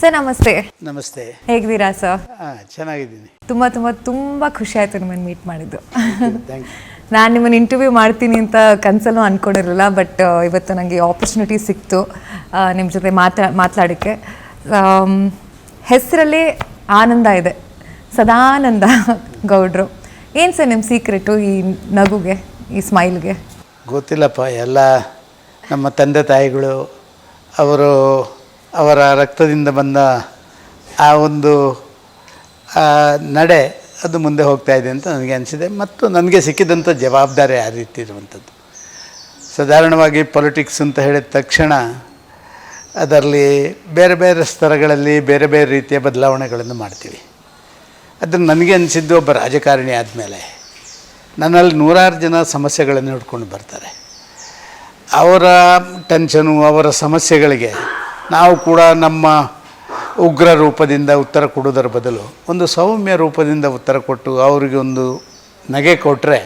Sir ನಮಸ್ತೆ. ನಮಸ್ತೆ. ಹೇಗಿದ್ದೀರಾ ಸರ್? ಚೆನ್ನಾಗಿದ್ದೀನಿ. ತುಂಬ ಖುಷಿ ಆಯಿತು ನಿಮ್ಮನ್ನು ಮೀಟ್ ಮಾಡಿದ್ದು. ನಾನು ನಿಮ್ಮನ್ನು ಇಂಟರ್ವ್ಯೂ ಮಾಡ್ತೀನಿ ಅಂತ ಕನಸಲ್ಲೂ ಅಂದ್ಕೊಂಡಿರಲಿಲ್ಲ, ಬಟ್ ಇವತ್ತು ನನಗೆ ಆಪರ್ಚುನಿಟಿ ಸಿಕ್ತು ನಿಮ್ಮ ಜೊತೆ ಮಾತಾಡೋಕ್ಕೆ. ಹೆಸರಲ್ಲಿ ಆನಂದ ಇದೆ, ಸದಾನಂದ ಗೌಡ್ರು. ಏನು ಸರ್ ನಿಮ್ಮ ಸೀಕ್ರೆಟು ಈ ನಗುಗೆ, ಈ ಸ್ಮೈಲ್ಗೆ? ಗೊತ್ತಿಲ್ಲಪ್ಪ, ಎಲ್ಲ ನಮ್ಮ ತಂದೆ ತಾಯಿಗಳು ಅವರ ರಕ್ತದಿಂದ ಬಂದ ಆ ಒಂದು ನಡೆ ಅದು ಮುಂದೆ ಹೋಗ್ತಾ ಇದೆ ಅಂತ ನನಗೆ ಅನಿಸಿದೆ. ಮತ್ತು ನನಗೆ ಸಿಕ್ಕಿದಂಥ ಜವಾಬ್ದಾರಿ ಆ ರೀತಿ ಇರುವಂಥದ್ದು. ಸಾಧಾರಣವಾಗಿ ಪೊಲಿಟಿಕ್ಸ್ ಅಂತ ಹೇಳಿದ ತಕ್ಷಣ ಅದರಲ್ಲಿ ಬೇರೆ ಬೇರೆ ಸ್ತರಗಳಲ್ಲಿ ಬೇರೆ ಬೇರೆ ರೀತಿಯ ಬದಲಾವಣೆಗಳನ್ನು ಮಾಡ್ತೀವಿ. ಅದನ್ನು ನನಗೆ ಅನಿಸಿದ್ದು, ಒಬ್ಬ ರಾಜಕಾರಣಿ ಆದಮೇಲೆ ನನ್ನಲ್ಲಿ ನೂರಾರು ಜನ ಸಮಸ್ಯೆಗಳನ್ನು ಹಿಡ್ಕೊಂಡು ಬರ್ತಾರೆ. ಅವರ ಟೆನ್ಷನು, ಅವರ ಸಮಸ್ಯೆಗಳಿಗೆ ನಾವು ಕೂಡ ನಮ್ಮ ಉಗ್ರ ರೂಪದಿಂದ ಉತ್ತರ ಕೊಡೋದರ ಬದಲು ಒಂದು ಸೌಮ್ಯ ರೂಪದಿಂದ ಉತ್ತರ ಕೊಟ್ಟು ಅವರಿಗೆ ಒಂದು ನಗೆ ಕೊಟ್ಟರೆ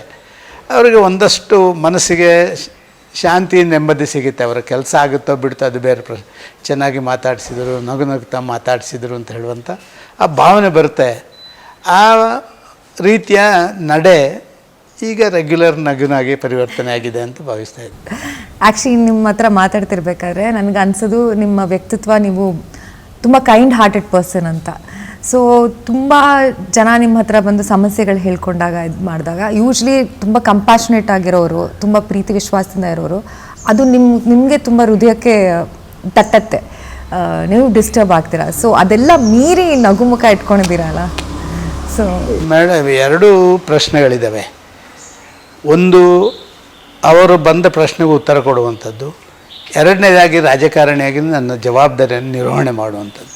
ಅವರಿಗೆ ಒಂದಷ್ಟು ಮನಸ್ಸಿಗೆ ಶಾಂತಿ, ನೆಮ್ಮದಿ ಸಿಗುತ್ತೆ. ಅವರ ಕೆಲಸ ಆಗುತ್ತೋ ಬಿಡುತ್ತೋ ಅದು ಬೇರೆ ಪ್ರಶ್ನೆ. ಚೆನ್ನಾಗಿ ಮಾತಾಡಿಸಿದರು, ನಗುತ್ತಾ ಮಾತಾಡಿಸಿದರು ಅಂತ ಹೇಳುವಂಥ ಆ ಭಾವನೆ ಬರುತ್ತೆ. ಆ ರೀತಿಯ ನಡೆ ಈಗ ರೆಗ್ಯುಲರ್ ನಗುನಾಗಿ ಪರಿವರ್ತನೆ ಆಗಿದೆ ಅಂತ ಭಾವಿಸ್ತಾ ಇದ್ದೆ. ಆ್ಯಕ್ಚುಲಿ ನಿಮ್ಮ ಹತ್ರ ಮಾತಾಡ್ತಿರ್ಬೇಕಾದ್ರೆ ನನಗೆ ಅನ್ಸೋದು ನಿಮ್ಮ ವ್ಯಕ್ತಿತ್ವ, ನೀವು ತುಂಬ ಕೈಂಡ್ ಹಾರ್ಟೆಡ್ ಪರ್ಸನ್ ಅಂತ. ಸೊ ತುಂಬ ಜನ ನಿಮ್ಮ ಹತ್ರ ಬಂದು ಸಮಸ್ಯೆಗಳು ಹೇಳ್ಕೊಂಡಾಗ ಇದು ಮಾಡಿದಾಗ ಯೂಶ್ವಲಿ ತುಂಬ ಕಂಪ್ಯಾಷನೇಟ್ ಆಗಿರೋರು, ತುಂಬ ಪ್ರೀತಿ ವಿಶ್ವಾಸದಿಂದ ಇರೋರು, ಅದು ನಿಮಗೆ ತುಂಬ ಹೃದಯಕ್ಕೆ ತಟ್ಟತ್ತೆ, ನೀವು ಡಿಸ್ಟರ್ಬ್ ಆಗ್ತೀರಾ. ಸೊ ಅದೆಲ್ಲ ಮೀರಿ ನಗುಮುಖ ಇಟ್ಕೊಂಡಿದ್ದೀರಲ್ಲ. ಸೊ ಮೇಡಮ್, ಎರಡೂ ಪ್ರಶ್ನೆಗಳಿದ್ದಾವೆ. ಒಂದು, ಅವರು ಬಂದ ಪ್ರಶ್ನೆಗೆ ಉತ್ತರ ಕೊಡುವಂಥದ್ದು. ಎರಡನೇದಾಗಿ ರಾಜಕಾರಣಿಯಾಗಿ ನನ್ನ ಜವಾಬ್ದಾರಿಯನ್ನು ನಿರ್ವಹಣೆ ಮಾಡುವಂಥದ್ದು.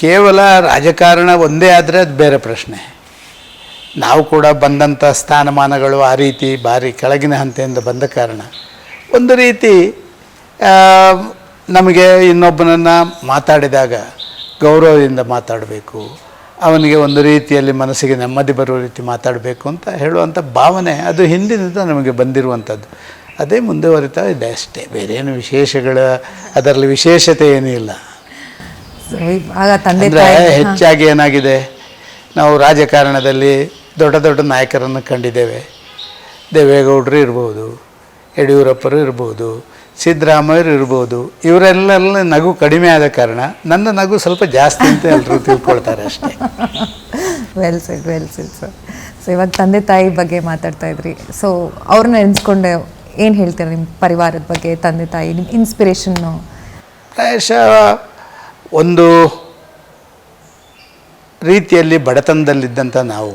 ಕೇವಲ ರಾಜಕಾರಣ ಒಂದೇ ಆದರೆ ಅದು ಬೇರೆ ಪ್ರಶ್ನೆ. ನಾವು ಕೂಡ ಬಂದಂಥ ಸ್ಥಾನಮಾನಗಳು ಆ ರೀತಿ ಭಾರಿ ಕೆಳಗಿನ ಹಂತದಿಂದ ಬಂದ ಕಾರಣ ಒಂದು ರೀತಿ ನಮಗೆ ಇನ್ನೊಬ್ಬನನ್ನು ಮಾತಾಡಿದಾಗ ಗೌರವದಿಂದ ಮಾತಾಡಬೇಕು, ಅವನಿಗೆ ಒಂದು ರೀತಿಯಲ್ಲಿ ಮನಸ್ಸಿಗೆ ನೆಮ್ಮದಿ ಬರುವ ರೀತಿ ಮಾತಾಡಬೇಕು ಅಂತ ಹೇಳುವಂಥ ಭಾವನೆ ಅದು ಹಿಂದಿನಿಂದ ನಮಗೆ ಬಂದಿರುವಂಥದ್ದು. ಅದೇ ಮುಂದುವರಿತಾ ಇದೆ ಅಷ್ಟೇ, ಬೇರೇನು ವಿಶೇಷಗಳ ಅದರಲ್ಲಿ ವಿಶೇಷತೆ ಏನೂ ಇಲ್ಲ. ಅಂದರೆ ಹೆಚ್ಚಾಗಿ ಏನಾಗಿದೆ, ನಾವು ರಾಜಕಾರಣದಲ್ಲಿ ದೊಡ್ಡ ದೊಡ್ಡ ನಾಯಕರನ್ನು ಕಂಡಿದ್ದೇವೆ. ದೇವೇಗೌಡರು ಇರ್ಬೋದು, ಯಡಿಯೂರಪ್ಪರು ಇರ್ಬೋದು, ಸಿದ್ದರಾಮಯ್ಯರು ಇರ್ಬೋದು. ಇವರೆಲ್ಲ ನಗು ಕಡಿಮೆ ಆದ ಕಾರಣ ನನ್ನ ನಗು ಸ್ವಲ್ಪ ಜಾಸ್ತಿ ಅಂತ ಎಲ್ಲರೂ ತಿಳ್ಕೊಳ್ತಾರೆ ಅಷ್ಟೇ. Well shed sir. ಸೊ ಇವಾಗ ತಂದೆ ತಾಯಿ ಬಗ್ಗೆ ಮಾತಾಡ್ತಾ ಇದ್ರಿ. ಸೊ ಅವ್ರನ್ನ ಎನ್ಸ್ಕೊಂಡೆ ಏನು ಹೇಳ್ತೀರಾ ನಿಮ್ಮ ಪರಿವಾರದ ಬಗ್ಗೆ, ತಂದೆ ತಾಯಿ, ನಿಮ್ಮ ಇನ್ಸ್ಪಿರೇಷನ್ನು? ಪ್ರಾಯಶಃ ಒಂದು ರೀತಿಯಲ್ಲಿ ಬಡತನದಲ್ಲಿದ್ದಂಥ ನಾವು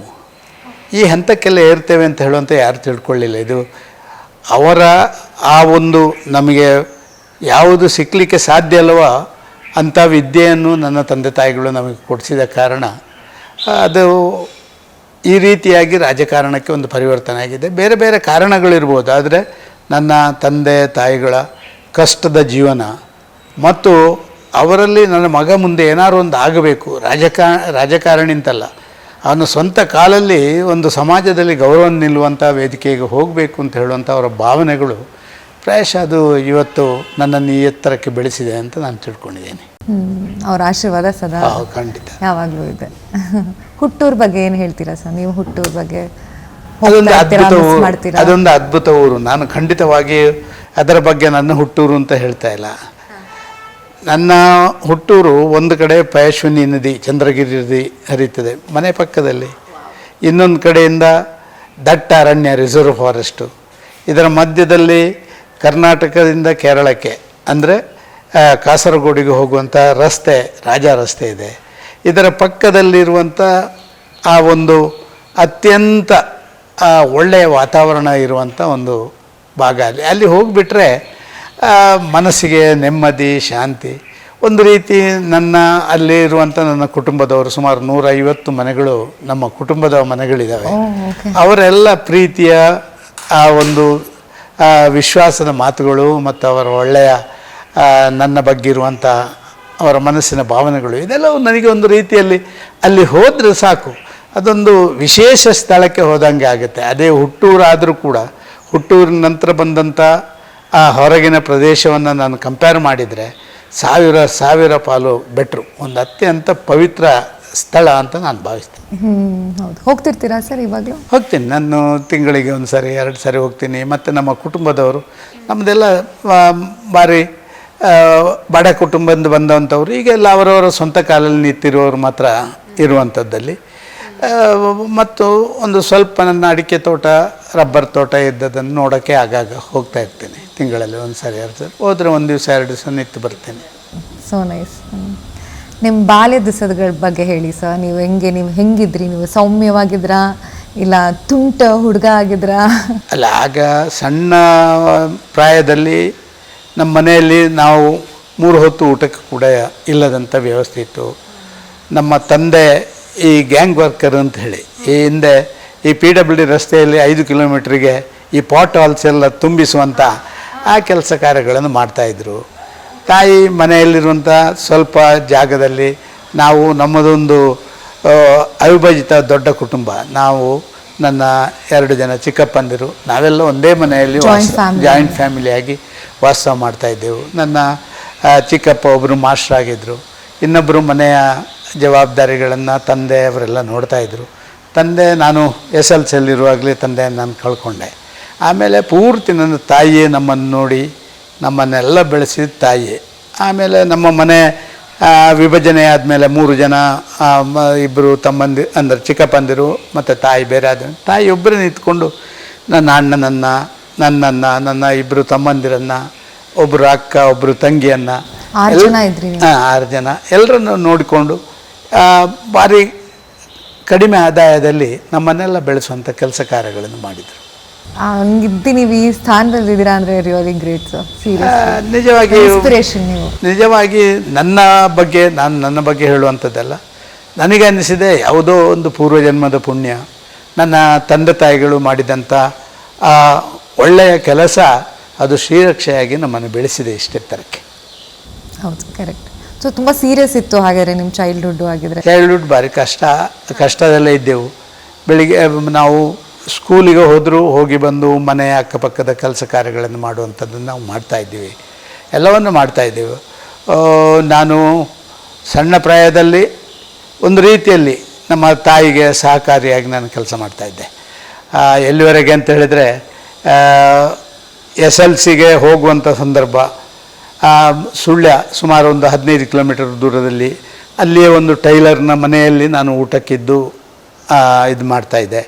ಈ ಹಂತಕ್ಕೆಲ್ಲ ಏರ್ತೇವೆ ಅಂತ ಹೇಳುವಂಥ ಯಾರು ತಿಳ್ಕೊಳ್ಳಿಲ್ಲ. ಇದು ಅವರ ಆ ಒಂದು ನಮಗೆ ಯಾವುದು ಸಿಕ್ಕಲಿಕ್ಕೆ ಸಾಧ್ಯ ಅಲ್ವೋ ಅಂಥ ವಿದ್ಯೆಯನ್ನು ನನ್ನ ತಂದೆ ತಾಯಿಗಳು ನಮಗೆ ಕೊಡಿಸಿದ ಕಾರಣ ಅದು ಈ ರೀತಿಯಾಗಿ ರಾಜಕಾರಣಕ್ಕೆ ಒಂದು ಪರಿವರ್ತನೆ ಆಗಿದೆ. ಬೇರೆ ಬೇರೆ ಕಾರಣಗಳಿರ್ಬೋದು, ಆದರೆ ನನ್ನ ತಂದೆ ತಾಯಿಗಳ ಕಷ್ಟದ ಜೀವನ ಮತ್ತು ಅವರಲ್ಲಿ ನನ್ನ ಮಗ ಮುಂದೆ ಏನಾದ್ರು ಒಂದು ಆಗಬೇಕು, ರಾಜಕಾರಣಿ ಅಂತಲ್ಲ, ಅವನು ಸ್ವಂತ ಕಾಲಲ್ಲಿ ಒಂದು ಸಮಾಜದಲ್ಲಿ ಗೌರವ ನಿಲ್ಲುವಂಥ ವೇದಿಕೆಗೆ ಹೋಗಬೇಕು ಅಂತ ಹೇಳುವಂಥ ಅವರ ಭಾವನೆಗಳು ಪ್ರಾಯಶಃ ಅದು ಇವತ್ತು ನನ್ನನ್ನು ಈ ಎತ್ತರಕ್ಕೆ ಬೆಳೆಸಿದೆ ಅಂತ ನಾನು ತಿಳ್ಕೊಂಡಿದ್ದೇನೆ. ಅವರ ಆಶೀರ್ವಾದ ಸದಾ ಖಂಡಿತ ಯಾವಾಗಲೂ ಇದೆ. ಹುಟ್ಟೂರು ಬಗ್ಗೆ ಏನು ಹೇಳ್ತೀರಾ ಸರ್ ನೀವು? ಹುಟ್ಟೂರು ಬಗ್ಗೆ ಅದೊಂದು ಅದ್ಭುತ ಊರು. ನಾನು ಖಂಡಿತವಾಗಿ ಅದರ ಬಗ್ಗೆ ನನ್ನ ಹುಟ್ಟೂರು ಅಂತ ಹೇಳ್ತಾ ಇಲ್ಲ. ನನ್ನ ಹುಟ್ಟೂರು ಒಂದು ಕಡೆ ಪಯಶ್ವಿನಿ ನದಿ, ಚಂದ್ರಗಿರಿ ನದಿ ಹರಿಯುತ್ತದೆ ಮನೆ ಪಕ್ಕದಲ್ಲಿ, ಇನ್ನೊಂದು ಕಡೆಯಿಂದ ದಟ್ಟ ಅರಣ್ಯ, ರಿಸರ್ವ್ ಫಾರೆಸ್ಟು. ಇದರ ಮಧ್ಯದಲ್ಲಿ ಕರ್ನಾಟಕದಿಂದ ಕೇರಳಕ್ಕೆ ಅಂದರೆ ಕಾಸರಗೋಡಿಗೆ ಹೋಗುವಂಥ ರಸ್ತೆ, ರಾಜ ರಸ್ತೆ ಇದೆ. ಇದರ ಪಕ್ಕದಲ್ಲಿರುವಂಥ ಆ ಒಂದು ಅತ್ಯಂತ ಒಳ್ಳೆಯ ವಾತಾವರಣ ಇರುವಂಥ ಒಂದು ಭಾಗ. ಅಲ್ಲಿ ಹೋಗಿಬಿಟ್ರೆ ಮನಸ್ಸಿಗೆ ನೆಮ್ಮದಿ, ಶಾಂತಿ. ಒಂದು ರೀತಿ ಅಲ್ಲಿ ಇರುವಂಥ ನನ್ನ ಕುಟುಂಬದವರು ಸುಮಾರು 150 ಮನೆಗಳು ನಮ್ಮ ಕುಟುಂಬದ ಮನೆಗಳಿದ್ದಾವೆ. ಅವರೆಲ್ಲ ಪ್ರೀತಿಯ ಆ ಒಂದು ವಿಶ್ವಾಸದ ಮಾತುಗಳು ಮತ್ತು ಅವರ ಒಳ್ಳೆಯ ನನ್ನ ಬಗ್ಗೆ ಇರುವಂಥ ಅವರ ಮನಸ್ಸಿನ ಭಾವನೆಗಳು, ಇದೆಲ್ಲವೂ ನನಗೆ ಒಂದು ರೀತಿಯಲ್ಲಿ ಅಲ್ಲಿ ಹೋದರೆ ಸಾಕು, ಅದೊಂದು ವಿಶೇಷ ಸ್ಥಳಕ್ಕೆ ಹೋದಂಗೆ ಆಗುತ್ತೆ. ಅದೇ ಹುಟ್ಟೂರಾದರೂ ಕೂಡ ಹುಟ್ಟೂರಿನ ನಂತರ ಬಂದಂಥ ಆ ಹೊರಗಿನ ಪ್ರದೇಶವನ್ನು ನಾನು ಕಂಪೇರ್ ಮಾಡಿದರೆ ಸಾವಿರ ಪಾಲು ಬೆಟ್ರು. ಒಂದು ಅತ್ಯಂತ ಪವಿತ್ರ ಸ್ಥಳ ಅಂತ ನಾನು ಭಾವಿಸ್ತೀನಿ. ಹೌದು. ಹೋಗ್ತಿರ್ತೀರಾ ಸರ್ ಇವಾಗಲೂ? ಹೋಗ್ತೀನಿ. ನಾನು ತಿಂಗಳಿಗೆ 1 ಸರಿ 2 ಸರಿ ಹೋಗ್ತೀನಿ. ಮತ್ತು ನಮ್ಮ ಕುಟುಂಬದವರು, ನಮ್ಮದೆಲ್ಲ ಭಾರಿ ಬಡ ಕುಟುಂಬದಿಂದ ಬಂದಂಥವ್ರು, ಈಗೆಲ್ಲ ಅವರವರ ಸ್ವಂತ ಕಾಲಲ್ಲಿ ನಿಂತಿರುವವರು ಮಾತ್ರ ಇರುವಂಥದ್ದಲ್ಲಿ. ಮತ್ತು ಒಂದು ಸ್ವಲ್ಪ ನನ್ನ ಅಡಿಕೆ ತೋಟ, ರಬ್ಬರ್ ತೋಟ ಇದ್ದದನ್ನು ನೋಡೋಕ್ಕೆ ಆಗಾಗ ಹೋಗ್ತಾ ಇರ್ತೀನಿ. ತಿಂಗಳಲ್ಲಿ 1 ಸರಿ 2 ಸರಿ ಹೋದರೆ 1 ದಿವಸ 2 ದಿವಸ ನಿಂತು ಬರ್ತೀನಿ. So nice. ನಿಮ್ಮ ಬಾಲ್ಯ ದಿವಸಗಳ ಬಗ್ಗೆ ಹೇಳಿ ಸರ್. ನೀವು ಹೆಂಗಿದ್ರಿ? ನೀವು ಸೌಮ್ಯವಾಗಿದ್ರಾ ಇಲ್ಲ ತುಂಟ ಹುಡುಗ ಆಗಿದ್ರಾ? ಅಲ್ಲ, ಆಗ ಸಣ್ಣ ಪ್ರಾಯದಲ್ಲಿ ನಮ್ಮ ಮನೆಯಲ್ಲಿ ನಾವು 3 ಹೊತ್ತು ಊಟಕ್ಕೆ ಕೂಡ ಇಲ್ಲದಂಥ ವ್ಯವಸ್ಥೆ ಇತ್ತು. ನಮ್ಮ ತಂದೆ ಈ ಗ್ಯಾಂಗ್ ವರ್ಕರ್ ಅಂತ ಹೇಳಿ, ಈ ಹಿಂದೆ ಈ PWD ರಸ್ತೆಯಲ್ಲಿ 5 ಕಿಲೋಮೀಟ್ರಿಗೆ ಈ ಪಾಟ್ ಹಾಲ್ಸ್ ಎಲ್ಲ ತುಂಬಿಸುವಂಥ ಆ ಕೆಲಸ ಕಾರ್ಯಗಳನ್ನು ಮಾಡ್ತಾಯಿದ್ರು. ತಾಯಿ ಮನೆಯಲ್ಲಿರುವಂಥ ಸ್ವಲ್ಪ ಜಾಗದಲ್ಲಿ ನಾವು, ನಮ್ಮದೊಂದು ಅವಿಭಜಿತ ದೊಡ್ಡ ಕುಟುಂಬ. ನಾವು, ನನ್ನ 2 ಜನ ಚಿಕ್ಕಪ್ಪಂದಿರು, ನಾವೆಲ್ಲ ಒಂದೇ ಮನೆಯಲ್ಲಿ ಜಾಯಿಂಟ್ ಫ್ಯಾಮಿಲಿಯಾಗಿ ವಾಸ ಮಾಡ್ತಾಯಿದ್ದೆವು. ನನ್ನ ಚಿಕ್ಕಪ್ಪ ಒಬ್ಬರು ಮಾಸ್ಟರ್ ಆಗಿದ್ದರು, ಇನ್ನೊಬ್ಬರು ಮನೆಯ ಜವಾಬ್ದಾರಿಗಳನ್ನು ತಂದೆಯವರೆಲ್ಲ ನೋಡ್ತಾಯಿದ್ರು. ನಾನು SLC ಯಲ್ಲಿರುವಾಗಲೇ ತಂದೆಯನ್ನು ನಾನು ಕಳ್ಕೊಂಡೆ. ಆಮೇಲೆ ಪೂರ್ತಿ ನನ್ನ ತಾಯಿಯೇ ನಮ್ಮನ್ನು ನೋಡಿ ನಮ್ಮನ್ನೆಲ್ಲ ಬೆಳೆಸಿದ ತಾಯಿ. ಆಮೇಲೆ ನಮ್ಮ ಮನೆ ವಿಭಜನೆ ಆದಮೇಲೆ 3 ಜನ, 2 ತಮ್ಮಂದಿರು ಅಂದರೆ ಚಿಕ್ಕಪ್ಪಂದಿರು ಮತ್ತು ತಾಯಿ ಬೇರೆ ಆದ, ತಾಯಿ ಒಬ್ಬರೇ ನಿಂತ್ಕೊಂಡು ನನ್ನ ಅಣ್ಣನನ್ನು, ನನ್ನನ್ನು, ನನ್ನ 2 ತಮ್ಮಂದಿರನ್ನು, ಒಬ್ಬರು ಅಕ್ಕ, ಒಬ್ಬರು ತಂಗಿಯನ್ನು, 6 ಜನ ಎಲ್ಲರನ್ನು ನೋಡಿಕೊಂಡು ಭಾರಿ ಕಡಿಮೆ ಆದಾಯದಲ್ಲಿ ನಮ್ಮನ್ನೆಲ್ಲ ಬೆಳೆಸುವಂಥ ಕೆಲಸ ಕಾರ್ಯಗಳನ್ನು ಮಾಡಿದರು. ಹಂಗಿದ್ದು ನೀವು ಈ ಸ್ಥಾನದಲ್ಲಿ ಇದ್ದೀರಾ ಅಂದರೆ ರಿಯಲಿ ಗ್ರೇಟ್ ಸರ್. ನಿಜವಾಗಿ ಇನ್ಸ್ಪಿರೇಷನ್ ನೀವು. ನಿಜವಾಗಿ ನನ್ನ ಬಗ್ಗೆ ಹೇಳುವಂಥದ್ದಲ್ಲ. ನನಗೆ ಅನ್ನಿಸಿದೆ, ಯಾವುದೋ ಒಂದು ಪೂರ್ವಜನ್ಮದ ಪುಣ್ಯ, ನನ್ನ ತಂದೆ ತಾಯಿಗಳು ಮಾಡಿದಂಥ ಒಳ್ಳೆಯ ಕೆಲಸ ಅದು ಶ್ರೀರಕ್ಷೆಯಾಗಿ ನಮ್ಮನ್ನು ಬೆಳೆಸಿದೆ ಇಷ್ಟೆತ್ತರಕ್ಕೆ. ಹೌದು, ಕರೆಕ್ಟ್. ಸೊ ತುಂಬ ಸೀರಿಯಸ್ ಇತ್ತು ಹಾಗಾದರೆ ನಿಮ್ಮ ಚೈಲ್ಡ್ಹುಡ್ಡು ಆಗಿದ್ರೆ? ಚೈಲ್ಡ್ಹುಡ್ ಭಾರಿ ಕಷ್ಟದಲ್ಲೇ ಇದ್ದೆವು. ಬೆಳಿಗ್ಗೆ ನಾವು ಸ್ಕೂಲಿಗೆ ಹೋಗಿ ಬಂದು ಮನೆಯ ಅಕ್ಕಪಕ್ಕದ ಕೆಲಸ ಕಾರ್ಯಗಳನ್ನು ಮಾಡುವಂಥದ್ದನ್ನು ನಾವು ಮಾಡ್ತಾಯಿದ್ದೀವಿ, ಎಲ್ಲವನ್ನು ಮಾಡ್ತಾಯಿದ್ದೆವು. ನಾನು ಸಣ್ಣ ಪ್ರಾಯದಲ್ಲಿ ಒಂದು ರೀತಿಯಲ್ಲಿ ನಮ್ಮ ತಾಯಿಗೆ ಸಹಕಾರಿಯಾಗಿ ನಾನು ಕೆಲಸ ಮಾಡ್ತಾಯಿದ್ದೆ. ಎಲ್ಲಿವರೆಗೆ ಅಂತ ಹೇಳಿದರೆ, SLCಗೆ ಹೋಗುವಂಥ ಸಂದರ್ಭ, ಸುಳ್ಯ ಸುಮಾರು ಒಂದು 15 ಕಿಲೋಮೀಟರ್ ದೂರದಲ್ಲಿ, ಅಲ್ಲಿಯೇ ಒಂದು ಟೈಲರ್ನ ಮನೆಯಲ್ಲಿ ನಾನು ಊಟಕ್ಕಿದ್ದು ಇದು ಮಾಡ್ತಾಯಿದ್ದೆ.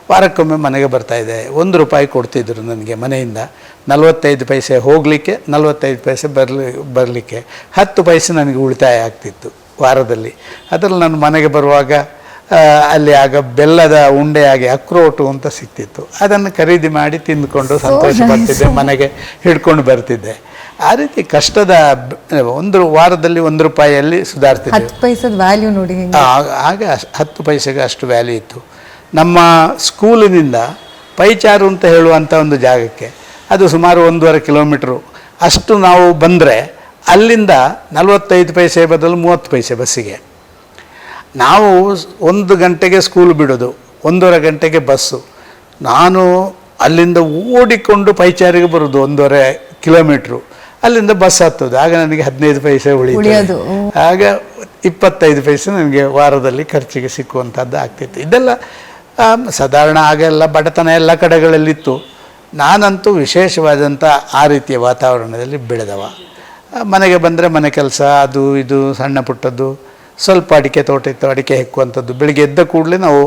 ವಾರಕ್ಕೊಮ್ಮೆ ಮನೆಗೆ ಬರ್ತಾಯಿದ್ದೆ. 1 ರೂಪಾಯಿ ಕೊಡ್ತಿದ್ದರು ನನಗೆ ಮನೆಯಿಂದ. 45 ಪೈಸೆ ಹೋಗಲಿಕ್ಕೆ, 45 ಪೈಸೆ ಬರಲಿಕ್ಕೆ, 10 ಪೈಸೆ ನನಗೆ ಉಳಿತಾಯ ಆಗ್ತಿತ್ತು ವಾರದಲ್ಲಿ. ಅದರಲ್ಲಿ ನಾನು ಮನೆಗೆ ಬರುವಾಗ ಅಲ್ಲಿ ಆಗ ಬೆಲ್ಲದ ಉಂಡೆಯಾಗಿ ಅಕ್ರೋಟು ಅಂತ ಸಿಗ್ತಿತ್ತು. ಅದನ್ನು ಖರೀದಿ ಮಾಡಿ ತಿಂದುಕೊಂಡು ಸಂತೋಷ ಪಡ್ತಿದ್ದೆ, ಮನೆಗೆ ಹಿಡ್ಕೊಂಡು ಬರ್ತಿದ್ದೆ. ಆ ರೀತಿ ಕಷ್ಟದ ಒಂದು ವಾರದಲ್ಲಿ 1 ರೂಪಾಯಿಯಲ್ಲಿ ಸುಧಾರಿಸ್ತಿದ್ದೆ. 10 ಪೈಸದ ವ್ಯಾಲ್ಯೂ ನೋಡಿ. ಆಗ 10 ಪೈಸೆಗೆ ಅಷ್ಟು ವ್ಯಾಲ್ಯೂ ಇತ್ತು. ನಮ್ಮ ಸ್ಕೂಲಿನಿಂದ ಪೈಚಾರು ಅಂತ ಹೇಳುವಂಥ ಒಂದು ಜಾಗಕ್ಕೆ, ಅದು ಸುಮಾರು 1.5 ಕಿಲೋಮೀಟ್ರು ಅಷ್ಟು ನಾವು ಬಂದರೆ, ಅಲ್ಲಿಂದ 45 ಪೈಸೆ ಬದಲು 30 ಪೈಸೆ ಬಸ್ಸಿಗೆ. ನಾವು 1 ಗಂಟೆಗೆ ಸ್ಕೂಲ್ ಬಿಡೋದು, 1.5 ಗಂಟೆಗೆ ಬಸ್ಸು. ನಾನು ಅಲ್ಲಿಂದ ಓಡಿಕೊಂಡು ಪೈಚಾರಿಗೆ ಬರೋದು 1.5 ಕಿಲೋಮೀಟ್ರು, ಅಲ್ಲಿಂದ ಬಸ್ ಹತ್ತೋದು. ಆಗ ನನಗೆ 15 ಪೈಸೆ ಉಳಿಯೋದು. ಆಗ 25 ಪೈಸೆ ನನಗೆ ವಾರದಲ್ಲಿ ಖರ್ಚಿಗೆ ಸಿಕ್ಕುವಂಥದ್ದು ಆಗ್ತಿತ್ತು. ಇದೆಲ್ಲ ಸಾಧಾರಣ. ಆಗೆಲ್ಲ ಬಡತನ ಎಲ್ಲ ಕಡೆಗಳಲ್ಲಿತ್ತು. ನಾನಂತೂ ವಿಶೇಷವಾದಂಥ ಆ ರೀತಿಯ ವಾತಾವರಣದಲ್ಲಿ ಬೆಳೆದವ. ಮನೆಗೆ ಬಂದರೆ ಮನೆ ಕೆಲಸ, ಅದು ಇದು ಸಣ್ಣ ಪುಟ್ಟದ್ದು, ಸ್ವಲ್ಪ ಅಡಿಕೆ ತೋಟ ಇತ್ತು, ಅಡಿಕೆ ಹೆಕ್ಕುವಂಥದ್ದು. ಬೆಳಿಗ್ಗೆ ಎದ್ದ ಕೂಡಲೇ ನಾವು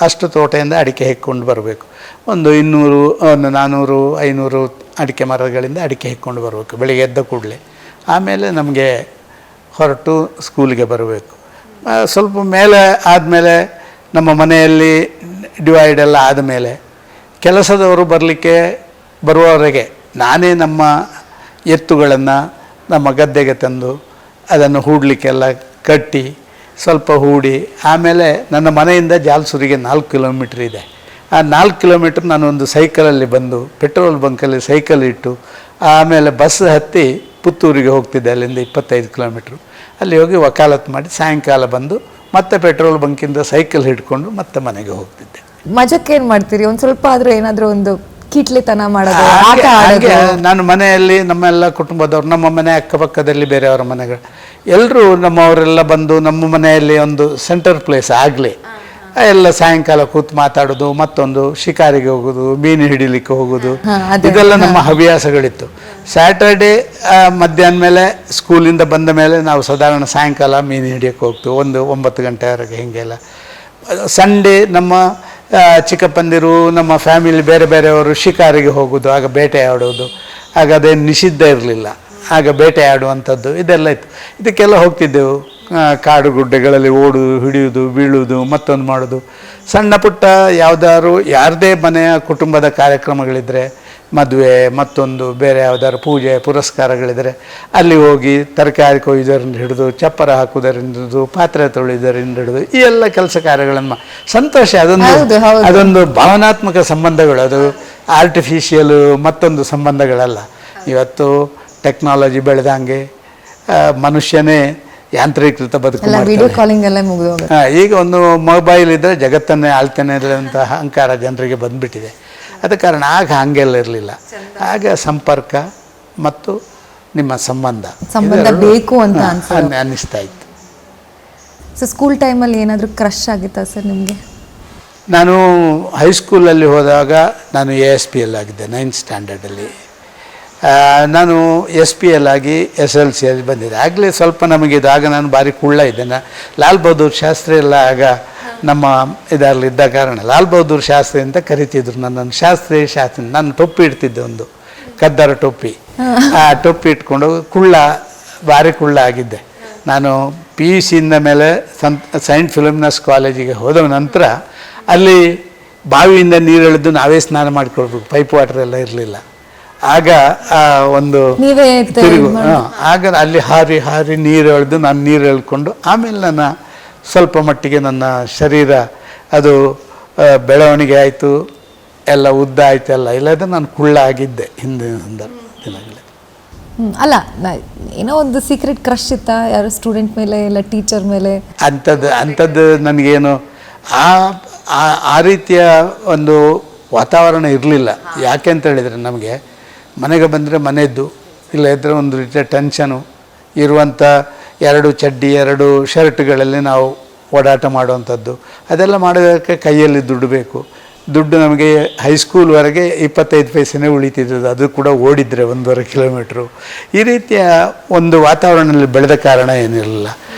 ಅಷ್ಟು ತೋಟದಿಂದ ಅಡಿಕೆ ಹೆಕ್ಕೊಂಡು ಬರಬೇಕು. ಒಂದು 200, 400, 500 ಅಡಿಕೆ ಮರಗಳಿಂದ ಅಡಿಕೆ ಹೆಕ್ಕೊಂಡು ಬರಬೇಕು ಬೆಳಿಗ್ಗೆ ಎದ್ದ ಕೂಡಲೇ. ಆಮೇಲೆ ನಮಗೆ ಹೊರಟು ಸ್ಕೂಲಿಗೆ ಬರಬೇಕು. ಸ್ವಲ್ಪ ಮೇಲೆ ಆದಮೇಲೆ, ನಮ್ಮ ಮನೆಯಲ್ಲಿ ಡಿವೈಡ್ ಎಲ್ಲ ಆದಮೇಲೆ, ಕೆಲಸದವರು ಬರುವವರೆಗೆ ನಾನೇ ನಮ್ಮ ಎತ್ತುಗಳನ್ನು ನಮ್ಮ ಗದ್ದೆಗೆ ತಂದು ಅದನ್ನು ಹೂಡಲಿಕ್ಕೆಲ್ಲ ಕಟ್ಟಿ ಸ್ವಲ್ಪ ಹೂಡಿ, ಆಮೇಲೆ ನನ್ನ ಮನೆಯಿಂದ ಜಾಲ್ಸೂರಿಗೆ 4 ಕಿಲೋಮೀಟ್ರ್ ಇದೆ. ಆ 4 ಕಿಲೋಮೀಟ್ರ್ ನಾನು ಒಂದು ಸೈಕಲಲ್ಲಿ ಬಂದು ಪೆಟ್ರೋಲ್ ಬಂಕಲ್ಲಿ ಸೈಕಲ್ ಇಟ್ಟು ಆಮೇಲೆ ಬಸ್ ಹತ್ತಿ ಪುತ್ತೂರಿಗೆ ಹೋಗ್ತಿದ್ದೆ. ಅಲ್ಲಿಂದ 25 ಕಿಲೋಮೀಟ್ರು. ಅಲ್ಲಿ ಹೋಗಿ ವಕಾಲತ್ ಮಾಡಿ ಸಾಯಂಕಾಲ ಬಂದು ಮತ್ತೆ ಪೆಟ್ರೋಲ್ ಬಂಕಿಂದ ಸೈಕಲ್ ಹಿಡ್ಕೊಂಡು ಮತ್ತೆ ಮನೆಗೆ ಹೋಗ್ತಿದ್ದೆ. ಮಜಕ್ಕೇನು ಮಾಡ್ತೀರಿ? ಒಂದು ಸ್ವಲ್ಪ ಆದರೂ ಏನಾದರೂ ಒಂದು ಕಿಟ್ಲಿತನ ಮಾಡೋದು, ಆಟ ಹಾಗೆ ಆಡೋದು. ನಾನು ಮನೆಯಲ್ಲಿ ನಮ್ಮೆಲ್ಲ ಕುಟುಂಬದವ್ರು, ನಮ್ಮ ಮನೆ ಅಕ್ಕಪಕ್ಕದಲ್ಲಿ ಬೇರೆಯವರ ಮನೆಗಳು ಎಲ್ಲರೂ ನಮ್ಮವರೆಲ್ಲ ಬಂದು ನಮ್ಮ ಮನೆಯಲ್ಲಿ ಒಂದು ಸೆಂಟರ್ ಪ್ಲೇಸ್ ಆಗಲಿ, ಎಲ್ಲ ಸಾಯಂಕಾಲ ಕೂತು ಮಾತಾಡೋದು, ಮತ್ತೊಂದು ಶಿಕಾರಿಗೆ ಹೋಗೋದು, ಮೀನು ಹಿಡಿಲಿಕ್ಕೆ ಹೋಗೋದು, ಇದೆಲ್ಲ ನಮ್ಮ ಹವ್ಯಾಸಗಳಿತ್ತು. ಸ್ಯಾಟರ್ಡೇ ಮಧ್ಯಾಹ್ನ ಮೇಲೆ ಸ್ಕೂಲಿಂದ ಬಂದ ಮೇಲೆ ನಾವು ಸಾಧಾರಣ ಸಾಯಂಕಾಲ ಮೀನು ಹಿಡಿಯೋಕ್ಕೆ ಹೋಗ್ತೀವಿ, 9 ಗಂಟೆವರೆಗೆ ಹೀಗೆಲ್ಲ. ಸಂಡೇ ನಮ್ಮ ಚಿಕ್ಕಪ್ಪಂದಿರು, ನಮ್ಮ ಫ್ಯಾಮಿಲಿ ಬೇರೆ ಬೇರೆಯವರು ಶಿಕಾರಿಗೆ ಹೋಗೋದು, ಆಗ ಬೇಟೆ ಆಡೋದು, ಆಗ ಅದೇನು ನಿಷಿದ್ಧ ಇರಲಿಲ್ಲ, ಆಗ ಬೇಟೆ ಆಡುವಂಥದ್ದು ಇದೆಲ್ಲ ಇತ್ತು. ಇದಕ್ಕೆಲ್ಲ ಹೋಗ್ತಿದ್ದೆವು. ಕಾಡು ಗುಡ್ಡೆಗಳಲ್ಲಿ ಓಡುವುದು, ಹಿಡಿಯುವುದು, ಬೀಳುವುದು, ಮತ್ತೊಂದು ಮಾಡೋದು. ಸಣ್ಣ ಪುಟ್ಟ ಯಾರದೇ ಮನೆಯ ಕುಟುಂಬದ ಕಾರ್ಯಕ್ರಮಗಳಿದ್ದರೆ, ಮದುವೆ, ಮತ್ತೊಂದು ಬೇರೆ ಯಾವುದಾದ್ರು ಪೂಜೆ ಪುರಸ್ಕಾರಗಳಿದ್ದರೆ ಅಲ್ಲಿ ಹೋಗಿ ತರಕಾರಿ ಕೊಯ್ಯೋದರಿಂದ ಹಿಡಿದು, ಚಪ್ಪರ ಹಾಕುವುದರಿಂದ ಹಿಡಿದು, ಪಾತ್ರೆ ತೊಳೆಯೋದರಿಂದ ಹಿಡಿದು ಈ ಎಲ್ಲ ಕೆಲಸ ಕಾರ್ಯಗಳನ್ನು ಸಂತೋಷ. ಅದೊಂದು ಭಾವನಾತ್ಮಕ ಸಂಬಂಧಗಳು, ಅದು ಆರ್ಟಿಫಿಷಿಯಲ್ ಮತ್ತೊಂದು ಸಂಬಂಧಗಳಲ್ಲ. ಇವತ್ತು ಟೆಕ್ನಾಲಜಿ ಬೆಳೆದಂಗೆ ಮನುಷ್ಯನೇ ಯಾಂತ್ರೀಕೃತ ಬದುಕು, ವಿಡಿಯೋ ಕಾಲಿಂಗ್ ಎಲ್ಲ ಮುಗಿದು ಈಗ ಒಂದು ಮೊಬೈಲ್ ಇದ್ದರೆ ಜಗತ್ತನ್ನೇ ಆಳ್ತಾನೆ ಇರುವಂಥ ಅಹಂಕಾರ ಜನರಿಗೆ ಬಂದುಬಿಟ್ಟಿದೆ. ಅದ ಕಾರಣ ಆಗ ಹಾಗೆಲ್ಲ ಇರಲಿಲ್ಲ. ಆಗ ಸಂಪರ್ಕ ಮತ್ತು ನಿಮ್ಮ ಸಂಬಂಧ ಬೇಕು ಅಂತ ಅನ್ನಿಸ್ತಾ ಇತ್ತು. ಸೊ ಸ್ಕೂಲ್ ಟೈಮಲ್ಲಿ ಏನಾದರೂ ಕ್ರಶ್ ಆಗಿತ್ತಾ ಸರ್ ನಿಮಗೆ? ನಾನು ಹೈಸ್ಕೂಲಲ್ಲಿ ಹೋದಾಗ ನಾನು ASPL ಆಗಿದ್ದೆ, 9th ಸ್ಟ್ಯಾಂಡರ್ಡಲ್ಲಿ. ನಾನು SPL ಆಗಿ SLC ಅಲ್ಲಿ ಬಂದಿದ್ದೆ. ಆಗಲೇ ಸ್ವಲ್ಪ ನಮಗಿದು, ಆಗ ನಾನು ಭಾರಿ ಕುಳ್ಳ ಇದ್ದೆ. ಲಾಲ್ ಬಹದ್ದೂರ್ ಶಾಸ್ತ್ರಿ ಎಲ್ಲ ಆಗ ನಮ್ಮ ಇದರಲ್ಲಿ ಇದ್ದ ಕಾರಣ ಲಾಲ್ ಬಹದ್ದೂರ್ ಶಾಸ್ತ್ರಿ ಅಂತ ಕರಿತಿದ್ರು ನನ್ನನ್ನು. ಶಾಸ್ತ್ರಿ ನಾನು ಟೊಪ್ಪಿ ಇಡ್ತಿದ್ದೆ, ಒಂದು ಕದ್ದರ ಟೊಪ್ಪಿ. ಆ ಟೊಪ್ಪಿ ಇಟ್ಕೊಂಡು ಭಾರಿ ಕುಳ್ಳ ಆಗಿದ್ದೆ. ನಾನು PUC ಮೇಲೆ ಸೈಂಟ್ ಫಿಲೋಮಿನಾಸ್ ಕಾಲೇಜಿಗೆ ಹೋದ ನಂತರ ಅಲ್ಲಿ ಬಾವಿಯಿಂದ ನೀರು ಎಳೆದು ನಾವೇ ಸ್ನಾನ ಮಾಡಿಕೊಳ್ಬೇಕು, ಪೈಪ್ ವಾಟರ್ ಎಲ್ಲ ಇರಲಿಲ್ಲ. ಆಗ ಒಂದು ತಿರುಗು, ಆಗ ಅಲ್ಲಿ ಹಾರಿ ನೀರು ಎಳೆದು ನಾನು ನೀರು ಎಳ್ಕೊಂಡು ಆಮೇಲೆ ನನ್ನ ಸ್ವಲ್ಪ ಮಟ್ಟಿಗೆ ನನ್ನ ಶರೀರ ಅದು ಬೆಳವಣಿಗೆ ಆಯಿತು, ಎಲ್ಲ ಉದ್ದ ಆಯಿತು, ಎಲ್ಲ ಇಲ್ಲದ್ರೆ ನಾನು ಕುಳ್ಳ ಆಗಿದ್ದೆ ಹಿಂದಿನ ದಿನಗಳಲ್ಲಿ. ಅಲ್ಲ, ಏನೋ ಒಂದು ಸೀಕ್ರೆಟ್ ಕ್ರಶ್ ಇತ್ತಾ ಯಾರು ಸ್ಟೂಡೆಂಟ್ ಮೇಲೆ ಇಲ್ಲ ಟೀಚರ್ ಮೇಲೆ? ಅಂಥದ್ದು ನನಗೇನು ಆ ರೀತಿಯ ಒಂದು ವಾತಾವರಣ ಇರಲಿಲ್ಲ. ಯಾಕೆ ಅಂತ ಹೇಳಿದರೆ, ನಮಗೆ ಮನೆಗೆ ಬಂದರೆ ಮನೆಯದ್ದು, ಇಲ್ಲ ಇದ್ದರೆ ಒಂದು ರೀತಿಯ ಟೆನ್ಷನು ಇರುವಂಥ 2 ಚಡ್ಡಿ 2 ಶರ್ಟ್ಗಳಲ್ಲಿ ನಾವು ಓಡಾಟ ಮಾಡುವಂಥದ್ದು. ಅದೆಲ್ಲ ಮಾಡೋದಕ್ಕೆ ಕೈಯಲ್ಲಿ ದುಡ್ಡು ಬೇಕು. ದುಡ್ಡು ನಮಗೆ ಹೈಸ್ಕೂಲ್ವರೆಗೆ 25 ಪೈಸೆನೇ ಉಳಿತಿದ್ದದು, ಅದು ಕೂಡ ಓಡಿದರೆ 1.5 ಕಿಲೋಮೀಟ್ರು. ಈ ರೀತಿಯ ಒಂದು ವಾತಾವರಣದಲ್ಲಿ ಬೆಳೆದ ಕಾರಣ ಏನಿರಲಿಲ್ಲ.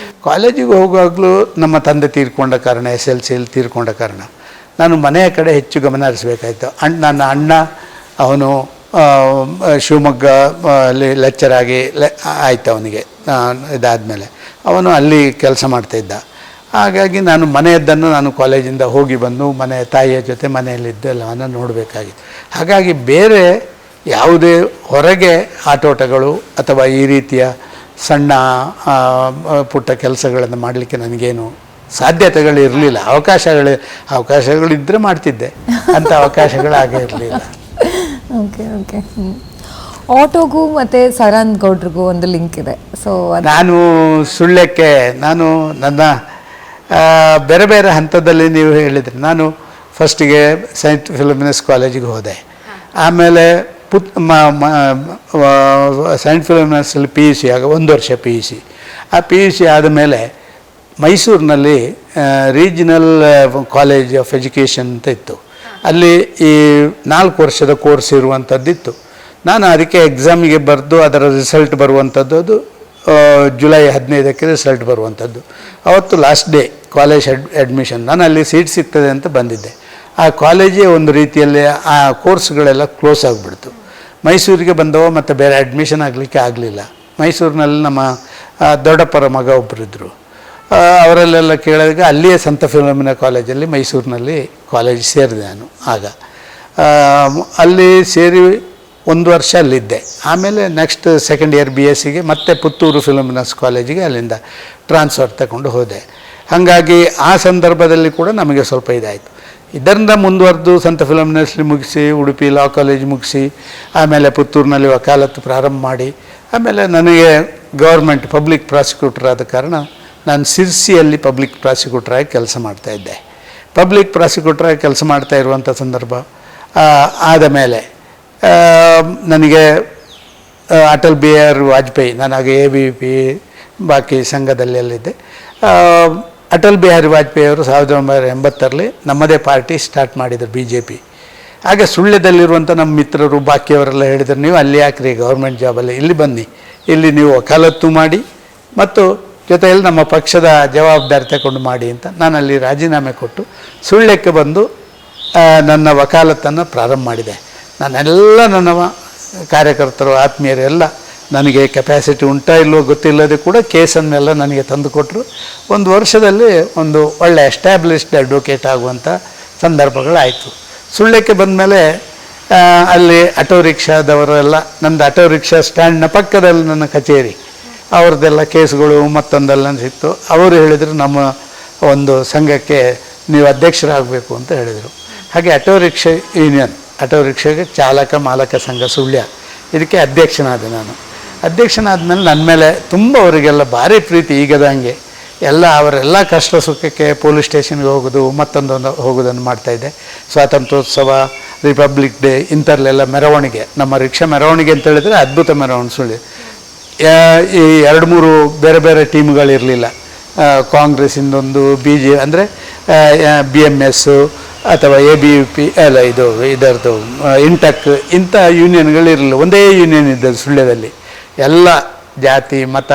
ಕಾಲೇಜಿಗೆ ಹೋಗುವಾಗಲೂ ನಮ್ಮ ತಂದೆ ತೀರ್ಕೊಂಡ ಕಾರಣ, SLCಯಲ್ಲಿ ತೀರ್ಕೊಂಡ ಕಾರಣ ನಾನು ಮನೆಯ ಕಡೆ ಹೆಚ್ಚು ಗಮನ ಹರಿಸಬೇಕಾಯಿತು. ನನ್ನ ಅಣ್ಣ ಅವನು ಶಿವಮೊಗ್ಗ ಅಲ್ಲಿ ಲೆಕ್ಚರ್ ಆಗಿ ಆಯಿತು ಅವನಿಗೆ. ಇದಾದಮೇಲೆ ಅವನು ಅಲ್ಲಿ ಕೆಲಸ ಮಾಡ್ತಾಯಿದ್ದ. ಹಾಗಾಗಿ ನಾನು ಮನೆಯದ್ದನ್ನು ನಾನು ಕಾಲೇಜಿಂದ ಹೋಗಿ ಬಂದು ಮನೆ ತಾಯಿಯ ಜೊತೆ ಮನೆಯಲ್ಲಿದ್ದು ಎಲ್ಲವನ್ನು ನೋಡಬೇಕಾಗಿತ್ತು. ಹಾಗಾಗಿ ಬೇರೆ ಯಾವುದೇ ಹೊರಗೆ ಆಟೋಟಗಳು ಅಥವಾ ಈ ರೀತಿಯ ಸಣ್ಣ ಪುಟ್ಟ ಕೆಲಸಗಳನ್ನು ಮಾಡಲಿಕ್ಕೆ ನನಗೇನು ಸಾಧ್ಯತೆಗಳು ಇರಲಿಲ್ಲ. ಅವಕಾಶಗಳಿದ್ದರೆ ಮಾಡ್ತಿದ್ದೆ, ಅಂಥ ಅವಕಾಶಗಳು ಹಾಗೆ ಇರಲಿಲ್ಲ. ಓಕೆ. ಆಟೋಗೂ ಮತ್ತು ಸದಾನಂದ ಗೌಡ್ರಿಗೂ ಒಂದು ಲಿಂಕ್ ಇದೆ. ಸೊ ನಾನು ಸುಳ್ಯಕ್ಕೆ ನನ್ನ ಬೇರೆ ಬೇರೆ ಹಂತದಲ್ಲಿ ನೀವು ಹೇಳಿದ್ರಿ. ನಾನು ಫಸ್ಟಿಗೆ ಸೈಂಟ್ ಫಿಲೋಮಿನಸ್ ಕಾಲೇಜಿಗೆ ಹೋದೆ. ಆಮೇಲೆ ಸೈಂಟ್ ಫಿಲೋಮಿನಸಲ್ಲಿ PUC ಆಗ 1 ವರ್ಷ PUC. ಆ PUC ಆದಮೇಲೆ ಮೈಸೂರಿನಲ್ಲಿ ರೀಜನಲ್ ಕಾಲೇಜ್ ಆಫ್ ಎಜುಕೇಷನ್ ಅಂತ ಇತ್ತು. ಅಲ್ಲಿ ಈ 4 ವರ್ಷದ ಕೋರ್ಸ್ ಇರುವಂಥದ್ದಿತ್ತು. ನಾನು ಅದಕ್ಕೆ ಎಕ್ಸಾಮಿಗೆ ಬರೆದು ಅದರ ರಿಸಲ್ಟ್ ಬರುವಂಥದ್ದು, ಅದು ಜುಲೈ 15ಕ್ಕೆ ರಿಸಲ್ಟ್ ಬರುವಂಥದ್ದು. ಅವತ್ತು ಲಾಸ್ಟ್ ಡೇ ಕಾಲೇಜ್ ಅಡ್ಮಿಷನ್. ನಾನು ಅಲ್ಲಿ ಸೀಟ್ ಸಿಗ್ತದೆ ಅಂತ ಬಂದಿದ್ದೆ. ಆ ಕಾಲೇಜೇ ಒಂದು ರೀತಿಯಲ್ಲಿ ಆ ಕೋರ್ಸ್ಗಳೆಲ್ಲ ಕ್ಲೋಸ್ ಆಗಿಬಿಡ್ತು. ಮೈಸೂರಿಗೆ ಬಂದವ ಮತ್ತು ಬೇರೆ ಅಡ್ಮಿಷನ್ ಆಗಲಿಕ್ಕೆ ಆಗಲಿಲ್ಲ. ಮೈಸೂರಿನಲ್ಲಿ ನಮ್ಮ ದೊಡ್ಡಪ್ಪರ ಮಗ ಒಬ್ಬರಿದ್ದರು. ಅವರಲ್ಲೆಲ್ಲ ಕೇಳಿದಾಗ ಅಲ್ಲಿಯೇ ಸಂತ ಫಿಲೋಮಿನಾ ಕಾಲೇಜಲ್ಲಿ ಮೈಸೂರಿನಲ್ಲಿ ಕಾಲೇಜ್ ಸೇರಿದೆ ನಾನು. ಆಗ ಅಲ್ಲಿ ಸೇರಿ 1 ವರ್ಷ ಅಲ್ಲಿದ್ದೆ. ಆಮೇಲೆ ನೆಕ್ಸ್ಟ್ ಸೆಕೆಂಡ್ ಇಯರ್ BScಗೆ ಮತ್ತೆ ಪುತ್ತೂರು ಫಿಲೋಮಿನಸ್ ಕಾಲೇಜಿಗೆ ಅಲ್ಲಿಂದ ಟ್ರಾನ್ಸ್ಫರ್ ತಗೊಂಡು ಹೋದೆ. ಹಾಗಾಗಿ ಆ ಸಂದರ್ಭದಲ್ಲಿ ಕೂಡ ನಮಗೆ ಸ್ವಲ್ಪ ಇದಾಯಿತು. ಇದರಿಂದ ಮುಂದುವರೆದು ಸಂತ ಫಿಲೋಮಿನಸ್ಲಿ ಮುಗಿಸಿ, ಉಡುಪಿ ಲಾ ಕಾಲೇಜ್ ಮುಗಿಸಿ, ಆಮೇಲೆ ಪುತ್ತೂರಿನಲ್ಲಿ ವಕಾಲತ್ತು ಪ್ರಾರಂಭ ಮಾಡಿ, ಆಮೇಲೆ ನನಗೆ ಗೌರ್ಮೆಂಟ್ ಪಬ್ಲಿಕ್ ಪ್ರಾಸಿಕ್ಯೂಟರ್ ಆದ ಕಾರಣ ನಾನು ಸಿರ್ಸಿಯಲ್ಲಿ ಪಬ್ಲಿಕ್ ಪ್ರಾಸಿಕ್ಯೂಟರಾಗಿ ಕೆಲಸ ಮಾಡ್ತಾಯಿದ್ದೆ. ಪಬ್ಲಿಕ್ ಪ್ರಾಸಿಕ್ಯೂಟರಾಗಿ ಕೆಲಸ ಮಾಡ್ತಾ ಇರುವಂಥ ಸಂದರ್ಭ ಆದ ಮೇಲೆ ನನಗೆ ಅಟಲ್ ಬಿಹಾರಿ ವಾಜಪೇಯಿ, ನಾನಾಗ ABVP ಬಾಕಿ ಸಂಘದಲ್ಲೆಲ್ಲಿದ್ದೆ. ಅಟಲ್ ಬಿಹಾರಿ ವಾಜಪೇಯಿ ಅವರು 1980ರಲ್ಲಿ ನಮ್ಮದೇ ಪಾರ್ಟಿ ಸ್ಟಾರ್ಟ್ ಮಾಡಿದರು, BJP. ಹಾಗೆ ಸುಳ್ಯದಲ್ಲಿರುವಂಥ ನಮ್ಮ ಮಿತ್ರರು ಬಾಕಿಯವರೆಲ್ಲ ಹೇಳಿದರು, ನೀವು ಅಲ್ಲಿ ಯಾಕ್ರಿ ಗೌರ್ಮೆಂಟ್ ಜಾಬಲ್ಲಿ, ಇಲ್ಲಿ ಬನ್ನಿ, ಇಲ್ಲಿ ನೀವು ವಕಾಲತ್ತು ಮಾಡಿ ಮತ್ತು ಜೊತೆಯಲ್ಲಿ ನಮ್ಮ ಪಕ್ಷದ ಜವಾಬ್ದಾರಿ ತಗೊಂಡು ಮಾಡಿ ಅಂತ ನಾನು ಅಲ್ಲಿ ರಾಜೀನಾಮೆ ಕೊಟ್ಟು ಸುಳ್ಯಕ್ಕೆ ಬಂದು ನನ್ನ ವಕಾಲತ್ತನ್ನು ಪ್ರಾರಂಭ ಮಾಡಿದೆ. ನನ್ನ ಕಾರ್ಯಕರ್ತರು ಆತ್ಮೀಯರು ಎಲ್ಲ ನನಗೆ ಕೆಪಾಸಿಟಿ ಉಂಟಾ ಇಲ್ಲವೋ ಗೊತ್ತಿಲ್ಲದೆ ಕೂಡ ಕೇಸನ್ನೆಲ್ಲ ನನಗೆ ತಂದುಕೊಟ್ಟರು. ಒಂದು ವರ್ಷದಲ್ಲಿ ಒಂದು ಒಳ್ಳೆ ಎಸ್ಟ್ಯಾಬ್ಲಿಷ್ಡ್ ಅಡ್ವೊಕೇಟ್ ಆಗುವಂಥ ಸಂದರ್ಭಗಳಾಯಿತು. ಸುಳ್ಯಕ್ಕೆ ಬಂದ ಮೇಲೆ ಅಲ್ಲಿ ಆಟೋ ರಿಕ್ಷಾದವರೆಲ್ಲ, ನಂದು ಆಟೋ ರಿಕ್ಷಾ ಸ್ಟ್ಯಾಂಡ್ನ ಪಕ್ಕದಲ್ಲಿ ನನ್ನ ಕಚೇರಿ, ಅವ್ರದ್ದೆಲ್ಲ ಕೇಸ್ಗಳು ಮತ್ತೊಂದೆಲ್ಲ ಸಿಕ್ತು. ಅವರು ಹೇಳಿದರು, ನಮ್ಮ ಒಂದು ಸಂಘಕ್ಕೆ ನೀವು ಅಧ್ಯಕ್ಷರಾಗಬೇಕು ಅಂತ ಹೇಳಿದರು. ಹಾಗೆ ಆಟೋ ರಿಕ್ಷಾ ಯೂನಿಯನ್, ಆಟೋ ರಿಕ್ಷಾಗೆ ಚಾಲಕ ಮಾಲಕ ಸಂಘ ಸುಳ್ಯ, ಇದಕ್ಕೆ ಅಧ್ಯಕ್ಷನಾದೆ ನಾನು. ಅಧ್ಯಕ್ಷನಾದ ಮೇಲೆ ನನ್ನ ಮೇಲೆ ತುಂಬ ಅವರಿಗೆಲ್ಲ ಭಾರಿ ಪ್ರೀತಿ. ಈಗದಂಗೆ ಎಲ್ಲ ಅವರೆಲ್ಲ ಕಷ್ಟ ಸುಖಕ್ಕೆ ಪೊಲೀಸ್ ಸ್ಟೇಷನ್ಗೆ ಹೋಗೋದು ಮತ್ತೊಂದೊಂದು ಹೋಗೋದನ್ನು ಮಾಡ್ತಾಯಿದ್ದೆ. ಸ್ವಾತಂತ್ರ್ಯೋತ್ಸವ, ರಿಪಬ್ಲಿಕ್ ಡೇ ಇಂಥಲ್ಲೆಲ್ಲ ಮೆರವಣಿಗೆ, ನಮ್ಮ ರಿಕ್ಷಾ ಮೆರವಣಿಗೆ ಅಂತ ಹೇಳಿದರೆ ಅದ್ಭುತ ಮೆರವಣಿಗೆ ಸುಳ್ಳಿ. ಈ 2-3 ಬೇರೆ ಬೇರೆ ಟೀಮ್ಗಳಿರಲಿಲ್ಲ. ಕಾಂಗ್ರೆಸ್ಸಿಂದೊಂದು, ಅಂದರೆ BMS ಅಥವಾ ABVP ಅಲ್ಲ, ಇದರದ್ದು ಇಂಟಕ್, ಇಂಥ ಯೂನಿಯನ್ಗಳಿರಲಿಲ್ಲ. ಒಂದೇ ಯೂನಿಯನ್ ಇದ್ದದ್ದು ಸುಳ್ಯದಲ್ಲಿ. ಎಲ್ಲ ಜಾತಿ ಮತ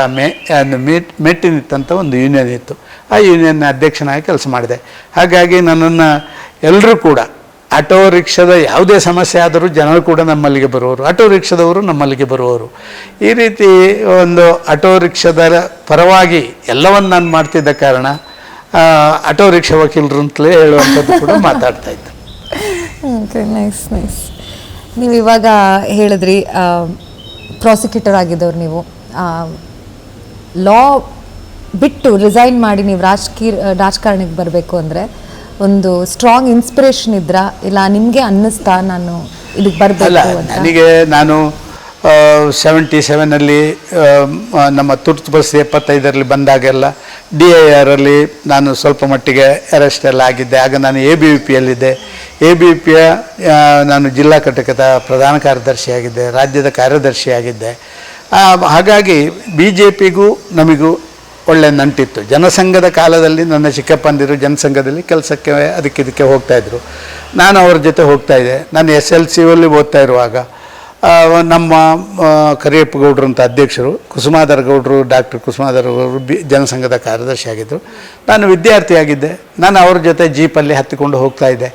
ಮೆಟ್ಟಿನಿತ್ತಂಥ ಒಂದು ಯೂನಿಯನ್ ಇತ್ತು. ಆ ಯೂನಿಯನ್ನ ಅಧ್ಯಕ್ಷನಾಗಿ ಕೆಲಸ ಮಾಡಿದೆ. ಹಾಗಾಗಿ ನನ್ನನ್ನು ಎಲ್ಲರೂ ಕೂಡ ಆಟೋ ರಿಕ್ಷಾದ ಯಾವುದೇ ಸಮಸ್ಯೆ ಆದರೂ ಜನರು ಕೂಡ ನಮ್ಮಲ್ಲಿಗೆ ಬರುವವರು, ಆಟೋ ರಿಕ್ಷಾದವರು ನಮ್ಮಲ್ಲಿಗೆ ಬರುವವರು. ಈ ರೀತಿ ಒಂದು ಆಟೋ ರಿಕ್ಷಾದ ಪರವಾಗಿ ಎಲ್ಲವನ್ನು ನಾನು ಮಾಡ್ತಿದ್ದ ಕಾರಣ ಆಟೋ ರಿಕ್ಷಾ ವಕೀಲರು ಅಂತಲೇ ಹೇಳುವಂಥದ್ದು ಕೂಡ ಮಾತಾಡ್ತಾ ಇದ್ದೆ. Okay, nice. ನೀವು ಇವಾಗ ಹೇಳಿದ್ರಿ ಪ್ರಾಸಿಕ್ಯೂಟರ್ ಆಗಿದ್ದವ್ರು ನೀವು. ಲಾ ಬಿಟ್ಟು ರಿಸೈನ್ ಮಾಡಿ ನೀವು ರಾಜಕಾರಣಕ್ಕೆ ಬರಬೇಕು ಅಂದರೆ ಒಂದು ಸ್ಟ್ರಾಂಗ್ ಇನ್ಸ್ಪಿರೇಷನ್ ಇದ್ರಾ, ಇಲ್ಲ ನಿಮಗೆ ಅನ್ನಿಸ್ತಾ ನಾನು ಇದಕ್ಕೆ ಬರಬೇಕು ಅಂತ? ನಾನು 77ನಲ್ಲಿ ನಮ್ಮ ತುರ್ತು ಪರಿಸ್ಥಿತಿ 75ರಲ್ಲಿ ಬಂದಾಗೆಲ್ಲ DIR ನಾನು ಸ್ವಲ್ಪ ಮಟ್ಟಿಗೆ ಅರೆಸ್ಟ್ ಎಲ್ಲ ಆಗಿದ್ದೆ. ಆಗ ನಾನು ABVPಯಲ್ಲಿದ್ದೆ. ABVPಯ ನಾನು ಜಿಲ್ಲಾ ಘಟಕದ ಪ್ರಧಾನ ಕಾರ್ಯದರ್ಶಿಯಾಗಿದ್ದೆ, ರಾಜ್ಯದ ಕಾರ್ಯದರ್ಶಿಯಾಗಿದ್ದೆ. ಹಾಗಾಗಿ BJPಗೂ ನಮಗೂ ಒಳ್ಳೆ ನಂಟಿತ್ತು. ಜನಸಂಘದ ಕಾಲದಲ್ಲಿ ನನ್ನ ಚಿಕ್ಕಪ್ಪಂದಿರು ಜನಸಂಘದಲ್ಲಿ ಕೆಲಸಕ್ಕೆ ಇದಕ್ಕೆ ಹೋಗ್ತಾಯಿದ್ರು. ನಾನು ಅವ್ರ ಜೊತೆ ಹೋಗ್ತಾಯಿದ್ದೆ. ನಾನು SLCಯಲ್ಲಿ ಓದ್ತಾ ಇರುವಾಗ ನಮ್ಮ ಕರಿಯಪ್ಪ ಗೌಡ್ರು ಅಂತ ಅಧ್ಯಕ್ಷರು, ಕುಸುಮಾಧರ ಗೌಡರು, ಡಾಕ್ಟರ್ ಕುಸುಮಾಧರ ಗೌಡರು ಜನಸಂಘದ ಕಾರ್ಯದರ್ಶಿ ಆಗಿದ್ದರು. ನಾನು ವಿದ್ಯಾರ್ಥಿಯಾಗಿದ್ದೆ. ನಾನು ಅವ್ರ ಜೊತೆ ಜೀಪಲ್ಲಿ ಹತ್ತಿಕೊಂಡು ಹೋಗ್ತಾಯಿದ್ದೆ.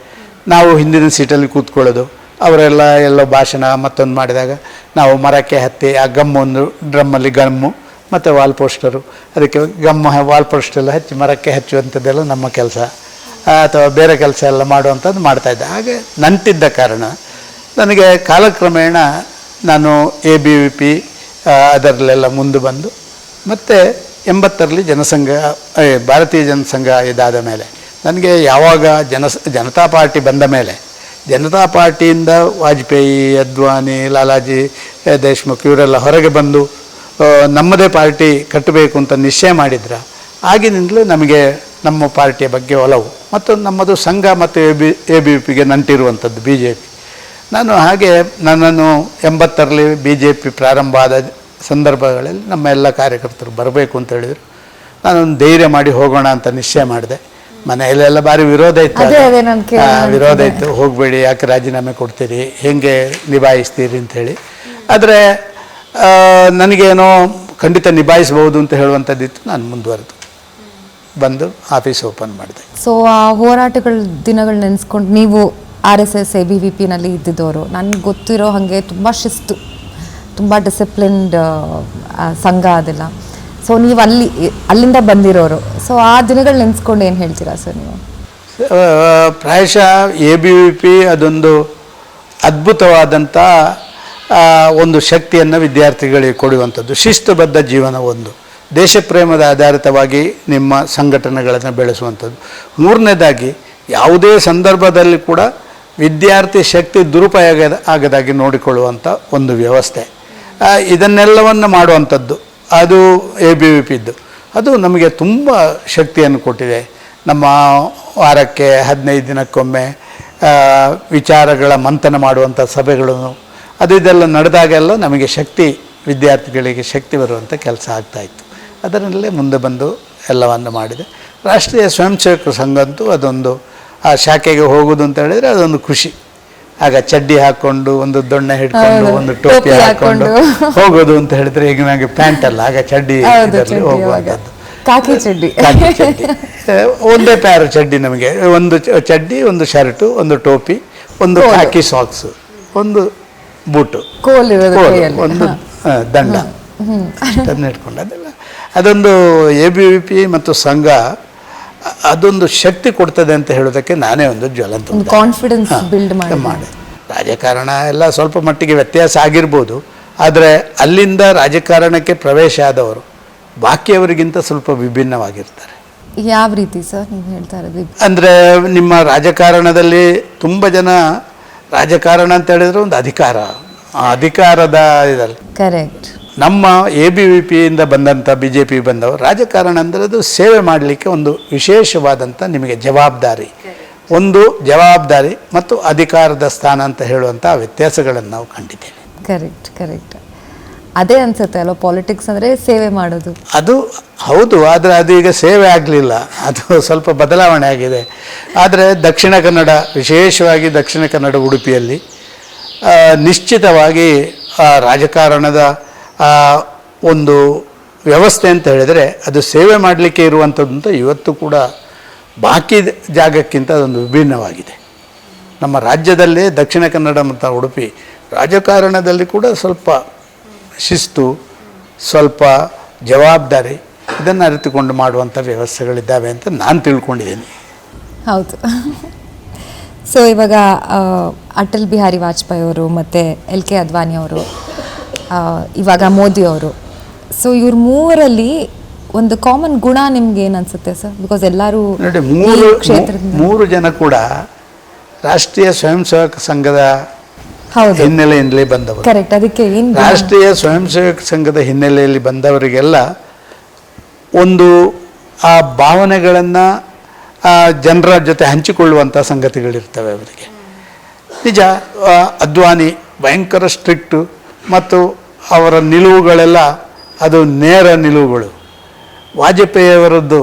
ನಾವು ಹಿಂದಿನ ಸೀಟಲ್ಲಿ ಕೂತ್ಕೊಳ್ಳೋದು, ಅವರೆಲ್ಲ ಎಲ್ಲೋ ಭಾಷಣ ಮತ್ತೊಂದು ಮಾಡಿದಾಗ ನಾವು ಮರಕ್ಕೆ ಹತ್ತಿ ಆ ಗಮ್ಮೊಂದು ಡ್ರಮ್ಮಲ್ಲಿ ಗಮ್ಮು ಮತ್ತು ವಾಲ್ ಪೋಸ್ಟರು, ಅದಕ್ಕೆ ಗಮ್ಮು ವಾಲ್ ಪೋಸ್ಟೆಲ್ಲ ಹಚ್ಚಿ ಮರಕ್ಕೆ ಹಚ್ಚುವಂಥದ್ದೆಲ್ಲ ನಮ್ಮ ಕೆಲಸ, ಅಥವಾ ಬೇರೆ ಕೆಲಸ ಎಲ್ಲ ಮಾಡುವಂಥದ್ದು ಮಾಡ್ತಾಯಿದ್ದೆ. ಹಾಗೆ ನಂಟಿದ್ದ ಕಾರಣ ನನಗೆ ಕಾಲಕ್ರಮೇಣ ನಾನು ABVP ಅದರಲ್ಲೆಲ್ಲ ಮುಂದೆ ಬಂದು ಮತ್ತು 80ರಲ್ಲಿ ಭಾರತೀಯ ಜನಸಂಘ ಇದಾದ ಮೇಲೆ ನನಗೆ ಯಾವಾಗ ಜನತಾ ಪಾರ್ಟಿ ಬಂದ ಮೇಲೆ, ಜನತಾ ಪಾರ್ಟಿಯಿಂದ ವಾಜಪೇಯಿ, ಅದ್ವಾನಿ, ಲಾಲಾಜಿ ದೇಶ್ಮುಖ್ ಇವರೆಲ್ಲ ಹೊರಗೆ ಬಂದು ನಮ್ಮದೇ ಪಾರ್ಟಿ ಕಟ್ಟಬೇಕು ಅಂತ ನಿಶ್ಚಯ ಮಾಡಿದ್ರ, ಆಗಿನಿಂದಲೂ ನಮಗೆ ನಮ್ಮ ಪಾರ್ಟಿಯ ಬಗ್ಗೆ ಒಲವು ಮತ್ತು ನಮ್ಮದು ಸಂಘ ಮತ್ತು ABVPಗೆ ನಂಟಿರುವಂಥದ್ದು BJP. ನಾನು ಹಾಗೆ ನನ್ನನ್ನು 80ರಲ್ಲಿ BJP ಪ್ರಾರಂಭ ಆದ ಸಂದರ್ಭಗಳಲ್ಲಿ ನಮ್ಮ ಎಲ್ಲ ಕಾರ್ಯಕರ್ತರು ಬರಬೇಕು ಅಂತ ಹೇಳಿದರು. ನಾನೊಂದು ಧೈರ್ಯ ಮಾಡಿ ಹೋಗೋಣ ಅಂತ ನಿಶ್ಚಯ ಮಾಡಿದೆ. ಮನೆಯಲ್ಲೆಲ್ಲ ಭಾರಿ ವಿರೋಧ ಇತ್ತು, ಹೋಗಬೇಡಿ, ಯಾಕೆ ರಾಜೀನಾಮೆ ಕೊಡ್ತೀರಿ, ಹೇಗೆ ನಿಭಾಯಿಸ್ತೀರಿ ಅಂಥೇಳಿ. ಆದರೆ ನನಗೇನೋ ಖಂಡಿತ ನಿಭಾಯಿಸ್ಬೋದು ಅಂತ ಹೇಳುವಂಥದ್ದಿತ್ತು. ನಾನು ಮುಂದುವರೆದು ಬಂದು ಆಫೀಸ್ ಓಪನ್ ಮಾಡಿದೆ. ಸೊ ಆ ಹೋರಾಟಗಳ ದಿನಗಳು ನೆನೆಸ್ಕೊಂಡು ನೀವು RSS ABVPನಲ್ಲಿ ಇದ್ದಿದ್ದವರು, ನನಗೆ ಗೊತ್ತಿರೋ ಹಾಗೆ ತುಂಬ ಶಿಸ್ತು, ತುಂಬ ಡಿಸಿಪ್ಲಿನ್ಡ್ ಸಂಘ ಅದೆಲ್ಲ. ಸೊ ನೀವು ಅಲ್ಲಿಂದ ಬಂದಿರೋರು. ಸೊ ಆ ದಿನಗಳು ನೆನೆಸ್ಕೊಂಡು ಏನು ಹೇಳ್ತೀರಾ ಸರ್ ನೀವು? ಪ್ರಾಯಶಃ ABVP ಅದೊಂದು ಅದ್ಭುತವಾದಂಥ ಒಂದು ಶಕ್ತಿಯನ್ನು ವಿದ್ಯಾರ್ಥಿಗಳಿಗೆ ಕೊಡುವಂಥದ್ದು. ಶಿಸ್ತುಬದ್ಧ ಜೀವನ, ಒಂದು ದೇಶಪ್ರೇಮದ ಆಧಾರಿತವಾಗಿ ನಿಮ್ಮ ಸಂಘಟನೆಗಳನ್ನು ಬೆಳೆಸುವಂಥದ್ದು. ಮೂರನೇದಾಗಿ ಯಾವುದೇ ಸಂದರ್ಭದಲ್ಲಿ ಕೂಡ ವಿದ್ಯಾರ್ಥಿ ಶಕ್ತಿ ದುರುಪಯೋಗ ಆಗದಾಗಿ ನೋಡಿಕೊಳ್ಳುವಂಥ ಒಂದು ವ್ಯವಸ್ಥೆ, ಇದನ್ನೆಲ್ಲವನ್ನು ಮಾಡುವಂಥದ್ದು ಅದು ABVPದ್ದು. ಅದು ನಮಗೆ ತುಂಬ ಶಕ್ತಿಯನ್ನು ಕೊಟ್ಟಿದೆ. ನಮ್ಮ ವಾರಕ್ಕೆ 15 ದಿನಕ್ಕೊಮ್ಮೆ ವಿಚಾರಗಳ ಮಂಥನ ಮಾಡುವಂಥ ಸಭೆಗಳನ್ನು ಇದೆಲ್ಲ ನಡೆದಾಗೆಲ್ಲ ನಮಗೆ ವಿದ್ಯಾರ್ಥಿಗಳಿಗೆ ಶಕ್ತಿ ಬರುವಂಥ ಕೆಲಸ ಆಗ್ತಾಯಿತ್ತು. ಅದರಲ್ಲೇ ಮುಂದೆ ಬಂದು ಎಲ್ಲವನ್ನು ಮಾಡಿದೆ. ರಾಷ್ಟ್ರೀಯ ಸ್ವಯಂ ಸೇವಕ ಸಂಘ ಅಂತೂ ಅದೊಂದು ಆ ಶಾಖೆಗೆ ಹೋಗೋದು ಅಂತ ಹೇಳಿದರೆ ಅದೊಂದು ಖುಷಿ. ಆಗ ಚಡ್ಡಿ ಹಾಕ್ಕೊಂಡು ಒಂದು ದೊಣ್ಣೆ ಹಿಡ್ಕೊಂಡು ಒಂದು ಟೋಪಿ ಹಾಕ್ಕೊಂಡು ಹೋಗೋದು ಅಂತ ಹೇಳಿದ್ರೆ ಈಗ ನನಗೆ ಪ್ಯಾಂಟ್ ಅಲ್ಲ, ಆಗ ಚಡ್ಡಿ ಹೋಗುವಂಥದ್ದು, ಕಾಕಿ ಚಡ್ಡಿ. ಒಂದೇ ಪ್ಯಾರು ಚಡ್ಡಿ ನಮಗೆ, ಒಂದು ಚಡ್ಡಿ, ಒಂದು ಶರ್ಟು, ಒಂದು ಟೋಪಿ, ಒಂದು ಕಾಕಿ ಸಾಕ್ಸು, ಒಂದು ಬೂಟು, ಒಂದು ದಂಡ, ಅಷ್ಟನ್ನು ಇಟ್ಕೊಂಡು ಅದೊಂದು ABVP ಮತ್ತು ಸಂಘ ಅದೊಂದು ಶಕ್ತಿ ಕೊಡ್ತದೆ ಅಂತ ಹೇಳೋದಕ್ಕೆ ನಾನೇ ಒಂದು ಜ್ವಲಂತ ಕಾನ್ಫಿಡೆನ್ಸ್ ಬಿಲ್ಡ್ ಮಾಡಿ. ರಾಜಕಾರಣ ಎಲ್ಲ ಸ್ವಲ್ಪ ಮಟ್ಟಿಗೆ ವ್ಯತ್ಯಾಸ ಆಗಿರ್ಬೋದು, ಆದರೆ ಅಲ್ಲಿಂದ ರಾಜಕಾರಣಕ್ಕೆ ಪ್ರವೇಶ ಆದವರು ಬಾಕಿಯವರಿಗಿಂತ ಸ್ವಲ್ಪ ವಿಭಿನ್ನವಾಗಿರ್ತಾರೆ. ಯಾವ ರೀತಿ ಸರ್ ನೀವು ಹೇಳ್ತಾ ಇರೋದು? ಅಂದರೆ ನಿಮ್ಮ ರಾಜಕಾರಣದಲ್ಲಿ ತುಂಬ ಜನ ರಾಜಕಾರಣ ಅಂತ ಹೇಳಿದ್ರೆ ಒಂದು ಅಧಿಕಾರದ ಇದರಲ್ಲಿ ಕರೆಕ್ಟ್. ನಮ್ಮ ABVPಯಿಂದ ಬಂದಂಥ BJP ಬಂದವರು ರಾಜಕಾರಣ ಅಂದರೆ ಅದು ಸೇವೆ ಮಾಡಲಿಕ್ಕೆ ಒಂದು ವಿಶೇಷವಾದಂಥ ನಿಮಗೆ ಜವಾಬ್ದಾರಿ ಮತ್ತು ಅಧಿಕಾರದ ಸ್ಥಾನ ಅಂತ ಹೇಳುವಂಥ ವ್ಯತ್ಯಾಸಗಳನ್ನು ನಾವು ಕಂಡಿದ್ದೇವೆ. ಕರೆಕ್ಟ್. ಅದೇ ಅನ್ಸುತ್ತೆ ಅಲ್ವ, ಪಾಲಿಟಿಕ್ಸ್ ಅಂದರೆ ಸೇವೆ ಮಾಡೋದು. ಅದು ಹೌದು, ಆದರೆ ಅದು ಈಗ ಸೇವೆ ಆಗಲಿಲ್ಲ, ಅದು ಸ್ವಲ್ಪ ಬದಲಾವಣೆ ಆಗಿದೆ. ಆದರೆ ದಕ್ಷಿಣ ಕನ್ನಡ, ವಿಶೇಷವಾಗಿ ದಕ್ಷಿಣ ಕನ್ನಡ ಉಡುಪಿಯಲ್ಲಿ ನಿಶ್ಚಿತವಾಗಿ ರಾಜಕಾರಣದ ಒಂದು ವ್ಯವಸ್ಥೆ ಅಂತ ಹೇಳಿದರೆ ಅದು ಸೇವೆ ಮಾಡಲಿಕ್ಕೆ ಇರುವಂಥದ್ದು ಅಂತ ಇವತ್ತು ಕೂಡ ಬಾಕಿ ಜಾಗಕ್ಕಿಂತ ಅದೊಂದು ವಿಭಿನ್ನವಾಗಿದೆ. ನಮ್ಮ ರಾಜ್ಯದಲ್ಲೇ ದಕ್ಷಿಣ ಕನ್ನಡ ಮತ್ತು ಉಡುಪಿ ರಾಜಕಾರಣದಲ್ಲಿ ಕೂಡ ಸ್ವಲ್ಪ ಶಿಸ್ತು, ಸ್ವಲ್ಪ ಜವಾಬ್ದಾರಿ ಇದನ್ನು ಅರಿತುಕೊಂಡು ಮಾಡುವಂಥ ವ್ಯವಸ್ಥೆಗಳಿದ್ದಾವೆ ಅಂತ ನಾನು ತಿಳ್ಕೊಂಡಿದ್ದೀನಿ. ಹೌದು. ಸೊ ಇವಾಗ ಅಟಲ್ ಬಿಹಾರಿ ವಾಜಪೇಯಿ ಅವರು ಮತ್ತು LK ಅದ್ವಾನಿ ಅವರು, ಇವಾಗ ಮೋದಿ ಅವರು, ಸೊ ಇವ್ರ ಮೂವರಲ್ಲಿ ಒಂದು ಕಾಮನ್ ಗುಣ ನಿಮ್ಗೆ ಏನು ಅನ್ಸುತ್ತೆ ಸರ್? ಬಿಕಾಸ್ ಎಲ್ಲರೂ ನೋಡಿ, ಮೂರು ಜನ ಕೂಡ ರಾಷ್ಟ್ರೀಯ ಸ್ವಯಂ ಸೇವಕ ಸಂಘದ ಹಿನ್ನೆಲೆಯಿಂದಲೇ ಬಂದವರು. ಕರೆಕ್ಟ್. ಅದಕ್ಕೆ ಏನು ರಾಷ್ಟ್ರೀಯ ಸ್ವಯಂ ಸೇವಕ ಸಂಘದ ಹಿನ್ನೆಲೆಯಲ್ಲಿ ಬಂದವರಿಗೆಲ್ಲ ಒಂದು ಆ ಭಾವನೆಗಳನ್ನು ಜನರ ಜೊತೆ ಹಂಚಿಕೊಳ್ಳುವಂಥ ಸಂಗತಿಗಳಿರ್ತವೆ ಅವರಿಗೆ. ನಿಜ, ಅದ್ವಾನಿ ಭಯಂಕರ ಸ್ಟ್ರಿಕ್ಟು ಮತ್ತು ಅವರ ನಿಲುವುಗಳೆಲ್ಲ ಅದು ನೇರ ನಿಲುವುಗಳು. ವಾಜಪೇಯಿಯವರದ್ದು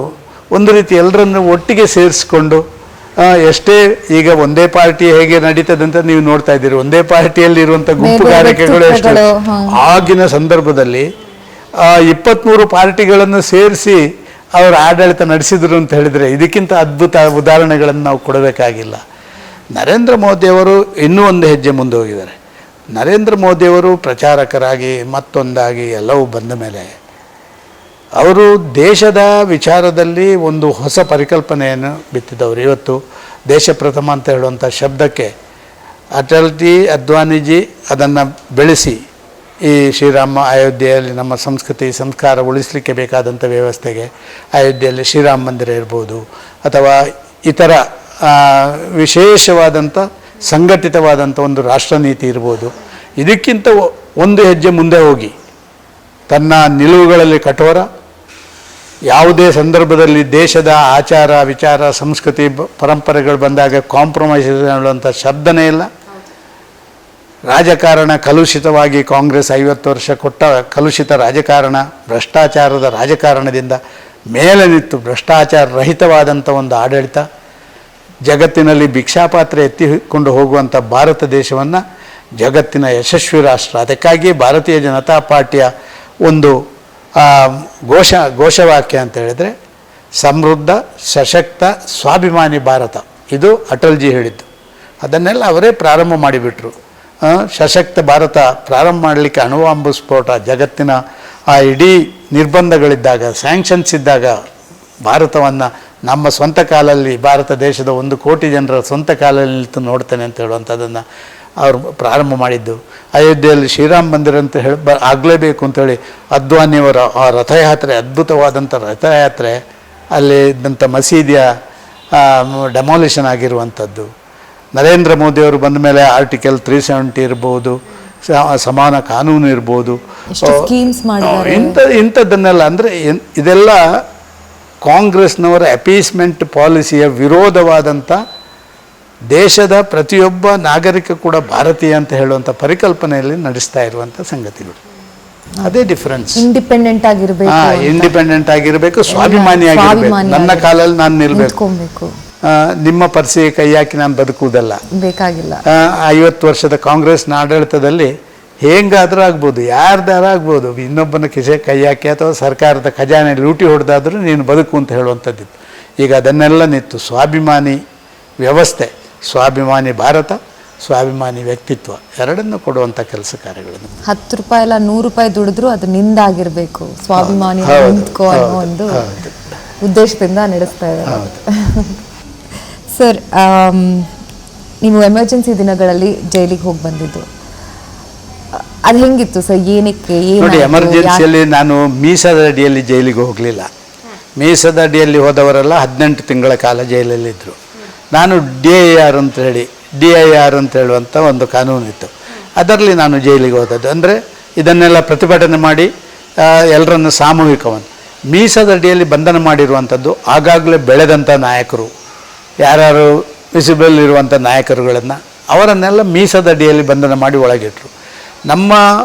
ಒಂದು ರೀತಿ ಎಲ್ಲರನ್ನು ಒಟ್ಟಿಗೆ ಸೇರಿಸ್ಕೊಂಡು ಎಷ್ಟೇ ಈಗ ಒಂದೇ ಪಾರ್ಟಿ ಹೇಗೆ ನಡೀತದೆ ಅಂತ ನೀವು ನೋಡ್ತಾ ಇದ್ದೀರಿ, ಒಂದೇ ಪಾರ್ಟಿಯಲ್ಲಿ ಇರುವಂಥ ಗುಂಪುಗಾರಿಕೆಗಳು ಎಷ್ಟು ಆಗಿನ ಸಂದರ್ಭದಲ್ಲಿ 23 ಪಾರ್ಟಿಗಳನ್ನು ಸೇರಿಸಿ ಅವರು ಆಡಳಿತ ನಡೆಸಿದರು ಅಂತ ಹೇಳಿದರೆ ಇದಕ್ಕಿಂತ ಅದ್ಭುತ ಉದಾಹರಣೆಗಳನ್ನು ನಾವು ಕೊಡಬೇಕಾಗಿಲ್ಲ. ನರೇಂದ್ರ ಮೋದಿಯವರು ಇನ್ನೂ ಒಂದು ಹೆಜ್ಜೆ ಮುಂದೆ ಹೋಗಿದ್ದಾರೆ. ನರೇಂದ್ರ ಮೋದಿಯವರು ಪ್ರಚಾರಕರಾಗಿ ಮತ್ತೊಂದಾಗಿ ಎಲ್ಲವೂ ಬಂದ ಮೇಲೆ ಅವರು ದೇಶದ ವಿಚಾರದಲ್ಲಿ ಒಂದು ಹೊಸ ಪರಿಕಲ್ಪನೆಯನ್ನು ಬಿತ್ತಿದವರು. ಇವತ್ತು ದೇಶ ಪ್ರಥಮ ಅಂತ ಹೇಳುವಂಥ ಶಬ್ದಕ್ಕೆ ಅಟಲ್ಜಿ ಅದ್ವಾನಿಜಿ ಅದನ್ನು ಬೆಳೆಸಿ ಈ ಶ್ರೀರಾಮ ಅಯೋಧ್ಯೆಯಲ್ಲಿ ನಮ್ಮ ಸಂಸ್ಕೃತಿ ಸಂಸ್ಕಾರ ಉಳಿಸಲಿಕ್ಕೆ ಬೇಕಾದಂಥ ವ್ಯವಸ್ಥೆಗೆ ಅಯೋಧ್ಯೆಯಲ್ಲಿ ಶ್ರೀರಾಮ ಮಂದಿರ ಇರ್ಬೋದು ಅಥವಾ ಇತರ ವಿಶೇಷವಾದಂಥ ಸಂಘಟಿತವಾದಂಥ ಒಂದು ರಾಷ್ಟ್ರ ನೀತಿ ಇರ್ಬೋದು. ಇದಕ್ಕಿಂತ ಒಂದು ಹೆಜ್ಜೆ ಮುಂದೆ ಹೋಗಿ ತನ್ನ ನಿಲುವುಗಳಲ್ಲಿ ಕಠೋರ, ಯಾವುದೇ ಸಂದರ್ಭದಲ್ಲಿ ದೇಶದ ಆಚಾರ ವಿಚಾರ ಸಂಸ್ಕೃತಿ ಪರಂಪರೆಗಳು ಬಂದಾಗ ಕಾಂಪ್ರಮೈಸ್ ಹೇಳುವಂಥ ಶಬ್ದನೇ ಇಲ್ಲ. ರಾಜಕಾರಣ ಕಲುಷಿತವಾಗಿ ಕಾಂಗ್ರೆಸ್ 50 ವರ್ಷ ಕೊಟ್ಟ ಕಲುಷಿತ ರಾಜಕಾರಣ, ಭ್ರಷ್ಟಾಚಾರದ ರಾಜಕಾರಣದಿಂದ ಮೇಲೆ ನಿಂತು ಭ್ರಷ್ಟಾಚಾರ ರಹಿತವಾದಂಥ ಒಂದು ಆಡಳಿತ, ಜಗತ್ತಿನಲ್ಲಿ ಭಿಕ್ಷಾಪಾತ್ರೆ ಎತ್ತಿಕೊಂಡು ಹೋಗುವಂಥ ಭಾರತ ದೇಶವನ್ನು ಜಗತ್ತಿನ ಯಶಸ್ವಿ ರಾಷ್ಟ್ರ. ಅದಕ್ಕಾಗಿ ಭಾರತೀಯ ಜನತಾ ಪಾರ್ಟಿಯ ಒಂದು ಘೋಷವಾಕ್ಯ ಅಂತ ಹೇಳಿದರೆ ಸಮೃದ್ಧ ಸಶಕ್ತ ಸ್ವಾಭಿಮಾನಿ ಭಾರತ. ಇದು ಅಟಲ್ಜಿ ಹೇಳಿದ್ದು. ಅದನ್ನೆಲ್ಲ ಅವರೇ ಪ್ರಾರಂಭ ಮಾಡಿಬಿಟ್ರು. ಸಶಕ್ತ ಭಾರತ ಪ್ರಾರಂಭ ಮಾಡಲಿಕ್ಕೆ ಅಣುಬಾಂಬ್ ಸ್ಫೋಟ, ಜಗತ್ತಿನ ಆ ಇಡೀ ನಿರ್ಬಂಧಗಳಿದ್ದಾಗ, ಸ್ಯಾಂಕ್ಷನ್ಸ್ ಇದ್ದಾಗ ಭಾರತವನ್ನು ನಮ್ಮ ಸ್ವಂತ ಕಾಲಲ್ಲಿ, ಭಾರತ ದೇಶದ 1 ಕೋಟಿ ಜನರ ಸ್ವಂತ ಕಾಲಲ್ಲಿ ನಿಂತು ನೋಡ್ತೇನೆ ಅಂತ ಹೇಳುವಂಥದ್ದನ್ನು ಅವರು ಪ್ರಾರಂಭ ಮಾಡಿದ್ದು. ಅಯೋಧ್ಯೆಯಲ್ಲಿ ಶ್ರೀರಾಮ ಮಂದಿರ ಅಂತ ಆಗಲೇಬೇಕು ಅಂಥೇಳಿ ಅದ್ವಾನಿಯವರ ಆ ರಥಯಾತ್ರೆ, ಅದ್ಭುತವಾದಂಥ ರಥಯಾತ್ರೆ, ಅಲ್ಲಿ ಇದ್ದಂಥ ಮಸೀದಿಯ ಡೆಮಾಲಿಷನ್ ಆಗಿರುವಂಥದ್ದು. ನರೇಂದ್ರ ಮೋದಿಯವರು ಬಂದ ಮೇಲೆ ಆರ್ಟಿಕಲ್ 370 ಇರ್ಬೋದು, ಸಮಾನ ಕಾನೂನು ಇರ್ಬೋದು, ಇಂಥದ್ದನ್ನೆಲ್ಲ ಅಂದರೆ ಇದೆಲ್ಲ ಕಾಂಗ್ರೆಸ್ನವರ ಅಪೀಸ್ಮೆಂಟ್ ಪಾಲಿಸಿಯ ವಿರೋಧವಾದಂಥ ದೇಶದ ಪ್ರತಿಯೊಬ್ಬ ನಾಗರಿಕ ಕೂಡ ಭಾರತೀಯ ಅಂತ ಹೇಳುವಂಥ ಪರಿಕಲ್ಪನೆಯಲ್ಲಿ ನಡೆಸ್ತಾ ಇರುವಂಥ ಸಂಗತಿಗಳು. ಅದೇ ಡಿಫರೆನ್ಸ್. ಇಂಡಿಪೆಂಡೆಂಟ್ ಆಗಿರ್ಬೇಕು, ಇಂಡಿಪೆಂಡೆಂಟ್ ಆಗಿರಬೇಕು, ಸ್ವಾಭಿಮಾನಿ ಆಗಿರಬೇಕು, ನನ್ನ ಕಾಲಲ್ಲಿ ನಾನು ನಿಲ್ಬೇಕು, ನಿಮ್ಮ ಪರ್ಸಿಗೆ ಕೈ ಹಾಕಿ ನಾನು ಬದುಕುವುದಲ್ಲ, ಬೇಕಾಗಿಲ್ಲ. 50 ವರ್ಷದ ಕಾಂಗ್ರೆಸ್ನ ಆಡಳಿತದಲ್ಲಿ ಹೇಗಾದ್ರೂ ಆಗ್ಬೋದು, ಯಾರ್ದಾರ ಆಗ್ಬೋದು, ಇನ್ನೊಬ್ಬನ ಕಿಸೆ ಕೈ ಹಾಕಿ ಅಥವಾ ಸರ್ಕಾರದ ಖಜಾನೆ ಲೂಟಿ ಹೊಡೆದಾದ್ರೂ ನೀನು ಬದುಕು ಅಂತ ಹೇಳುವಂಥದ್ದಿತ್ತು. ಈಗ ಅದನ್ನೆಲ್ಲ ನಿಂತು ಸ್ವಾಭಿಮಾನಿ ವ್ಯವಸ್ಥೆ, ಸ್ವಾಭಿಮಾನಿ ಭಾರತ, ಸ್ವಾಭಿಮಾನಿ ವ್ಯಕ್ತಿತ್ವ ಎರಡನ್ನು ಕೊಡುವಂಥ ಕೆಲಸ ಕಾರ್ಯಗಳನ್ನು. 10 ರೂಪಾಯಿ ಅಲ್ಲ 100 ರೂಪಾಯಿ ದುಡಿದ್ರು ಅದು ನಿಂದಾಗಿರ್ಬೇಕು, ಸ್ವಾಭಿಮಾನಿ ನಿಂತ್ಕೋ ಅನ್ನೋ ಒಂದು ಉದ್ದೇಶದಿಂದ ನಡೆಸ್ತಾ ಇದ್ದಾರೆ. ಸರ್, ನೀವು ಎಮರ್ಜೆನ್ಸಿ ದಿನಗಳಲ್ಲಿ ಜೈಲಿಗೆ ಹೋಗಿ ಬಂದಿದ್ದು ಅದು ಹೆಂಗಿತ್ತು ಸರ್? ಏನಕ್ಕೆ? ನೋಡಿ, ಎಮರ್ಜೆನ್ಸಿಯಲ್ಲಿ ನಾನು ಮೀಸದ ಅಡಿಯಲ್ಲಿ ಜೈಲಿಗೆ ಹೋಗಲಿಲ್ಲ. ಮೀಸದ ಅಡಿಯಲ್ಲಿ ಹೋದವರೆಲ್ಲ 18 ತಿಂಗಳ ಕಾಲ ಜೈಲಲ್ಲಿದ್ದರು. ನಾನು DIR ಅಂತ ಹೇಳುವಂಥ ಒಂದು ಕಾನೂನಿತ್ತು, ಅದರಲ್ಲಿ ನಾನು ಜೈಲಿಗೆ ಹೋದದ್ದು. ಅಂದರೆ ಇದನ್ನೆಲ್ಲ ಪ್ರತಿಭಟನೆ ಮಾಡಿ ಎಲ್ಲರನ್ನು ಸಾಮೂಹಿಕವನ್ನು ಮೀಸದ ಅಡಿಯಲ್ಲಿ ಬಂಧನ ಮಾಡಿರುವಂಥದ್ದು. ಆಗಾಗಲೇ ಬೆಳೆದಂಥ ನಾಯಕರು, ಯಾರು ವಿಸಿಬಲ್ ಇರುವಂಥ ನಾಯಕರುಗಳನ್ನು ಅವರನ್ನೆಲ್ಲ ಮೀಸದ ಅಡಿಯಲ್ಲಿ ಬಂಧನ ಮಾಡಿ ಒಳಗಿಟ್ರು. ನಮ್ಮ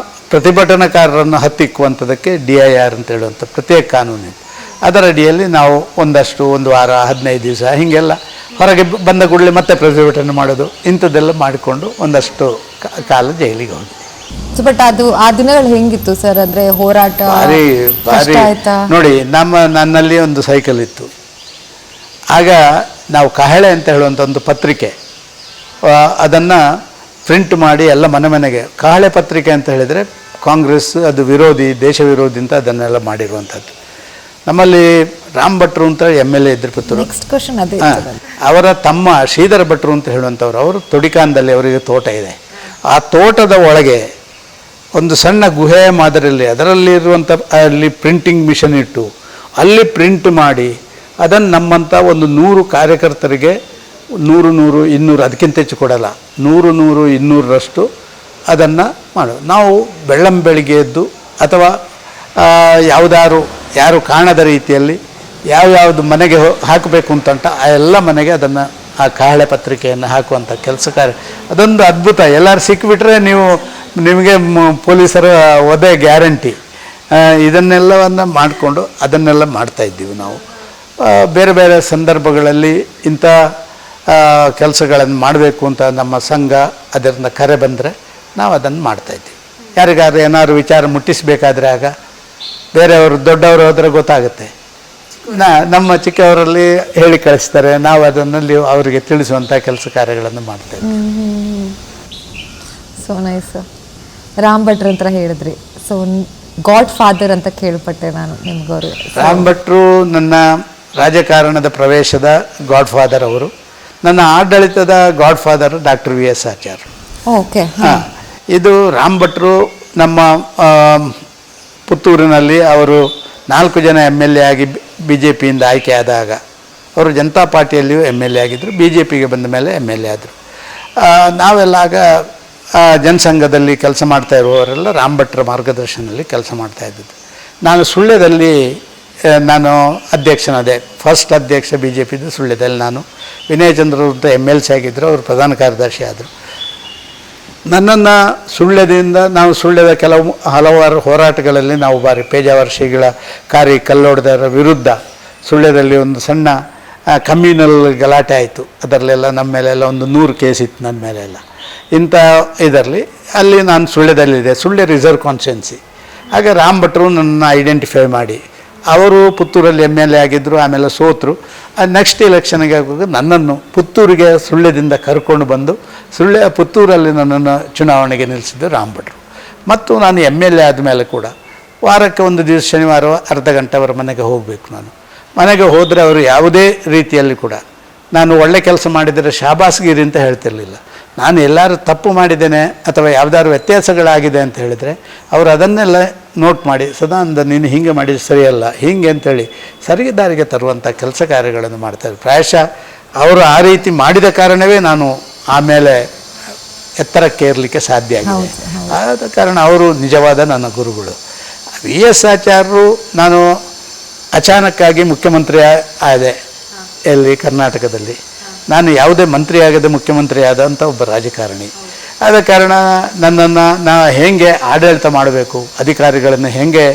ಪ್ರತಿಭಟನಾಕಾರರನ್ನು ಹತ್ತಿಕ್ಕುವಂಥದ್ದಕ್ಕೆ DIR ಅಂತ ಹೇಳುವಂಥ ಪ್ರತ್ಯೇಕ ಕಾನೂನಿತ್ತು. ಅದರ ಅಡಿಯಲ್ಲಿ ನಾವು ಒಂದು ವಾರ 15 ದಿವಸ ಹೀಗೆಲ್ಲ ಹೊರಗೆ ಬಂದ ಕೂಡಲೇ ಮತ್ತೆ ಪ್ರತಿಭಟನೆ ಮಾಡೋದು, ಇಂಥದ್ದೆಲ್ಲ ಮಾಡಿಕೊಂಡು ಒಂದಷ್ಟು ಕಾಲ ಜೈಲಿಗೆ ಹೋಗಿ. ಬಟ್ ಅದು ಆ ದಿನಗಳು ಹೆಂಗಿತ್ತು ಸರ್? ಅಂದರೆ ಹೋರಾಟ ಭಾರಿ ನೋಡಿ, ನನ್ನಲ್ಲಿ ಒಂದು ಸೈಕಲ್ ಇತ್ತು. ಆಗ ನಾವು ಕಹಳೆ ಅಂತ ಹೇಳುವಂಥ ಒಂದು ಪತ್ರಿಕೆ, ಅದನ್ನು ಪ್ರಿಂಟ್ ಮಾಡಿ ಎಲ್ಲ ಮನೆಗೆ, ಕಹಳೆ ಪತ್ರಿಕೆ ಅಂತ ಹೇಳಿದರೆ ಕಾಂಗ್ರೆಸ್ ಅದು ವಿರೋಧಿ, ದೇಶ ವಿರೋಧಿ ಅಂತ ಅದನ್ನೆಲ್ಲ ಮಾಡಿರುವಂಥದ್ದು. ನಮ್ಮಲ್ಲಿ ರಾಮ್ ಭಟ್ರು ಅಂತ MLA ಇದ್ರು ಪುತ್ತೂರು. ಅವರ ತಮ್ಮ ಶ್ರೀಧರ ಭಟ್ರು ಅಂತ ಹೇಳುವಂಥವ್ರು, ಅವರು ತೊಡಿಕಾಂದಲ್ಲಿ ಅವರಿಗೆ ತೋಟ ಇದೆ. ಆ ತೋಟದ ಒಳಗೆ ಒಂದು ಸಣ್ಣ ಗುಹೆ ಮಾದರಿಯಲ್ಲಿ ಅದರಲ್ಲಿರುವಂಥ ಅಲ್ಲಿ ಪ್ರಿಂಟಿಂಗ್ ಮಿಷನ್ ಇಟ್ಟು ಅಲ್ಲಿ ಪ್ರಿಂಟ್ ಮಾಡಿ ಅದನ್ನು ನಮ್ಮಂಥ ಒಂದು 100 ಕಾರ್ಯಕರ್ತರಿಗೆ 100, 200 ಅದಕ್ಕಿಂತ ಹೆಚ್ಚು ಕೊಡಲ್ಲ, 100, 200ರಷ್ಟು ಅದನ್ನು ಮಾಡೋದು. ನಾವು ಬೆಳ್ಳಂಬೆಳಿಗ್ಗೆ ಎದ್ದು ಅಥವಾ ಯಾರು ಕಾಣದ ರೀತಿಯಲ್ಲಿ ಯಾವ್ಯಾವುದು ಮನೆಗೆ ಹಾಕಬೇಕು ಅಂತಂಟ ಆ ಎಲ್ಲ ಮನೆಗೆ ಅದನ್ನು ಆ ಕಹಳೆ ಪತ್ರಿಕೆಯನ್ನು ಹಾಕುವಂಥ ಕೆಲಸ ಕಾರ್ಯ ಅದೊಂದು ಅದ್ಭುತ. ಎಲ್ಲರೂ ಸಿಕ್ಕಿಬಿಟ್ರೆ ನಿಮಗೆ ಪೊಲೀಸರ ಒದೆ ಗ್ಯಾರಂಟಿ. ಇದನ್ನೆಲ್ಲವನ್ನು ಮಾಡಿಕೊಂಡು ಅದನ್ನೆಲ್ಲ ಮಾಡ್ತಾಯಿದ್ದೀವಿ ನಾವು. ಬೇರೆ ಬೇರೆ ಸಂದರ್ಭಗಳಲ್ಲಿ ಇಂಥ ಕೆಲಸಗಳನ್ನು ಮಾಡಬೇಕು ಅಂತ ನಮ್ಮ ಸಂಘ ಅದರಿಂದ ಕರೆ ಬಂದರೆ ನಾವು ಅದನ್ನು ಮಾಡ್ತಾಯಿದ್ದೀವಿ. ಯಾರಿಗಾದ್ರೂ ಏನಾದ್ರು ವಿಚಾರ ಮುಟ್ಟಿಸಬೇಕಾದ್ರೆ ಆಗ ಬೇರೆಯವರು ದೊಡ್ಡವರು ಹೋದರೆ ಗೊತ್ತಾಗುತ್ತೆ, ನಮ್ಮ ಚಿಕ್ಕವರಲ್ಲಿ ಹೇಳಿ ಕಳಿಸ್ತಾರೆ, ನಾವು ಅದನ್ನಲ್ಲಿ ಅವರಿಗೆ ತಿಳಿಸುವಂಥ ಕೆಲಸ ಕಾರ್ಯಗಳನ್ನು ಮಾಡ್ತೇವೆ. So nice. ರಾಮ್ ಭಟ್ರು ಅಂತ ಹೇಳಿದ್ರಿ, ಸೊ ಗಾಡ್ ಫಾದರ್ ಅಂತ ಕೇಳ್ಪಟ್ಟೆ ನಾನು ನಿಮ್ಗವರು. ರಾಮ್ ಭಟ್ರು ನನ್ನ ರಾಜಕಾರಣದ ಪ್ರವೇಶದ ಗಾಡ್ ಫಾದರ್ ಅವರು. ನನ್ನ ಆಡಳಿತದ god father doctor VS Achar. Okay. ಇದು ರಾಮ್ ಭಟ್ರು ನಮ್ಮ ಪುತ್ತೂರಿನಲ್ಲಿ ಅವರು 4 ಜನ MLA ಆಗಿ BJPಯಿಂದ ಆಯ್ಕೆ ಆದಾಗ ಅವರು ಜನತಾ ಪಾರ್ಟಿಯಲ್ಲಿಯೂ MLA ಆಗಿದ್ದರು, BJPಗೆ ಬಂದ ಮೇಲೆ MLA ಆದರು. ನಾವೆಲ್ಲ ಆಗ ಜನಸಂಘದಲ್ಲಿ ಕೆಲಸ ಮಾಡ್ತಾ ಇರುವವರೆಲ್ಲ ರಾಮ್ ಭಟ್ರ ಮಾರ್ಗದರ್ಶನದಲ್ಲಿ ಕೆಲಸ ಮಾಡ್ತಾ ಇದ್ದದ್ದು. ನಾನು ಸುಳ್ಯದಲ್ಲಿ ನಾನು ಅಧ್ಯಕ್ಷನಾದೆ, ಫಸ್ಟ್ ಅಧ್ಯಕ್ಷ BJPದು ಸುಳ್ಯದಲ್ಲಿ. ನಾನು ವಿನಯ್ ಚಂದ್ರ ಅಂತ MLC ಆಗಿದ್ದರು, ಅವರು ಪ್ರಧಾನ ಕಾರ್ಯದರ್ಶಿ ಆದರು. ನನ್ನನ್ನು ನಾವು ಸುಳ್ಯದ ಹಲವಾರು ಹೋರಾಟಗಳಲ್ಲಿ ನಾವು ಬಾರಿ ಪೇಜಾವರ ಶ್ರೀಗಳ ಕಲ್ಲೊಡೆದರ ವಿರುದ್ಧ ಸುಳ್ಯದಲ್ಲಿ ಒಂದು ಸಣ್ಣ ಕಮ್ಯುನಲ್ ಗಲಾಟೆ ಆಯಿತು. ಅದರಲ್ಲೆಲ್ಲ ನಮ್ಮ ಮೇಲೆಲ್ಲ ಒಂದು 100 ಕೇಸ್ ಇತ್ತು ನನ್ನ ಮೇಲೆಲ್ಲ. ಇಂಥ ಇದರಲ್ಲಿ ಅಲ್ಲಿ ನಾನು ಸುಳ್ಯದಲ್ಲಿದೆ, ಸುಳ್ಯ ರಿಸರ್ವ್ ಕಾನ್ಸ್ಟಿಟ್ಯುನ್ಸಿ. ಆಗ ರಾಮ್ ಭಟ್ರು ನನ್ನ ಐಡೆಂಟಿಫೈ ಮಾಡಿ ಅವರು ಪುತ್ತೂರಲ್ಲಿ MLA ಆಗಿದ್ದರು, ಆಮೇಲೆ ಸೋತರು. ನೆಕ್ಸ್ಟ್ ಎಲೆಕ್ಷನ್ಗೆ ಆಗುವಾಗ ನನ್ನನ್ನು ಪುತ್ತೂರಿಗೆ ಸುಳ್ಯದಿಂದ ಕರ್ಕೊಂಡು ಬಂದು ಪುತ್ತೂರಲ್ಲಿ ನನ್ನನ್ನು ಚುನಾವಣೆಗೆ ನಿಲ್ಲಿಸಿದ್ದು ರಾಮ್ ಭಟ್ರು. ಮತ್ತು ನಾನು MLA ಆದಮೇಲೆ ಕೂಡ ವಾರಕ್ಕೆ ಒಂದು ದಿವಸ ಶನಿವಾರ ಅರ್ಧ ಗಂಟೆ ಅವರ ಮನೆಗೆ ಹೋಗಬೇಕು. ನಾನು ಮನೆಗೆ ಹೋದರೆ ಅವರು ಯಾವುದೇ ರೀತಿಯಲ್ಲಿ ಕೂಡ ನಾನು ಒಳ್ಳೆ ಕೆಲಸ ಮಾಡಿದರೆ ಶಾಬಾಸ್ಗಿರಿ ಅಂತ ಹೇಳ್ತಿರಲಿಲ್ಲ. ನಾನು ಎಲ್ಲರೂ ತಪ್ಪು ಮಾಡಿದ್ದೇನೆ ಅಥವಾ ಯಾವುದಾದ್ರು ವ್ಯತ್ಯಾಸಗಳಾಗಿದೆ ಅಂತ ಹೇಳಿದರೆ ಅವರು ಅದನ್ನೆಲ್ಲ ನೋಟ್ ಮಾಡಿ ಸದಾನಂದ ನೀನು ಹೀಗೆ ಮಾಡಿದ್ದು ಸರಿಯಲ್ಲ, ಹೀಗೆ ಅಂಥೇಳಿ ಸರಿಗೆ ದಾರಿಗೆ ತರುವಂಥ ಕೆಲಸ ಕಾರ್ಯಗಳನ್ನು ಮಾಡ್ತಾರೆ. ಪ್ರಾಯಶಃ ಅವರು ಆ ರೀತಿ ಮಾಡಿದ ಕಾರಣವೇ ನಾನು ಆಮೇಲೆ ಎತ್ತರಕ್ಕೆ ಏರಲಿಕ್ಕೆ ಸಾಧ್ಯ ಆಗಿದೆ. ಆದ ಕಾರಣ ಅವರು ನಿಜವಾದ ನನ್ನ ಗುರುಗಳು. VS ಆಚಾರ್ಯರು ನಾನು ಅಚಾನಕ್ಕಾಗಿ ಮುಖ್ಯಮಂತ್ರಿ ಆದೆ ಎಲ್ಲಿ ಕರ್ನಾಟಕದಲ್ಲಿ. ನಾನು ಯಾವುದೇ ಮಂತ್ರಿ ಆಗದೆ ಮುಖ್ಯಮಂತ್ರಿ ಆದಂಥ ಒಬ್ಬ ರಾಜಕಾರಣಿ. ಆದ ಕಾರಣ ನನ್ನನ್ನು ಹೇಗೆ ಆಡಳಿತ ಮಾಡಬೇಕು, ಅಧಿಕಾರಿಗಳನ್ನು ಹೇಗೆ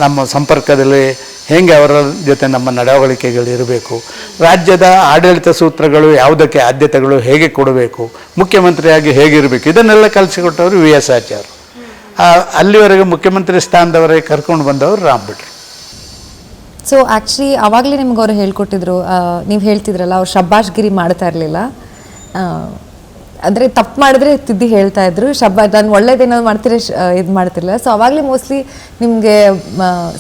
ನಮ್ಮ ಸಂಪರ್ಕದಲ್ಲಿ ಹೇಗೆ ಅವರ ಜೊತೆ ನಮ್ಮ ನಡವಳಿಕೆಗಳು ಇರಬೇಕು, ರಾಜ್ಯದ ಆಡಳಿತ ಸೂತ್ರಗಳು ಯಾವುದಕ್ಕೆ ಆದ್ಯತೆಗಳು ಹೇಗೆ ಕೊಡಬೇಕು, ಮುಖ್ಯಮಂತ್ರಿಯಾಗಿ ಹೇಗಿರಬೇಕು, ಇದನ್ನೆಲ್ಲ ಕಲಿಸಿಕೊಟ್ಟವರು ವಿ ಎಸ್ ಆಚಾರ್ಯರು. ಅಲ್ಲಿವರೆಗೆ ಮುಖ್ಯಮಂತ್ರಿ ಸ್ಥಾನದವರೆಗೆ ಕರ್ಕೊಂಡು ಬಂದವರು ರಾಮ್ ಭಟ್ರು. ಸೊ ಆ್ಯಕ್ಚುಲಿ ಆವಾಗಲೇ ನಿಮ್ಗೆ ಅವ್ರು ಹೇಳ್ಕೊಟ್ಟಿದ್ರು, ನೀವು ಹೇಳ್ತಿದ್ರಲ್ಲ ಅವ್ರು ಶಬ್ಬಾಷ್ಗಿರಿ ಮಾಡ್ತಾ ಇರಲಿಲ್ಲ, ಅಂದರೆ ತಪ್ಪು ಮಾಡಿದ್ರೆ ತಿದ್ದಿ ಹೇಳ್ತಾ ಇದ್ರು, ನಾನು ಒಳ್ಳೇದೇನಾದ್ರು ಮಾಡ್ತೀರಿ ಇದು ಮಾಡ್ತಿರಲಿಲ್ಲ. ಸೊ ಆವಾಗಲೇ ಮೋಸ್ಟ್ಲಿ ನಿಮಗೆ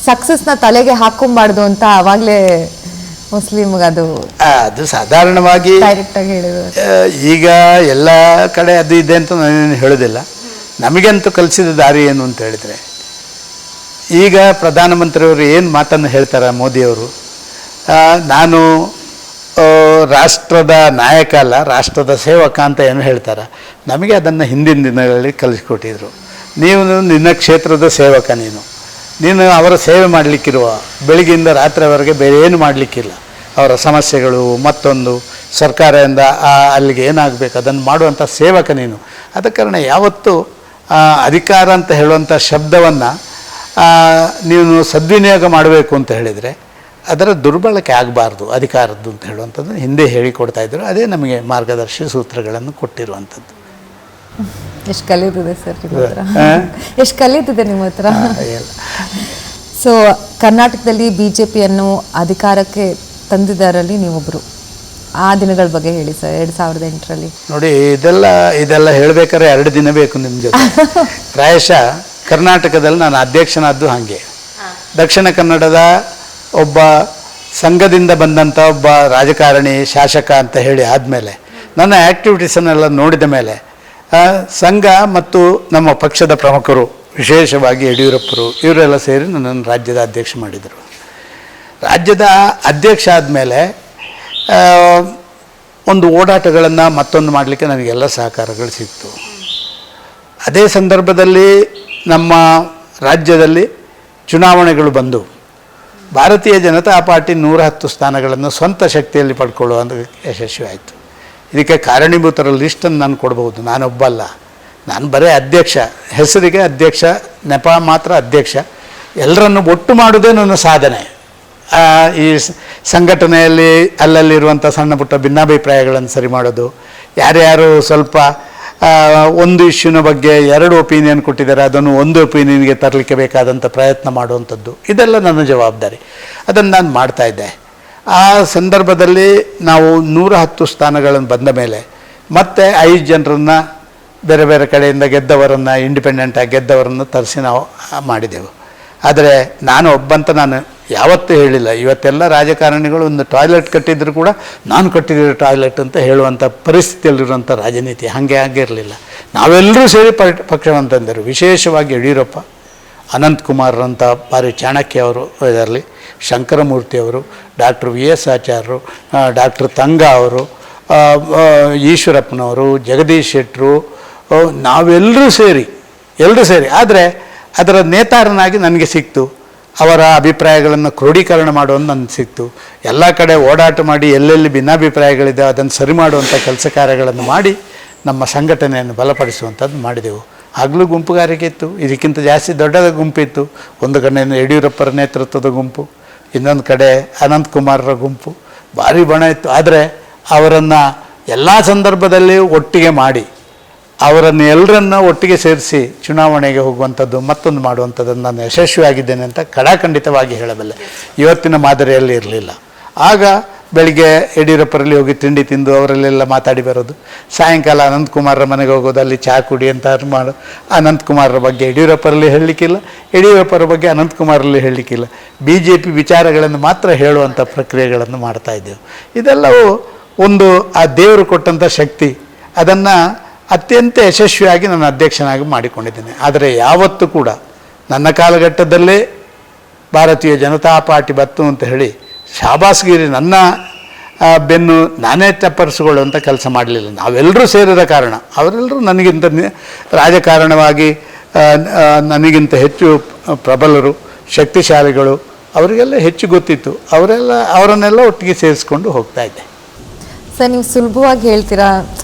ಸಕ್ಸಸ್ನ ತಲೆಗೆ ಹಾಕೊಂಬಾರ್ದು ಅಂತ ಆವಾಗಲೇ ಮೋಸ್ಟ್ಲಿ ನಿಮ್ಗೆ ಅದು ಸಾಧಾರಣವಾಗಿ ಡೈರೆಕ್ಟಾಗಿ ಹೇಳಿದ್ರು. ಈಗ ಎಲ್ಲ ಕಡೆ ಅದು ಇದೆ ಅಂತ ನಾನೇನು ಹೇಳೋದಿಲ್ಲ. ನಮಗಂತೂ ಕಲಿಸಿದ ದಾರಿ ಏನು ಅಂತ ಹೇಳಿದರೆ, ಈಗ ಪ್ರಧಾನಮಂತ್ರಿಯವರು ಏನು ಮಾತನ್ನು ಹೇಳ್ತಾರೆ ಮೋದಿಯವರು, ನಾನು ರಾಷ್ಟ್ರದ ನಾಯಕ ಅಲ್ಲ, ರಾಷ್ಟ್ರದ ಸೇವಕ ಅಂತ ಏನು ಹೇಳ್ತಾರೆ. ನಮಗೆ ಅದನ್ನು ಹಿಂದಿನ ದಿನಗಳಲ್ಲಿ ಕಲಿಸ್ಕೊಟ್ಟಿದ್ರು. ನೀವು ನಿನ್ನ ಕ್ಷೇತ್ರದ ಸೇವಕ, ನೀನು ಅವರ ಸೇವೆ ಮಾಡಲಿಕ್ಕಿರುವ, ಬೆಳಗ್ಗೆಯಿಂದ ರಾತ್ರಿವರೆಗೆ ಬೇರೆ ಏನು ಮಾಡಲಿಕ್ಕಿಲ್ಲ. ಅವರ ಸಮಸ್ಯೆಗಳು ಮತ್ತೊಂದು ಸರ್ಕಾರದಿಂದ ಅಲ್ಲಿಗೆ ಏನಾಗಬೇಕು ಅದನ್ನು ಮಾಡುವಂಥ ಸೇವಕ ನೀನು. ಆದ ಕಾರಣ ಯಾವತ್ತೂ ಅಧಿಕಾರ ಅಂತ ಹೇಳುವಂಥ ಶಬ್ದವನ್ನು ನೀನು ಸದ್ವಿನಿಯೋಗ ಮಾಡಬೇಕು ಅಂತ ಹೇಳಿದರೆ ಅದರ ದುರ್ಬಳಕೆ ಆಗಬಾರ್ದು ಅಧಿಕಾರದ್ದು ಅಂತ ಹೇಳುವಂಥದ್ದು ಹಿಂದೆ ಹೇಳಿಕೊಡ್ತಾಯಿದ್ರು. ಅದೇ ನಮಗೆ ಮಾರ್ಗದರ್ಶಿ ಸೂತ್ರಗಳನ್ನು ಕೊಟ್ಟಿರುವಂಥದ್ದು. ಎಷ್ಟು ಕಲಿತಿದೆ ಸರ್ ನಿಮ್ಮ ಹತ್ರ, ಎಷ್ಟು ಕಲಿತಿದೆ ನಿಮ್ಮ ಹತ್ರ. ಸೊ ಕರ್ನಾಟಕದಲ್ಲಿ BJPಯನ್ನು ಅಧಿಕಾರಕ್ಕೆ ತಂದಿದ್ದಾರಲ್ಲಿ ನೀವೊಬ್ಬರು. ಆ ದಿನಗಳ ಬಗ್ಗೆ ಹೇಳಿ ಸರ್. 2008ರಲ್ಲಿ ನೋಡಿ, ಇದೆಲ್ಲ ಹೇಳಬೇಕಾದ್ರೆ 2 ದಿನ ಬೇಕು ನಿಮ್ಮ ಜೊತೆ. ಪ್ರಾಯಶಃ ಕರ್ನಾಟಕದಲ್ಲಿ ನಾನು ಅಧ್ಯಕ್ಷನಾದ್ದು ಹಾಗೆ. ದಕ್ಷಿಣ ಕನ್ನಡದ ಒಬ್ಬ ಸಂಘದಿಂದ ಬಂದಂಥ ಒಬ್ಬ ರಾಜಕಾರಣಿ ಶಾಸಕ ಅಂತ ಹೇಳಿ ಆದಮೇಲೆ ನನ್ನ ಆ್ಯಕ್ಟಿವಿಟೀಸನ್ನೆಲ್ಲ ನೋಡಿದ ಮೇಲೆ ಸಂಘ ಮತ್ತು ನಮ್ಮ ಪಕ್ಷದ ಪ್ರಮುಖರು, ವಿಶೇಷವಾಗಿ ಯಡಿಯೂರಪ್ಪರು, ಇವರೆಲ್ಲ ಸೇರಿ ನನ್ನನ್ನು ರಾಜ್ಯದ ಅಧ್ಯಕ್ಷ ಮಾಡಿದರು. ರಾಜ್ಯದ ಅಧ್ಯಕ್ಷ ಆದಮೇಲೆ ಒಂದು ಓಡಾಟಗಳನ್ನು ಮತ್ತೊಂದು ಮಾಡಲಿಕ್ಕೆ ನನಗೆಲ್ಲ ಸಹಕಾರಗಳು ಸಿಕ್ತು. ಅದೇ ಸಂದರ್ಭದಲ್ಲಿ ನಮ್ಮ ರಾಜ್ಯದಲ್ಲಿ ಚುನಾವಣೆಗಳು ಬಂದು ಭಾರತೀಯ ಜನತಾ ಪಾರ್ಟಿ 110 ಸ್ಥಾನಗಳನ್ನು ಸ್ವಂತ ಶಕ್ತಿಯಲ್ಲಿ ಪಡ್ಕೊಳ್ಳುವಂಥ ಯಶಸ್ವಿ ಆಯಿತು. ಇದಕ್ಕೆ ಕಾರಣೀಭೂತರ ಲಿಸ್ಟನ್ನು ನಾನು ಕೊಡ್ಬೋದು. ನಾನೊಬ್ಬಲ್ಲ, ನಾನು ಬರೀ ಅಧ್ಯಕ್ಷ, ಹೆಸರಿಗೆ ಅಧ್ಯಕ್ಷ, ನೆಪ ಮಾತ್ರ ಅಧ್ಯಕ್ಷ. ಎಲ್ಲರನ್ನು ಒಟ್ಟು ಮಾಡೋದೇ ನನ್ನ ಸಾಧನೆ. ಈ ಸಂಘಟನೆಯಲ್ಲಿ ಅಲ್ಲಲ್ಲಿರುವಂಥ ಸಣ್ಣ ಪುಟ್ಟ ಭಿನ್ನಾಭಿಪ್ರಾಯಗಳನ್ನು ಸರಿ ಮಾಡೋದು, ಯಾರ್ಯಾರು ಸ್ವಲ್ಪ ಒಂದು ಇಶ್ಯೂನ ಬಗ್ಗೆ 2 ಒಪಿನಿಯನ್ ಕೊಟ್ಟಿದ್ದಾರೆ ಅದನ್ನು ಒಂದು ಒಪಿನಿಯನ್ಗೆ ತರಲಿಕ್ಕೆ ಬೇಕಾದಂಥ ಪ್ರಯತ್ನ ಮಾಡುವಂಥದ್ದು, ಇದೆಲ್ಲ ನನ್ನ ಜವಾಬ್ದಾರಿ. ಅದನ್ನು ನಾನು ಮಾಡ್ತಾಯಿದ್ದೆ. ಆ ಸಂದರ್ಭದಲ್ಲಿ ನಾವು 110 ಸ್ಥಾನಗಳನ್ನು ಬಂದ ಮೇಲೆ ಮತ್ತೆ 5 ಜನರನ್ನು ಬೇರೆ ಬೇರೆ ಕಡೆಯಿಂದ ಗೆದ್ದವರನ್ನು, ಇಂಡಿಪೆಂಡೆಂಟಾಗಿ ಗೆದ್ದವರನ್ನು ತರಿಸಿ ನಾವು ಮಾಡಿದೆವು. ಆದರೆ ನಾನು ಒಬ್ಬಂತ ನಾನು ಯಾವತ್ತೂ ಹೇಳಿಲ್ಲ. ಇವತ್ತೆಲ್ಲ ರಾಜಕಾರಣಿಗಳು ಒಂದು ಟಾಯ್ಲೆಟ್ ಕಟ್ಟಿದ್ರು ಕೂಡ ನಾನು ಕಟ್ಟಿದ್ದೀರ ಟಾಯ್ಲೆಟ್ ಅಂತ ಹೇಳುವಂಥ ಪರಿಸ್ಥಿತಿಯಲ್ಲಿರುವಂಥ ರಾಜನೀತಿ ಹಾಗೆ ಆಗಿರಲಿಲ್ಲ. ನಾವೆಲ್ಲರೂ ಸೇರಿ ಪಕ್ಷವಂತಂದರು. ವಿಶೇಷವಾಗಿ ಯಡಿಯೂರಪ್ಪ, ಅನಂತಕುಮಾರ್ರಂಥ ಭಾರಿ ಚಾಣಕ್ಯ ಅವರು ಇದರಲ್ಲಿ, ಶಂಕರಮೂರ್ತಿಯವರು, ಡಾಕ್ಟರ್ VS ಆಚಾರ್ಯರು, ಡಾಕ್ಟರ್ ತಂಗ ಅವರು, ಈಶ್ವರಪ್ಪನವರು, ಜಗದೀಶ್ ಶೆಟ್ಟರು, ನಾವೆಲ್ಲರೂ ಸೇರಿ ಆದರೆ ಅದರ ನೇತಾರನಾಗಿ ನನಗೆ ಸಿಕ್ತು. ಅವರ ಅಭಿಪ್ರಾಯಗಳನ್ನು ಕ್ರೋಢೀಕರಣ ಮಾಡುವಂದು ನನಗೆ ಸಿಕ್ತು. ಎಲ್ಲ ಕಡೆ ಓಡಾಟ ಮಾಡಿ ಎಲ್ಲೆಲ್ಲಿ ಭಿನ್ನಾಭಿಪ್ರಾಯಗಳಿದೆ ಅದನ್ನು ಸರಿ ಮಾಡುವಂಥ ಕೆಲಸ ಕಾರ್ಯಗಳನ್ನು ಮಾಡಿ ನಮ್ಮ ಸಂಘಟನೆಯನ್ನು ಬಲಪಡಿಸುವಂಥದ್ದು ಮಾಡಿದೆವು. ಆಗಲೂ ಗುಂಪುಗಾರಿಕೆ ಇತ್ತು, ಇದಕ್ಕಿಂತ ಜಾಸ್ತಿ ದೊಡ್ಡದ ಗುಂಪಿತ್ತು. ಒಂದು ಕಡೆ ಯಡಿಯೂರಪ್ಪರ ನೇತೃತ್ವದ ಗುಂಪು, ಇನ್ನೊಂದು ಕಡೆ ಅನಂತಕುಮಾರರ ಗುಂಪು, ಭಾರಿ ಬಣ ಇತ್ತು. ಆದರೆ ಅವರನ್ನು ಎಲ್ಲ ಸಂದರ್ಭದಲ್ಲಿ ಒಟ್ಟಿಗೆ ಮಾಡಿ ಅವರನ್ನು ಎಲ್ಲರನ್ನ ಒಟ್ಟಿಗೆ ಸೇರಿಸಿ ಚುನಾವಣೆಗೆ ಹೋಗುವಂಥದ್ದು ಮತ್ತೊಂದು ಮಾಡುವಂಥದ್ದನ್ನು ನಾನು ಯಶಸ್ವಿಯಾಗಿದ್ದೇನೆ ಅಂತ ಖಡಾಖಂಡಿತವಾಗಿ ಹೇಳಬಲ್ಲೆ. ಇವತ್ತಿನ ಮಾದರಿಯಲ್ಲಿ ಇರಲಿಲ್ಲ. ಆಗ ಬೆಳಿಗ್ಗೆ ಯಡಿಯೂರಪ್ಪರಲ್ಲಿ ಹೋಗಿ ತಿಂಡಿ ತಿಂದು ಅವರಲ್ಲೆಲ್ಲ ಮಾತಾಡಿ ಬರೋದು, ಸಾಯಂಕಾಲ ಅನಂತಕುಮಾರರ ಮನೆಗೆ ಹೋಗೋದು, ಅಲ್ಲಿ ಚಹಾ ಕುಡಿ ಅಂತ ಮಾಡು. ಅನಂತಕುಮಾರರ ಬಗ್ಗೆ ಯಡಿಯೂರಪ್ಪರಲ್ಲಿ ಹೇಳಲಿಕ್ಕಿಲ್ಲ, ಯಡಿಯೂರಪ್ಪರ ಬಗ್ಗೆ ಅನಂತಕುಮಾರಲ್ಲಿ ಹೇಳಲಿಕ್ಕಿಲ್ಲ. BJP ವಿಚಾರಗಳನ್ನು ಮಾತ್ರ ಹೇಳುವಂಥ ಪ್ರಕ್ರಿಯೆಗಳನ್ನು ಮಾಡ್ತಾಯಿದ್ದೆವು. ಇದೆಲ್ಲವೂ ಒಂದು ಆ ದೇವರು ಕೊಟ್ಟಂಥ ಶಕ್ತಿ. ಅದನ್ನು ಅತ್ಯಂತ ಯಶಸ್ವಿಯಾಗಿ ನಾನು ಅಧ್ಯಕ್ಷನಾಗಿ ಮಾಡಿಕೊಂಡಿದ್ದೇನೆ. ಆದರೆ ಯಾವತ್ತೂ ಕೂಡ ನನ್ನ ಕಾಲಘಟ್ಟದಲ್ಲೇ ಭಾರತೀಯ ಜನತಾ ಪಾರ್ಟಿ ಬತ್ತು ಅಂತ ಹೇಳಿ ಶಾಬಾಸ್ಗಿರಿ ನನ್ನ ಬೆನ್ನು ನಾನೇ ಚಪ್ಪರಿಸಿಕೊಳ್ಳುವಂಥ ಕೆಲಸ ಮಾಡಲಿಲ್ಲ. ನಾವೆಲ್ಲರೂ ಸೇರಿದ ಕಾರಣ ಅವರೆಲ್ಲರೂ ನನಗಿಂತ ರಾಜಕಾರಣವಾಗಿ ನನಗಿಂತ ಹೆಚ್ಚು ಪ್ರಬಲರು, ಶಕ್ತಿಶಾಲಿಗಳು, ಅವರಿಗೆಲ್ಲ ಹೆಚ್ಚು ಗೊತ್ತಿತ್ತು. ಅವರನ್ನೆಲ್ಲ ಒಟ್ಟಿಗೆ ಸೇರಿಸ್ಕೊಂಡು ಹೋಗ್ತಾ ಇದ್ದೆ. ಸರ್ ನೀವು ಸುಲಭವಾಗಿ ಹೇಳ್ತೀರಾ,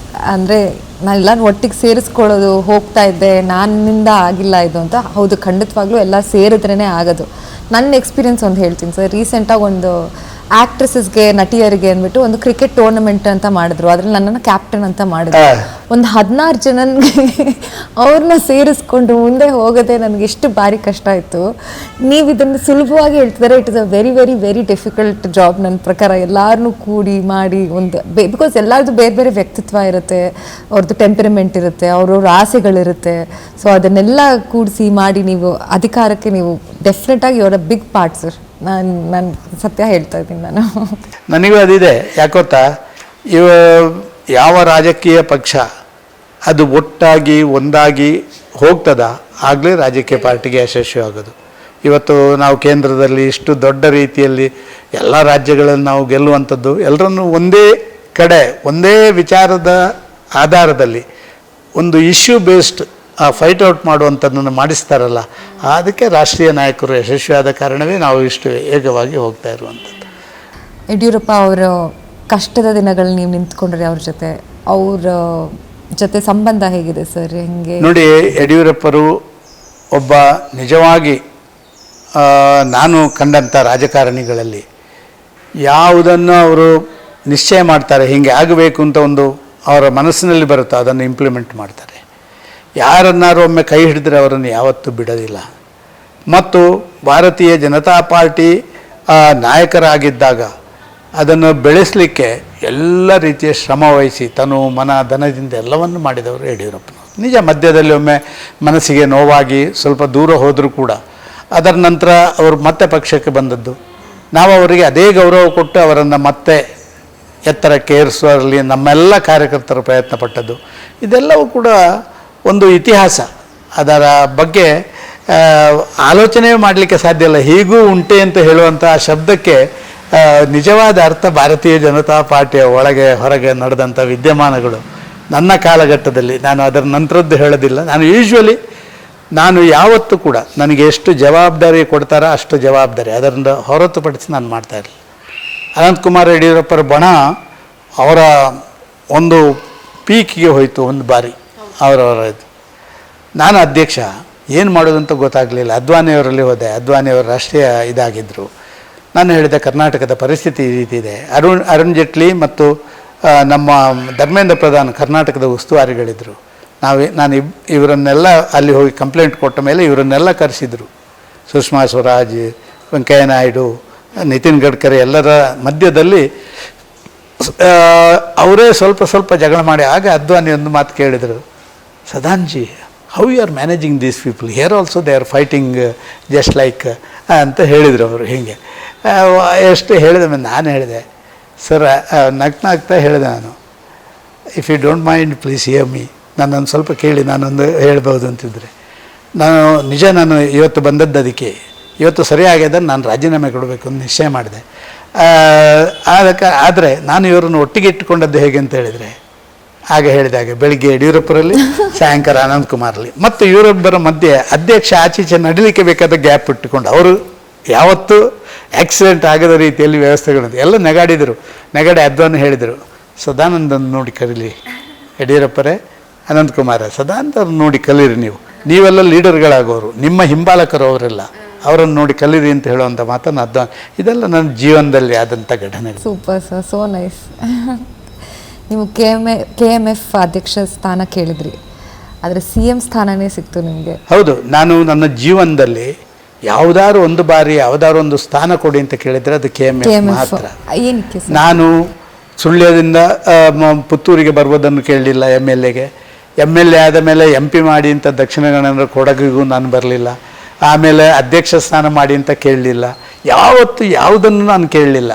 ಅಂದರೆ ನಾನೆಲ್ಲರೂ ಒಟ್ಟಿಗೆ ಸೇರಿಸ್ಕೊಳ್ಳೋದು, ಹೋಗ್ತಾ ಇದ್ದೆ, ನನ್ನಿಂದ ಆಗಿಲ್ಲ ಇದು ಅಂತ. ಹೌದು, ಖಂಡಿತವಾಗ್ಲೂ ಎಲ್ಲ ಸೇರಿದ್ರೇ ಆಗೋದು. ನನ್ನ ಎಕ್ಸ್ಪೀರಿಯನ್ಸ್ ಒಂದು ಹೇಳ್ತೀನಿ ಸರ್. ರೀಸೆಂಟಾಗಿ ಒಂದು ಆ್ಯಕ್ಟ್ರೆಸಸ್ಗೆ, ನಟಿಯರಿಗೆ ಅಂದ್ಬಿಟ್ಟು ಒಂದು ಕ್ರಿಕೆಟ್ ಟೂರ್ನಮೆಂಟ್ ಅಂತ ಮಾಡಿದ್ರು. ಅದ್ರಲ್ಲಿ ನನ್ನನ್ನು ಕ್ಯಾಪ್ಟನ್ ಅಂತ ಮಾಡಿದ್ರು. ಒಂದು 16 ಜನನಿಗೆ ಅವ್ರನ್ನ ಸೇರಿಸ್ಕೊಂಡು ಮುಂದೆ ಹೋಗೋದೇ ನನಗೆ ಎಷ್ಟು ಭಾರಿ ಕಷ್ಟ ಆಯಿತು. ನೀವು ಇದನ್ನು ಸುಲಭವಾಗಿ ಹೇಳ್ತಿದ್ದಾರೆ. It is a very very very difficult job ನನ್ನ ಪ್ರಕಾರ. ಎಲ್ಲರನ್ನೂ ಕೂಡಿ ಮಾಡಿ ಒಂದು ಬಿಕಾಸ್ ಎಲ್ಲರದ್ದು ಬೇರೆ ಬೇರೆ ವ್ಯಕ್ತಿತ್ವ ಇರುತ್ತೆ, ಅವ್ರದ್ದು ಟೆಂಪರಮೆಂಟ್ ಇರುತ್ತೆ, ಅವ್ರವ್ರ ಆಸೆಗಳಿರುತ್ತೆ. ಸೊ ಅದನ್ನೆಲ್ಲ ಕೂಡಿಸಿ ಮಾಡಿ ನೀವು ಅಧಿಕಾರಕ್ಕೆ ನೀವು ಡೆಫಿನೆಟಾಗಿ your a big part sir. ನಾನು ಸತ್ಯ ಹೇಳ್ತಾ ಇದ್ದೀನಿ. ನನಗೂ ಅದಿದೆ. ಯಾಕೊತ್ತಾ, ಯಾವ ರಾಜಕೀಯ ಪಕ್ಷ ಅದು ಒಟ್ಟಾಗಿ ಒಂದಾಗಿ ಹೋಗ್ತದ, ಆಗಲೇ ರಾಜಕೀಯ ಪಾರ್ಟಿಗೆ ಯಶಸ್ವಿ ಆಗೋದು. ಇವತ್ತು ನಾವು ಕೇಂದ್ರದಲ್ಲಿ ಇಷ್ಟು ದೊಡ್ಡ ರೀತಿಯಲ್ಲಿ ಎಲ್ಲ ರಾಜ್ಯಗಳನ್ನು ನಾವು ಗೆಲ್ಲುವಂಥದ್ದು, ಎಲ್ಲರನ್ನೂ ಒಂದೇ ಕಡೆ ಒಂದೇ ವಿಚಾರದ ಆಧಾರದಲ್ಲಿ ಒಂದು ಇಶ್ಯೂ ಬೇಸ್ಡ್ ಫೈಟ್ ಔಟ್ ಮಾಡುವಂಥದ್ದನ್ನು ಮಾಡಿಸ್ತಾರಲ್ಲ, ಅದಕ್ಕೆ ರಾಷ್ಟ್ರೀಯ ನಾಯಕರು ಯಶಸ್ವಿಯಾದ ಕಾರಣವೇ ನಾವು ಇಷ್ಟು ವೇಗವಾಗಿ ಹೋಗ್ತಾ ಇರುವಂಥದ್ದು. ಯಡಿಯೂರಪ್ಪ ಅವರ ಕಷ್ಟದ ದಿನಗಳು ನೀವು ನಿಂತ್ಕೊಂಡ್ರೆ ಅವ್ರ ಜೊತೆ ಸಂಬಂಧ ಹೇಗಿದೆ ಸರ್? ಹೆಂಗೆ ನೋಡಿ, ಯಡಿಯೂರಪ್ಪರು ಒಬ್ಬ ನಿಜವಾಗಿ ನಾನು ಕಂಡಂಥ ರಾಜಕಾರಣಿಗಳಲ್ಲಿ ಯಾವುದನ್ನು ಅವರು ನಿಶ್ಚಯ ಮಾಡ್ತಾರೆ, ಹೀಗೆ ಆಗಬೇಕು ಅಂತ ಒಂದು ಅವರ ಮನಸ್ಸಿನಲ್ಲಿ ಬರುತ್ತೋ ಅದನ್ನು ಇಂಪ್ಲಿಮೆಂಟ್ ಮಾಡ್ತಾರೆ. ಯಾರನ್ನಾರು ಒಮ್ಮೆ ಕೈ ಹಿಡಿದ್ರೆ ಅವರನ್ನು ಯಾವತ್ತೂ ಬಿಡೋದಿಲ್ಲ. ಮತ್ತು ಭಾರತೀಯ ಜನತಾ ಪಾರ್ಟಿ ನಾಯಕರಾಗಿದ್ದಾಗ ಅದನ್ನು ಬೆಳೆಸಲಿಕ್ಕೆ ಎಲ್ಲ ರೀತಿಯ ಶ್ರಮ ವಹಿಸಿ ತನು ಮನ ಧನದಿಂದ ಎಲ್ಲವನ್ನು ಮಾಡಿದವರು ಯಡಿಯೂರಪ್ಪನವರು. ನಿಜ, ಮಧ್ಯದಲ್ಲಿ ಒಮ್ಮೆ ಮನಸ್ಸಿಗೆ ನೋವಾಗಿ ಸ್ವಲ್ಪ ದೂರ ಹೋದರೂ ಕೂಡ ಅದರ ನಂತರ ಅವರು ಮತ್ತೆ ಪಕ್ಷಕ್ಕೆ ಬಂದದ್ದು. ನಾವು ಅವರಿಗೆ ಅದೇ ಗೌರವ ಕೊಟ್ಟು ಅವರನ್ನು ಮತ್ತೆ ಎತ್ತರಕ್ಕೆ ಏರಿಸುವಲ್ಲಿ ನಮ್ಮೆಲ್ಲ ಕಾರ್ಯಕರ್ತರು ಪ್ರಯತ್ನ ಪಟ್ಟದ್ದು. ಇದೆಲ್ಲವೂ ಕೂಡ ಒಂದು ಇತಿಹಾಸ. ಅದರ ಬಗ್ಗೆ ಆಲೋಚನೆ ಮಾಡಲಿಕ್ಕೆ ಸಾಧ್ಯ ಇಲ್ಲ. ಹೀಗೂ ಉಂಟೆ ಅಂತ ಹೇಳುವಂಥ ಶಬ್ದಕ್ಕೆ ನಿಜವಾದ ಅರ್ಥ ಭಾರತೀಯ ಜನತಾ ಪಾರ್ಟಿಯ ಒಳಗೆ ಹೊರಗೆ ನಡೆದಂಥ ವಿದ್ಯಮಾನಗಳು ನನ್ನ ಕಾಲಘಟ್ಟದಲ್ಲಿ. ನಾನು ಅದರ ನಂತರದ್ದು ಹೇಳೋದಿಲ್ಲ. ನಾನು ಯಾವತ್ತೂ ಕೂಡ ನನಗೆ ಎಷ್ಟು ಜವಾಬ್ದಾರಿ ಕೊಡ್ತಾರೋ ಅಷ್ಟು ಜವಾಬ್ದಾರಿ ಅದರಿಂದ ಹೊರತುಪಡಿಸಿ ನಾನು ಮಾಡ್ತಾಯಿರಲಿಲ್ಲ. ಅನಂತಕುಮಾರ್ ಯಡಿಯೂರಪ್ಪರ ಬಣ ಅವರ ಒಂದು ಪೀಕಿಗೆ ಹೋಯಿತು ಒಂದು ಬಾರಿ. ಅವರವರದು ನಾನು ಅಧ್ಯಕ್ಷ, ಏನು ಮಾಡೋದಂತ ಗೊತ್ತಾಗಲಿಲ್ಲ. ಅದ್ವಾನಿಯವರಲ್ಲಿ ಹೋದೆ. ಅದ್ವಾನಿಯವರು ರಾಷ್ಟ್ರೀಯ ಇದಾಗಿದ್ದರು. ನಾನು ಹೇಳಿದೆ, ಕರ್ನಾಟಕದ ಪರಿಸ್ಥಿತಿ ಈ ರೀತಿ ಇದೆ. ಅರುಣ್ ಜೇಟ್ಲಿ ಮತ್ತು ನಮ್ಮ ಧರ್ಮೇಂದ್ರ ಪ್ರಧಾನ್ ಕರ್ನಾಟಕದ ಉಸ್ತುವಾರಿಗಳಿದ್ದರು. ನಾನು ಇವರನ್ನೆಲ್ಲ ಅಲ್ಲಿ ಹೋಗಿ ಕಂಪ್ಲೇಂಟ್ ಕೊಟ್ಟ ಮೇಲೆ ಇವರನ್ನೆಲ್ಲ ಕರೆಸಿದರು. ಸುಷ್ಮಾ ಸ್ವರಾಜ್, ವೆಂಕಯ್ಯ ನಾಯ್ಡು, ನಿತಿನ್ ಗಡ್ಕರಿ ಎಲ್ಲರ ಮಧ್ಯದಲ್ಲಿ ಅವರೇ ಸ್ವಲ್ಪ ಜಗಳ ಮಾಡಿ ಆಗ ಅದ್ವಾನಿ ಒಂದು ಮಾತು ಕೇಳಿದರು, Sadanji, how you are managing these people, here also they are fighting just like ಅಂತ ಹೇಳಿದರು ಅವರು. ಹೀಗೆ ಎಷ್ಟು ಹೇಳಿದ ಮೇಲೆ ನಾನು ಹೇಳಿದೆ, ಸರ್, ನಗ್ತಾ ಹೇಳಿದೆ ನಾನು, if you don't mind please hear me, ನನ್ನನ್ನು ಸ್ವಲ್ಪ ಕೇಳಿ, ನಾನೊಂದು ಹೇಳ್ಬೋದು ಅಂತಿದ್ದರೆ. ನಾನು ಇವತ್ತು ಬಂದದ್ದು ಅದಕ್ಕೆ. ಇವತ್ತು ಸರಿಯಾಗ್ಯದ ನಾನು ರಾಜೀನಾಮೆ ಕೊಡಬೇಕು ಅಂತ ನಿಶ್ಚಯ ಮಾಡಿದೆ. ಆದರೆ ನಾನು ಇವರನ್ನು ಒಟ್ಟಿಗೆ ಇಟ್ಟುಕೊಂಡದ್ದು ಹೇಗೆ ಅಂತ ಹೇಳಿದರೆ, ಆಗ ಹೇಳಿದಾಗ ಬೆಳಿಗ್ಗೆ ಯಡಿಯೂರಪ್ಪರಲ್ಲಿ, ಸಾಯಂಕಾಲ ಅನಂತಕುಮಾರಲ್ಲಿ, ಮತ್ತು ಇವರೊಬ್ಬರ ಮಧ್ಯೆ ಅಧ್ಯಕ್ಷ ಆಚೀಚೆ ನಡೀಲಿಕ್ಕೆ ಬೇಕಾದ ಗ್ಯಾಪ್ ಇಟ್ಟುಕೊಂಡು ಅವರು ಯಾವತ್ತೂ ಆಕ್ಸಿಡೆಂಟ್ ಆಗದ ರೀತಿಯಲ್ಲಿ ವ್ಯವಸ್ಥೆಗಳು ಎಲ್ಲ ನೆಗಾಡಿದರು. ಅದ್ವಾನಿ ಹೇಳಿದರು, ಸದಾನಂದನ ನೋಡಿ ಕರೀಲಿ, ಯಡಿಯೂರಪ್ಪರೇ, ಅನಂತಕುಮಾರ, ಸದಾನಂದವ್ರು ನೋಡಿ ಕಲೀರಿ, ನೀವೆಲ್ಲ ಲೀಡರ್ಗಳಾಗೋರು, ನಿಮ್ಮ ಹಿಂಬಾಲಕರು ಅವರೆಲ್ಲ, ಅವರನ್ನು ನೋಡಿ ಕಲೀರಿ ಅಂತ ಹೇಳುವಂಥ ಮಾತನ್ನು ಅದ್ವಾನಿ. ಇದೆಲ್ಲ ನನ್ನ ಜೀವನದಲ್ಲಿ ಆದಂಥ ಘಟನೆ. Super sir, so nice. ನೀವು KMF ಅಧ್ಯಕ್ಷ ಸ್ಥಾನ ಕೇಳಿದ್ರಿ, ಆದರೆ CM ಸ್ಥಾನನೇ ಸಿಕ್ತು ನಿಮಗೆ. ಹೌದು, ನಾನು ನನ್ನ ಜೀವನದಲ್ಲಿ ಯಾವುದಾದ್ರು ಒಂದು ಬಾರಿ ಯಾವುದಾದ್ರು ಒಂದು ಸ್ಥಾನ ಕೊಡಿ ಅಂತ ಕೇಳಿದರೆ ಅದು KMF ಮಾತ್ರ. ಏನಕ್ಕೆ? ನಾನು ಸುಳ್ಯದಿಂದ ಪುತ್ತೂರಿಗೆ ಬರುವುದನ್ನು ಕೇಳಲಿಲ್ಲ. MLA ಆದ ಮೇಲೆ MP ಮಾಡಿ ಅಂತ ದಕ್ಷಿಣ ಕನ್ನಡ ಕೊಡಗಿಗೂ ನಾನು ಬರಲಿಲ್ಲ. ಆಮೇಲೆ ಅಧ್ಯಕ್ಷ ಸ್ಥಾನ ಮಾಡಿ ಅಂತ ಕೇಳಲಿಲ್ಲ. ಯಾವುದನ್ನು ನಾನು ಕೇಳಲಿಲ್ಲ.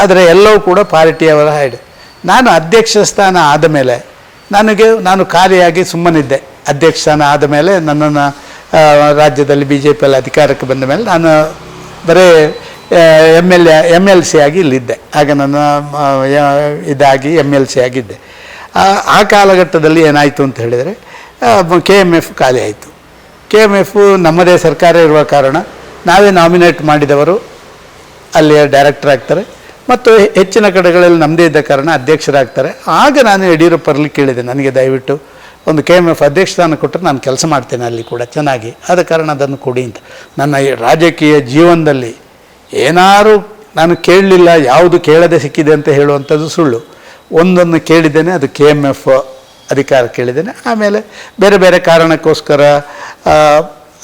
ಆದರೆ ಎಲ್ಲವೂ ಕೂಡ ಪಾರ್ಟಿಯವರ ಹೈಡ್. ನಾನು ಅಧ್ಯಕ್ಷ ಸ್ಥಾನ ಆದ ಮೇಲೆ ನಾನು ಖಾಲಿಯಾಗಿ ಸುಮ್ಮನಿದ್ದೆ. ಅಧ್ಯಕ್ಷ ಸ್ಥಾನ ಆದ ಮೇಲೆ ನನ್ನನ್ನು ರಾಜ್ಯದಲ್ಲಿ BJPಯಲ್ಲಿ ಅಧಿಕಾರಕ್ಕೆ ಬಂದ ಮೇಲೆ ನಾನು ಬರೀ MLC ಆಗಿ ಇಲ್ಲಿದ್ದೆ. ಆಗ ನನ್ನ ಇದಾಗಿ MLC ಆಗಿದ್ದೆ. ಆ ಕಾಲಘಟ್ಟದಲ್ಲಿ ಏನಾಯಿತು ಅಂತ ಹೇಳಿದರೆ KMF ಖಾಲಿ ಆಯಿತು. KMF ನಮ್ಮದೇ ಸರ್ಕಾರ ಇರುವ ಕಾರಣ ನಾವೇ ನಾಮಿನೇಟ್ ಮಾಡಿದವರು ಅಲ್ಲಿಯ ಡೈರೆಕ್ಟರ್ ಆಗ್ತಾರೆ ಮತ್ತು ಹೆಚ್ಚಿನ ಕಡೆಗಳಲ್ಲಿ ನಮ್ಮದೇ ಇದ್ದ ಕಾರಣ ಅಧ್ಯಕ್ಷರಾಗ್ತಾರೆ. ಆಗ ನಾನು ಯಡಿಯೂರಪ್ಪರಲ್ಲಿ ಕೇಳಿದೆ, ನನಗೆ ದಯವಿಟ್ಟು ಒಂದು KMF ಅಧ್ಯಕ್ಷ ಸ್ಥಾನ ಕೊಟ್ಟರೆ ನಾನು ಕೆಲಸ ಮಾಡ್ತೇನೆ ಅಲ್ಲಿ ಕೂಡ ಚೆನ್ನಾಗಿ, ಆದ ಕಾರಣ ಅದನ್ನು ಕೊಡಿ ಅಂತ. ನನ್ನ ಈ ರಾಜಕೀಯ ಜೀವನದಲ್ಲಿ ಏನಾರು ನಾನು ಕೇಳಲಿಲ್ಲ, ಯಾವುದು ಕೇಳದೆ ಸಿಕ್ಕಿದೆ ಅಂತ ಹೇಳುವಂಥದ್ದು ಸುಳ್ಳು. ಒಂದನ್ನು ಕೇಳಿದ್ದೇನೆ, ಅದು KMF ಅಧಿಕಾರ ಕೇಳಿದ್ದೇನೆ. ಆಮೇಲೆ ಬೇರೆ ಬೇರೆ ಕಾರಣಕ್ಕೋಸ್ಕರ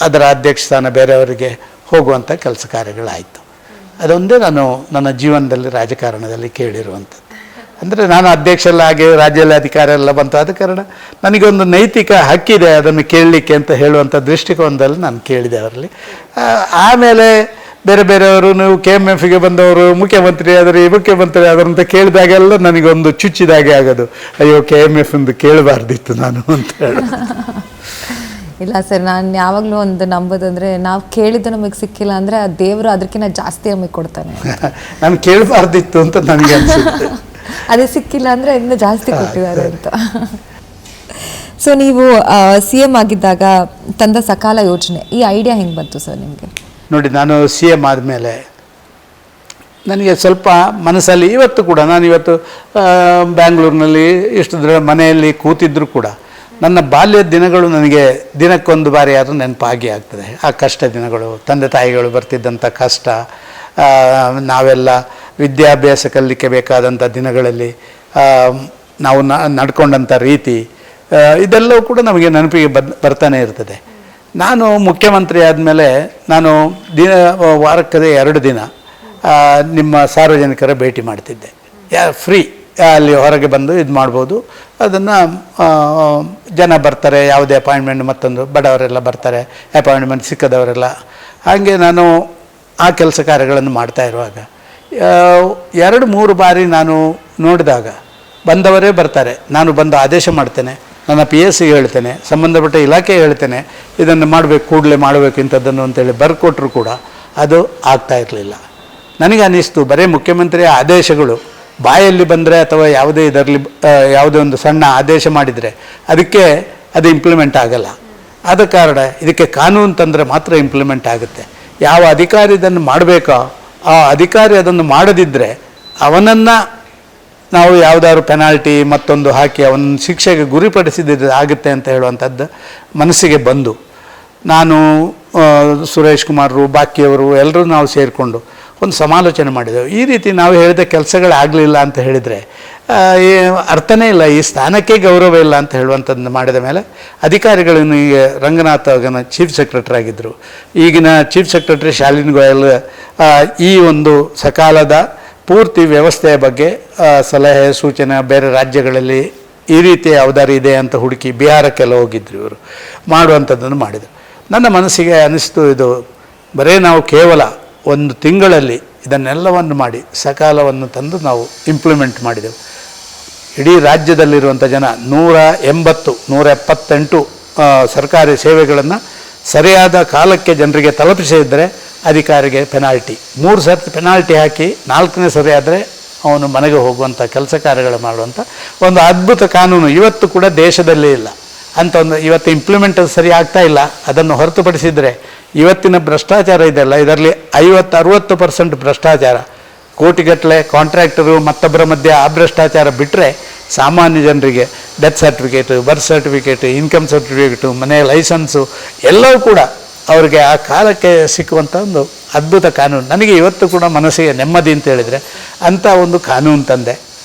ಅದರ ಅಧ್ಯಕ್ಷ ಸ್ಥಾನ ಬೇರೆಯವರಿಗೆ ಹೋಗುವಂಥ ಕೆಲಸ ಕಾರ್ಯಗಳಾಯಿತು. ಅದೊಂದೇ ನಾನು ನನ್ನ ಜೀವನದಲ್ಲಿ ರಾಜಕಾರಣದಲ್ಲಿ ಕೇಳಿರುವಂಥದ್ದು. ಅಂದರೆ ನಾನು ಅಧ್ಯಕ್ಷರಲ್ಲಾಗಿ ರಾಜ್ಯದಲ್ಲಿ ಅಧಿಕಾರ ಎಲ್ಲ ಬಂತು, ಆದ ಕಾರಣ ನನಗೊಂದು ನೈತಿಕ ಹಕ್ಕಿದೆ ಅದನ್ನು ಕೇಳಲಿಕ್ಕೆ ಅಂತ ಹೇಳುವಂಥ ದೃಷ್ಟಿಕೋನದಲ್ಲಿ ನಾನು ಕೇಳಿದೆ ಅವರಲ್ಲಿ. ಆಮೇಲೆ ಬೇರೆ ಬೇರೆಯವರು, ನೀವು KMFಗೆ ಬಂದವರು ಮುಖ್ಯಮಂತ್ರಿ ಆದರು ಅಂತ ಕೇಳಿದಾಗೆಲ್ಲ ನನಗೊಂದು ಚುಚ್ಚಿದಾಗೆ ಆಗೋದು, ಅಯ್ಯೋ KMF ಎಂದು ಕೇಳಬಾರ್ದಿತ್ತು ನಾನು ಅಂತ ಹೇಳಿ. ಇಲ್ಲ ಸರ್, ನಾನು ಯಾವಾಗಲೂ ಒಂದು ನಂಬೋದಂದರೆ, ನಾವು ಕೇಳಿದ್ದು ನಮಗೆ ಸಿಕ್ಕಿಲ್ಲ ಅಂದರೆ ಆ ದೇವರು ಅದಕ್ಕಿಂತ ಜಾಸ್ತಿ ನಮಗೆ ಕೊಡ್ತಾನೆ. ನಾನು ಕೇಳಬಾರ್ದಿತ್ತು ಅಂತ ನನಗೆ ಅನಿಸುತ್ತೆ. ಅದೇ ಸಿಕ್ಕಿಲ್ಲ ಅಂದರೆ ಇನ್ನೂ ಜಾಸ್ತಿ ಕೊಟ್ಟಿದ್ದಾರೆ ಅಂತ. ಸೊ ನೀವು CM ಆಗಿದ್ದಾಗ ತಂದ ಸಕಾಲ ಯೋಜನೆ, ಈ ಐಡಿಯಾ ಹೆಂಗೆ ಬಂತು ಸರ್ ನಿಮಗೆ? ನೋಡಿ, ನಾನು CM ಆದಮೇಲೆ ನನಗೆ ಸ್ವಲ್ಪ ಮನಸ್ಸಲ್ಲಿ ಇವತ್ತು ಕೂಡ, ನಾನಿವತ್ತು ಬ್ಯಾಂಗ್ಳೂರಿನಲ್ಲಿ ಇಷ್ಟು ಮನೆಯಲ್ಲಿ ಕೂತಿದ್ದರೂ ಕೂಡ ನನ್ನ ಬಾಲ್ಯದ ದಿನಗಳು ನನಗೆ ದಿನಕ್ಕೊಂದು ಬಾರಿ ಆದರೂ ನೆನಪಾಗಿ ಆಗ್ತದೆ. ಆ ಕಷ್ಟ ದಿನಗಳು, ತಂದೆ ತಾಯಿಗಳು ಬರ್ತಿದ್ದಂಥ ಕಷ್ಟ, ನಾವೆಲ್ಲ ವಿದ್ಯಾಭ್ಯಾಸ ಕಲಿಲಿಕ್ಕೆ ಬೇಕಾದಂಥ ದಿನಗಳಲ್ಲಿ ನಾವು ನಡ್ಕೊಂಡಂಥ ರೀತಿ, ಇದೆಲ್ಲವೂ ಕೂಡ ನಮಗೆ ನೆನಪಿಗೆ ಬರ್ತಾನೆ ಇರ್ತದೆ. ನಾನು ಮುಖ್ಯಮಂತ್ರಿ ಆದಮೇಲೆ ನಾನು ವಾರಕ್ಕೆ 2 ದಿನ ನಿಮ್ಮ ಸಾರ್ವಜನಿಕರ ಭೇಟಿ ಮಾಡ್ತಿದ್ದೆ. ಫ್ರೀ, ಅಲ್ಲಿ ಹೊರಗೆ ಬಂದು ಇದು ಮಾಡ್ಬೋದು, ಅದನ್ನು ಜನ ಬರ್ತಾರೆ, ಯಾವುದೇ ಅಪಾಯಿಂಟ್ಮೆಂಟ್ ಮತ್ತೊಂದು ಬಡವರೆಲ್ಲ ಬರ್ತಾರೆ, ಅಪಾಯಿಂಟ್ಮೆಂಟ್ ಸಿಕ್ಕದವರೆಲ್ಲ. ಹಾಗೆ ನಾನು ಆ ಕೆಲಸ ಕಾರ್ಯಗಳನ್ನು ಮಾಡ್ತಾ ಇರುವಾಗ 2-3 ಬಾರಿ ನಾನು ನೋಡಿದಾಗ ಬಂದವರೇ ಬರ್ತಾರೆ, ನಾನು ಬಂದು ಆದೇಶ ಮಾಡ್ತೇನೆ, ನನ್ನ PSಗೆ ಹೇಳ್ತೇನೆ, ಸಂಬಂಧಪಟ್ಟ ಇಲಾಖೆಗೆ ಹೇಳ್ತೇನೆ, ಇದನ್ನು ಮಾಡಬೇಕು, ಕೂಡಲೇ ಮಾಡಬೇಕು ಇಂಥದ್ದನ್ನು ಅಂತೇಳಿ ಬರ್ಕೊಟ್ರು ಕೂಡ ಅದು ಆಗ್ತಾ ಇರಲಿಲ್ಲ. ನನಗೆ ಅನ್ನಿಸ್ತು, ಬರೀ ಮುಖ್ಯಮಂತ್ರಿಯ ಆದೇಶಗಳು ಬಾಯಲ್ಲಿ ಬಂದರೆ ಅಥವಾ ಯಾವುದೇ ಇದರಲ್ಲಿ ಯಾವುದೇ ಒಂದು ಸಣ್ಣ ಆದೇಶ ಮಾಡಿದರೆ ಅದಕ್ಕೆ ಅದು ಇಂಪ್ಲಿಮೆಂಟ್ ಆಗಲ್ಲ. ಆದ ಕಾರಣ ಇದಕ್ಕೆ ಕಾನೂನು ತಂದರೆ ಮಾತ್ರ ಇಂಪ್ಲಿಮೆಂಟ್ ಆಗುತ್ತೆ. ಯಾವ ಅಧಿಕಾರಿ ಇದನ್ನು ಮಾಡಬೇಕೋ ಆ ಅಧಿಕಾರಿ ಅದನ್ನು ಮಾಡದಿದ್ದರೆ ಅವನನ್ನು ನಾವು ಯಾವುದಾದ್ರು ಪೆನಾಲ್ಟಿ ಮತ್ತೊಂದು ಹಾಕಿ ಅವನ ಶಿಕ್ಷೆಗೆ ಗುರಿಪಡಿಸಿದ್ರೆ ಆಗುತ್ತೆ ಅಂತ ಹೇಳುವಂಥದ್ದು ಮನಸ್ಸಿಗೆ ಬಂದು, ನಾನು ಸುರೇಶ್ ಕುಮಾರರು, ಬಾಕಿಯವರು ಎಲ್ಲರೂ ನಾವು ಸೇರಿಕೊಂಡು ಒಂದು ಸಮಾಲೋಚನೆ ಮಾಡಿದೆವು. ಈ ರೀತಿ ನಾವು ಹೇಳಿದ ಕೆಲಸಗಳಾಗಲಿಲ್ಲ ಅಂತ ಹೇಳಿದರೆ ಅರ್ಥನೇ ಇಲ್ಲ, ಈ ಸ್ಥಾನಕ್ಕೆ ಗೌರವ ಇಲ್ಲ ಅಂತ ಹೇಳುವಂಥದ್ದು ಮಾಡಿದ ಮೇಲೆ ಅಧಿಕಾರಿಗಳನ್ನು, ಈಗ ರಂಗನಾಥ್ ಆಗನ ಚೀಫ್ ಸೆಕ್ರೆಟರಿ ಆಗಿದ್ದರು, ಈಗಿನ ಚೀಫ್ ಸೆಕ್ರೆಟರಿ ಶಾಲಿನ್ ಗೋಯಲ್, ಈ ಒಂದು ಸಕಾಲದ ಪೂರ್ತಿ ವ್ಯವಸ್ಥೆಯ ಬಗ್ಗೆ ಸಲಹೆ ಸೂಚನೆ ಬೇರೆ ರಾಜ್ಯಗಳಲ್ಲಿ ಈ ರೀತಿ ಯಾವ್ದಾರು ಇದೆ ಅಂತ ಹುಡುಕಿ ಬಿಹಾರಕ್ಕೆಲ್ಲ ಹೋಗಿದ್ರು ಇವರು, ಮಾಡುವಂಥದ್ದನ್ನು ಮಾಡಿದರು. ನನ್ನ ಮನಸ್ಸಿಗೆ ಅನ್ನಿಸ್ತು, ಇದು ಬರೀ ನಾವು ಕೇವಲ 1 ತಿಂಗಳಲ್ಲಿ ಇದನ್ನೆಲ್ಲವನ್ನು ಮಾಡಿ ಸಕಾಲವನ್ನು ತಂದು ನಾವು ಇಂಪ್ಲಿಮೆಂಟ್ ಮಾಡಿದೆವು. ಇಡೀ ರಾಜ್ಯದಲ್ಲಿರುವಂಥ ಜನ 178 ಸರ್ಕಾರಿ ಸೇವೆಗಳನ್ನು ಸರಿಯಾದ ಕಾಲಕ್ಕೆ ಜನರಿಗೆ ತಲುಪಿಸಿದರೆ ಅಧಿಕಾರಿಗೆ ಪೆನಾಲ್ಟಿ, 3 ಸರ್ತಿ ಪೆನಾಲ್ಟಿ ಹಾಕಿ 4ನೇ ಸರಿ ಆದರೆ ಅವನು ಮನೆಗೆ ಹೋಗುವಂಥ ಕೆಲಸ ಕಾರ್ಯಗಳು ಮಾಡುವಂಥ ಒಂದು ಅದ್ಭುತ ಕಾನೂನು ಇವತ್ತು ಕೂಡ ದೇಶದಲ್ಲೇ ಇಲ್ಲ ಅಂತ ಒಂದು, ಇವತ್ತು ಇಂಪ್ಲಿಮೆಂಟ್ ಸರಿ ಆಗ್ತಾ ಇಲ್ಲ. ಅದನ್ನು ಹೊರತುಪಡಿಸಿದರೆ ಇವತ್ತಿನ ಭ್ರಷ್ಟಾಚಾರ ಇದೆಲ್ಲ, ಇದರಲ್ಲಿ 50-60% ಭ್ರಷ್ಟಾಚಾರ, ಕೋಟಿಗಟ್ಟಲೆ ಕಾಂಟ್ರಾಕ್ಟರು ಮತ್ತೊಬ್ಬರ ಮಧ್ಯೆ ಆ ಭ್ರಷ್ಟಾಚಾರ ಬಿಟ್ಟರೆ ಸಾಮಾನ್ಯ ಜನರಿಗೆ ಡೆತ್ ಸರ್ಟಿಫಿಕೇಟು, ಬರ್ತ್ ಸರ್ಟಿಫಿಕೇಟು, ಇನ್ಕಮ್ ಸರ್ಟಿಫಿಕೇಟು, ಮನೆ ಲೈಸೆನ್ಸು ಎಲ್ಲವೂ ಕೂಡ ಅವರಿಗೆ ಆ ಕಾಲಕ್ಕೆ ಸಿಕ್ಕುವಂಥ ಒಂದು ಅದ್ಭುತ ಕಾನೂನು. ನನಗೆ ಇವತ್ತು ಕೂಡ ಮನಸ್ಸಿಗೆ ನೆಮ್ಮದಿ ಅಂತ ಹೇಳಿದರೆ ಅಂಥ ಒಂದು ಕಾನೂನು ತಂದೆ.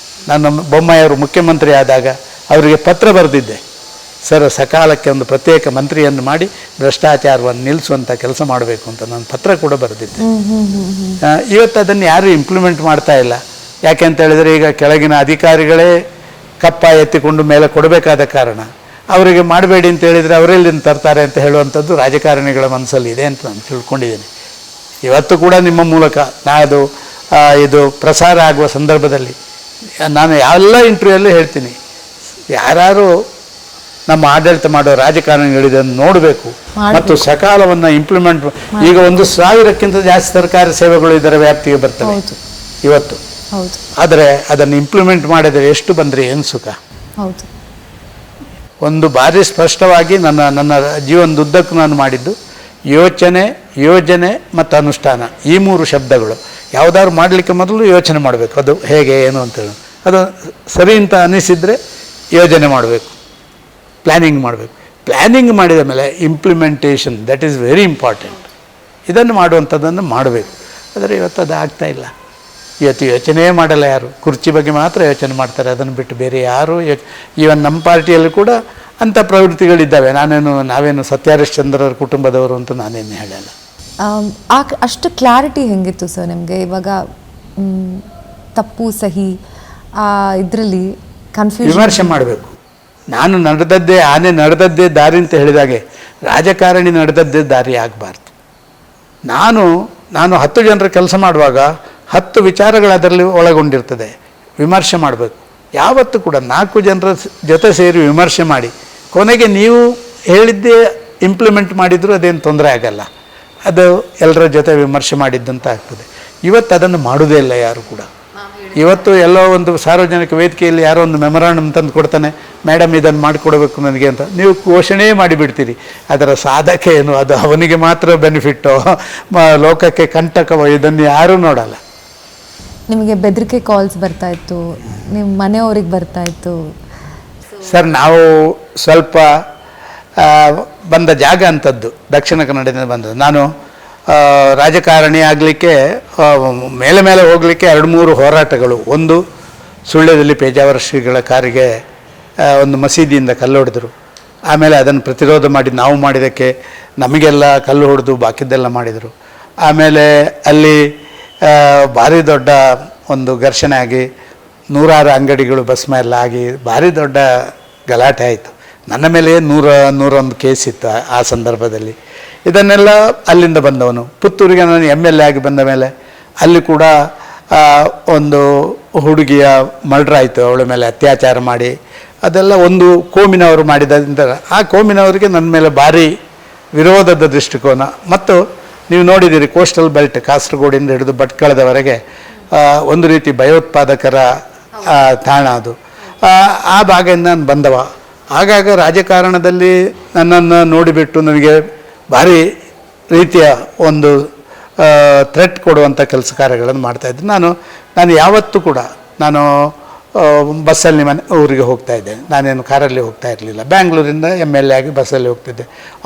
ನಾನು ಬೊಮ್ಮಾಯಿಯವರು ಮುಖ್ಯಮಂತ್ರಿ ಆದಾಗ ಅವರಿಗೆ ಪತ್ರ ಬರೆದಿದ್ದೆ, ಸರ್ ಸಕಾಲಕ್ಕೆ ಒಂದು ಪ್ರತ್ಯೇಕ ಮಂತ್ರಿಯನ್ನು ಮಾಡಿ ಭ್ರಷ್ಟಾಚಾರವನ್ನು ನಿಲ್ಲಿಸುವಂಥ ಕೆಲಸ ಮಾಡಬೇಕು ಅಂತ ನಾನು ಪತ್ರ ಕೂಡ ಬರೆದಿದ್ದೆ. ಇವತ್ತು ಅದನ್ನು ಯಾರೂ ಇಂಪ್ಲಿಮೆಂಟ್ ಮಾಡ್ತಾ ಇಲ್ಲ. ಯಾಕೆ ಅಂತ ಹೇಳಿದರೆ ಈಗ ಕೆಳಗಿನ ಅಧಿಕಾರಿಗಳೇ ಕಪ್ಪ ಎತ್ತಿಕೊಂಡು ಮೇಲೆ ಕೊಡಬೇಕಾದ ಕಾರಣ ಅವರಿಗೆ ಮಾಡಬೇಡಿ ಅಂತ ಹೇಳಿದರೆ ಅವರೆಲ್ಲಿಂದ ತರ್ತಾರೆ ಅಂತ ಹೇಳುವಂಥದ್ದು ರಾಜಕಾರಣಿಗಳ ಮನಸ್ಸಲ್ಲಿ ಇದೆ ಅಂತ ನಾನು ತಿಳ್ಕೊಂಡಿದ್ದೇನೆ. ಇವತ್ತು ಕೂಡ ನಿಮ್ಮ ಮೂಲಕ ಇದು ಪ್ರಸಾರ ಆಗುವ ಸಂದರ್ಭದಲ್ಲಿ ನಾನು ಎಲ್ಲ ಇಂಟರ್ವ್ಯೂಯಲ್ಲೂ ಹೇಳ್ತೀನಿ, ಯಾರು ನಮ್ಮ ಆಡಳಿತ ಮಾಡೋ ರಾಜಕಾರಣಿಗಳಿದನ್ನು ನೋಡಬೇಕು ಮತ್ತು ಸಕಾಲವನ್ನು ಇಂಪ್ಲಿಮೆಂಟ್. ಈಗ 1,000ಕ್ಕಿಂತ ಜಾಸ್ತಿ ಸರ್ಕಾರಿ ಸೇವೆಗಳು ಇದರ ವ್ಯಾಪ್ತಿಗೆ ಬರ್ತವೆ ಇವತ್ತು. ಆದರೆ ಅದನ್ನು ಇಂಪ್ಲಿಮೆಂಟ್ ಮಾಡಿದರೆ ಎಷ್ಟು ಬಂದರೆ ಏನು ಸುಖ. ಒಂದು ಬಾರಿ ಸ್ಪಷ್ಟವಾಗಿ ನನ್ನ ಜೀವನದುದ್ದಕ್ಕೂ ನಾನು ಮಾಡಿದ್ದು ಯೋಚನೆ, ಯೋಜನೆ ಮತ್ತು ಅನುಷ್ಠಾನ, ಈ 3 ಶಬ್ದಗಳು. ಯಾವುದಾದ್ರು ಮಾಡಲಿಕ್ಕೆ ಮೊದಲು ಯೋಚನೆ ಮಾಡಬೇಕು, ಅದು ಹೇಗೆ ಏನು ಅಂತೇಳಿ. ಅದು ಸರಿ ಅಂತ ಅನಿಸಿದರೆ ಯೋಜನೆ ಮಾಡಬೇಕು, ಪ್ಲ್ಯಾನಿಂಗ್ ಮಾಡಬೇಕು. ಪ್ಲ್ಯಾನಿಂಗ್ ಮಾಡಿದ ಮೇಲೆ implementation, that is very important. ಇದನ್ನು ಮಾಡುವಂಥದ್ದನ್ನು ಮಾಡಬೇಕು. ಆದರೆ ಇವತ್ತು ಅದು ಆಗ್ತಾಯಿಲ್ಲ. ಇವತ್ತು ಯೋಚನೆ ಮಾಡಲ್ಲ ಯಾರು, ಕುರ್ಚಿ ಬಗ್ಗೆ ಮಾತ್ರ ಯೋಚನೆ ಮಾಡ್ತಾರೆ, ಅದನ್ನು ಬಿಟ್ಟು ಬೇರೆ ಯಾರು ಈವನ್ ನಮ್ಮ ಪಾರ್ಟಿಯಲ್ಲಿ ಕೂಡ ಅಂಥ ಪ್ರವೃತ್ತಿಗಳಿದ್ದಾವೆ. ನಾವೇನು ಸತ್ಯಹರಿಶ್ಚಂದ್ರರ ಕುಟುಂಬದವರು ಅಂತ ನಾನೇನು ಹೇಳಲ್ಲ. ಅಷ್ಟು ಕ್ಲಾರಿಟಿ ಹೆಂಗಿತ್ತು ಸರ್ ನಿಮಗೆ? ಇವಾಗ ತಪ್ಪು ಸಹಿ ಇದರಲ್ಲಿ ಕನ್ಫ್ಯೂಷನ್ ವಿಮರ್ಶೆ ಮಾಡಬೇಕು. ಆನೆ ನಡೆದದ್ದೇ ದಾರಿ ಅಂತ ಹೇಳಿದಾಗೆ ರಾಜಕಾರಣಿ ನಡೆದದ್ದೇ ದಾರಿ ಆಗಬಾರ್ದು. ನಾನು 10 ಜನರ ಕೆಲಸ ಮಾಡುವಾಗ 10 ವಿಚಾರಗಳು ಅದರಲ್ಲಿ ಒಳಗೊಂಡಿರ್ತದೆ. ವಿಮರ್ಶೆ ಮಾಡಬೇಕು ಯಾವತ್ತೂ ಕೂಡ. 4 ಜನರ ಜೊತೆ ಸೇರಿ ವಿಮರ್ಶೆ ಮಾಡಿ ಕೊನೆಗೆ ನೀವು ಹೇಳಿದ್ದೇ ಇಂಪ್ಲಿಮೆಂಟ್ ಮಾಡಿದರೂ ಅದೇನು ತೊಂದರೆ ಆಗಲ್ಲ. ಅದು ಎಲ್ಲರ ಜೊತೆ ವಿಮರ್ಶೆ ಮಾಡಿದ್ದಂತ ಆಗ್ತದೆ. ಇವತ್ತು ಅದನ್ನು ಮಾಡೋದೇ ಇಲ್ಲ ಯಾರು ಕೂಡ. ಇವತ್ತು ಎಲ್ಲೋ ಒಂದು ಸಾರ್ವಜನಿಕ ವೇದಿಕೆಯಲ್ಲಿ ಯಾರೋ ಒಂದು ಮೆಮೊರಾಂಡಮ್ ತಂದು ಕೊಡ್ತಾನೆ, ಮೇಡಮ್ ಇದನ್ನು ಮಾಡಿಕೊಡ್ಬೇಕು ನನಗೆ ಅಂತ, ನೀವು ಘೋಷಣೆ ಮಾಡಿಬಿಡ್ತೀರಿ. ಅದರ ಸಾಧಕ ಏನು, ಅದು ಅವನಿಗೆ ಮಾತ್ರ ಬೆನಿಫಿಟ್ಟೋ ಲೋಕಕ್ಕೆ ಕಂಟಕವೋ, ಇದನ್ನು ಯಾರೂ ನೋಡಲ್ಲ. ನಿಮಗೆ ಬೆದರಿಕೆ ಕಾಲ್ಸ್ ಬರ್ತಾಯಿತ್ತು, ನಿಮ್ಮ ಮನೆಯವ್ರಿಗೆ ಬರ್ತಾಯಿತ್ತು? ಸರ್, ನಾವು ಸ್ವಲ್ಪ ಬಂದ ಜಾಗ ಅಂಥದ್ದು ದಕ್ಷಿಣ ಕನ್ನಡದಿಂದ ಬಂದದ್ದು. ನಾನು ರಾಜಕಾರಣಿ ಆಗಲಿಕ್ಕೆ ಮೇಲೆ ಹೋಗಲಿಕ್ಕೆ 2-3 ಹೋರಾಟಗಳು. ಒಂದು, ಸುಳ್ಯದಲ್ಲಿ ಪೇಜಾವರ ಶ್ರೀಗಳ ಕಾರಿಗೆ ಒಂದು ಮಸೀದಿಯಿಂದ ಕಲ್ಲು ಹೊಡೆದರು. ಆಮೇಲೆ ಅದನ್ನು ಪ್ರತಿರೋಧ ಮಾಡಿ ನಾವು ಮಾಡಿದ್ದಕ್ಕೆ ನಮಗೆಲ್ಲ ಕಲ್ಲು ಹೊಡೆದು ಬಾಕಿದ್ದೆಲ್ಲ ಮಾಡಿದರು. ಆಮೇಲೆ ಅಲ್ಲಿ ಭಾರಿ ದೊಡ್ಡ ಒಂದು ಘರ್ಷಣೆ ಆಗಿ 100 ಅಂಗಡಿಗಳು ಭಸ್ಮ ಎಲ್ಲ ಆಗಿ ಭಾರಿ ದೊಡ್ಡ ಗಲಾಟೆ ಆಯಿತು. ನನ್ನ ಮೇಲೆ 101 ಕೇಸ್ ಇತ್ತು ಆ ಸಂದರ್ಭದಲ್ಲಿ. ಇದನ್ನೆಲ್ಲ ಅಲ್ಲಿಂದ ಬಂದವನು. ಪುತ್ತೂರಿಗೆ ನಾನು MLA ಆಗಿ ಬಂದ ಮೇಲೆ ಅಲ್ಲಿ ಕೂಡ ಒಂದು ಹುಡುಗಿಯ ಮರ್ಡರ್ ಆಯಿತು, ಅವಳ ಮೇಲೆ ಅತ್ಯಾಚಾರ ಮಾಡಿ. ಅದೆಲ್ಲ ಒಂದು ಕೋಮಿನವರು ಮಾಡಿದ್ದರಿಂದ ಆ ಕೋಮಿನವರಿಗೆ ನನ್ನ ಮೇಲೆ ಭಾರಿ ವಿರೋಧದ ದೃಷ್ಟಿಕೋನ. ಮತ್ತು ನೀವು ನೋಡಿದ್ದೀರಿ, ಕೋಸ್ಟಲ್ ಬೆಲ್ಟ್ ಕಾಸರಗೋಡಿಂದ ಹಿಡಿದು ಭಟ್ಕಳದವರೆಗೆ ಒಂದು ರೀತಿ ಭಯೋತ್ಪಾದಕರ ತಾಣ ಅದು. ಆ ಭಾಗದಿಂದ ನಾನು ಬಂದವ. ಆಗಾಗ ರಾಜಕಾರಣದಲ್ಲಿ ನನ್ನನ್ನು ನೋಡಿಬಿಟ್ಟು ನನಗೆ ಭಾರಿ ರೀತಿಯ ಒಂದು ಥ್ರೆಟ್ ಕೊಡುವಂಥ ಕೆಲಸ ಕಾರ್ಯಗಳನ್ನು ಮಾಡ್ತಾಯಿದ್ದೆ. ನಾನು ಯಾವತ್ತೂ ಕೂಡ ಬಸ್ಸಲ್ಲಿ ಊರಿಗೆ ಹೋಗ್ತಾಯಿದ್ದೆ. ನಾನೇನು ಕಾರಲ್ಲಿ ಹೋಗ್ತಾ ಇರಲಿಲ್ಲ. ಬ್ಯಾಂಗ್ಳೂರಿಂದ MLA ಆಗಿ ಬಸ್ಸಲ್ಲಿ ಹೋಗ್ತಿದ್ದೆ.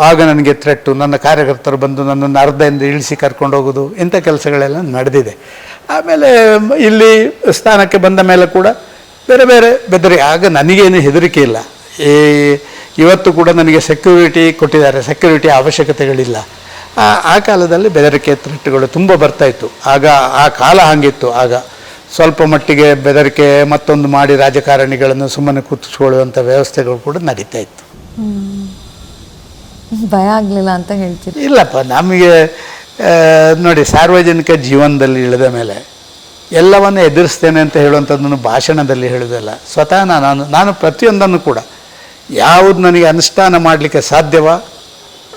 ಆಗ ನನಗೆ ಥ್ರೆಟ್ಟು, ನನ್ನ ಕಾರ್ಯಕರ್ತರು ಬಂದು ನನ್ನನ್ನು ಅರ್ಧದಿಂದ ಇಳಿಸಿ ಕರ್ಕೊಂಡು ಹೋಗೋದು, ಇಂಥ ಕೆಲಸಗಳೆಲ್ಲ ನಡೆದಿದೆ. ಆಮೇಲೆ ಇಲ್ಲಿ ಸ್ಥಾನಕ್ಕೆ ಬಂದ ಮೇಲೆ ಕೂಡ ಬೇರೆ ಬೇರೆ ಬೆದರಿ. ಆಗ ನನಗೇನು ಹೆದರಿಕೆ ಇಲ್ಲ. ಇವತ್ತು ಕೂಡ ನನಗೆ ಸೆಕ್ಯೂರಿಟಿ ಕೊಟ್ಟಿದ್ದಾರೆ, ಸೆಕ್ಯೂರಿಟಿ ಅವಶ್ಯಕತೆಗಳಿಲ್ಲ. ಆ ಕಾಲದಲ್ಲಿ ಬೆದರಿಕೆ ಥ್ರೆಟ್ಗಳು ತುಂಬ ಬರ್ತಾಯಿತ್ತು. ಆಗ ಆ ಕಾಲ ಹಾಗಿತ್ತು. ಆಗ ಸ್ವಲ್ಪ ಮಟ್ಟಿಗೆ ಬೆದರಿಕೆ ಮತ್ತೊಂದು ಮಾಡಿ ರಾಜಕಾರಣಿಗಳನ್ನು ಸುಮ್ಮನೆ ಕೂತ್ಕೊಳ್ಳುವಂಥ ವ್ಯವಸ್ಥೆಗಳು ಕೂಡ ನಡೀತಾ ಇತ್ತು. ಭಯ ಆಗಲಿಲ್ಲ ಅಂತ ಹೇಳ್ತೀರಿ? ಇಲ್ಲಪ್ಪ, ನಮಗೆ ನೋಡಿ, ಸಾರ್ವಜನಿಕ ಜೀವನದಲ್ಲಿ ಇಳಿದ ಮೇಲೆ ಎಲ್ಲವನ್ನು ಎದುರಿಸ್ತೇನೆ ಅಂತ ಹೇಳುವಂಥದ್ದನ್ನು ಭಾಷಣದಲ್ಲಿ ಹೇಳೋದಲ್ಲ. ಸ್ವತಃ ನಾನು ಪ್ರತಿಯೊಂದನ್ನು ಕೂಡ ಯಾವುದು ನನಗೆ ಅನುಷ್ಠಾನ ಮಾಡಲಿಕ್ಕೆ ಸಾಧ್ಯವ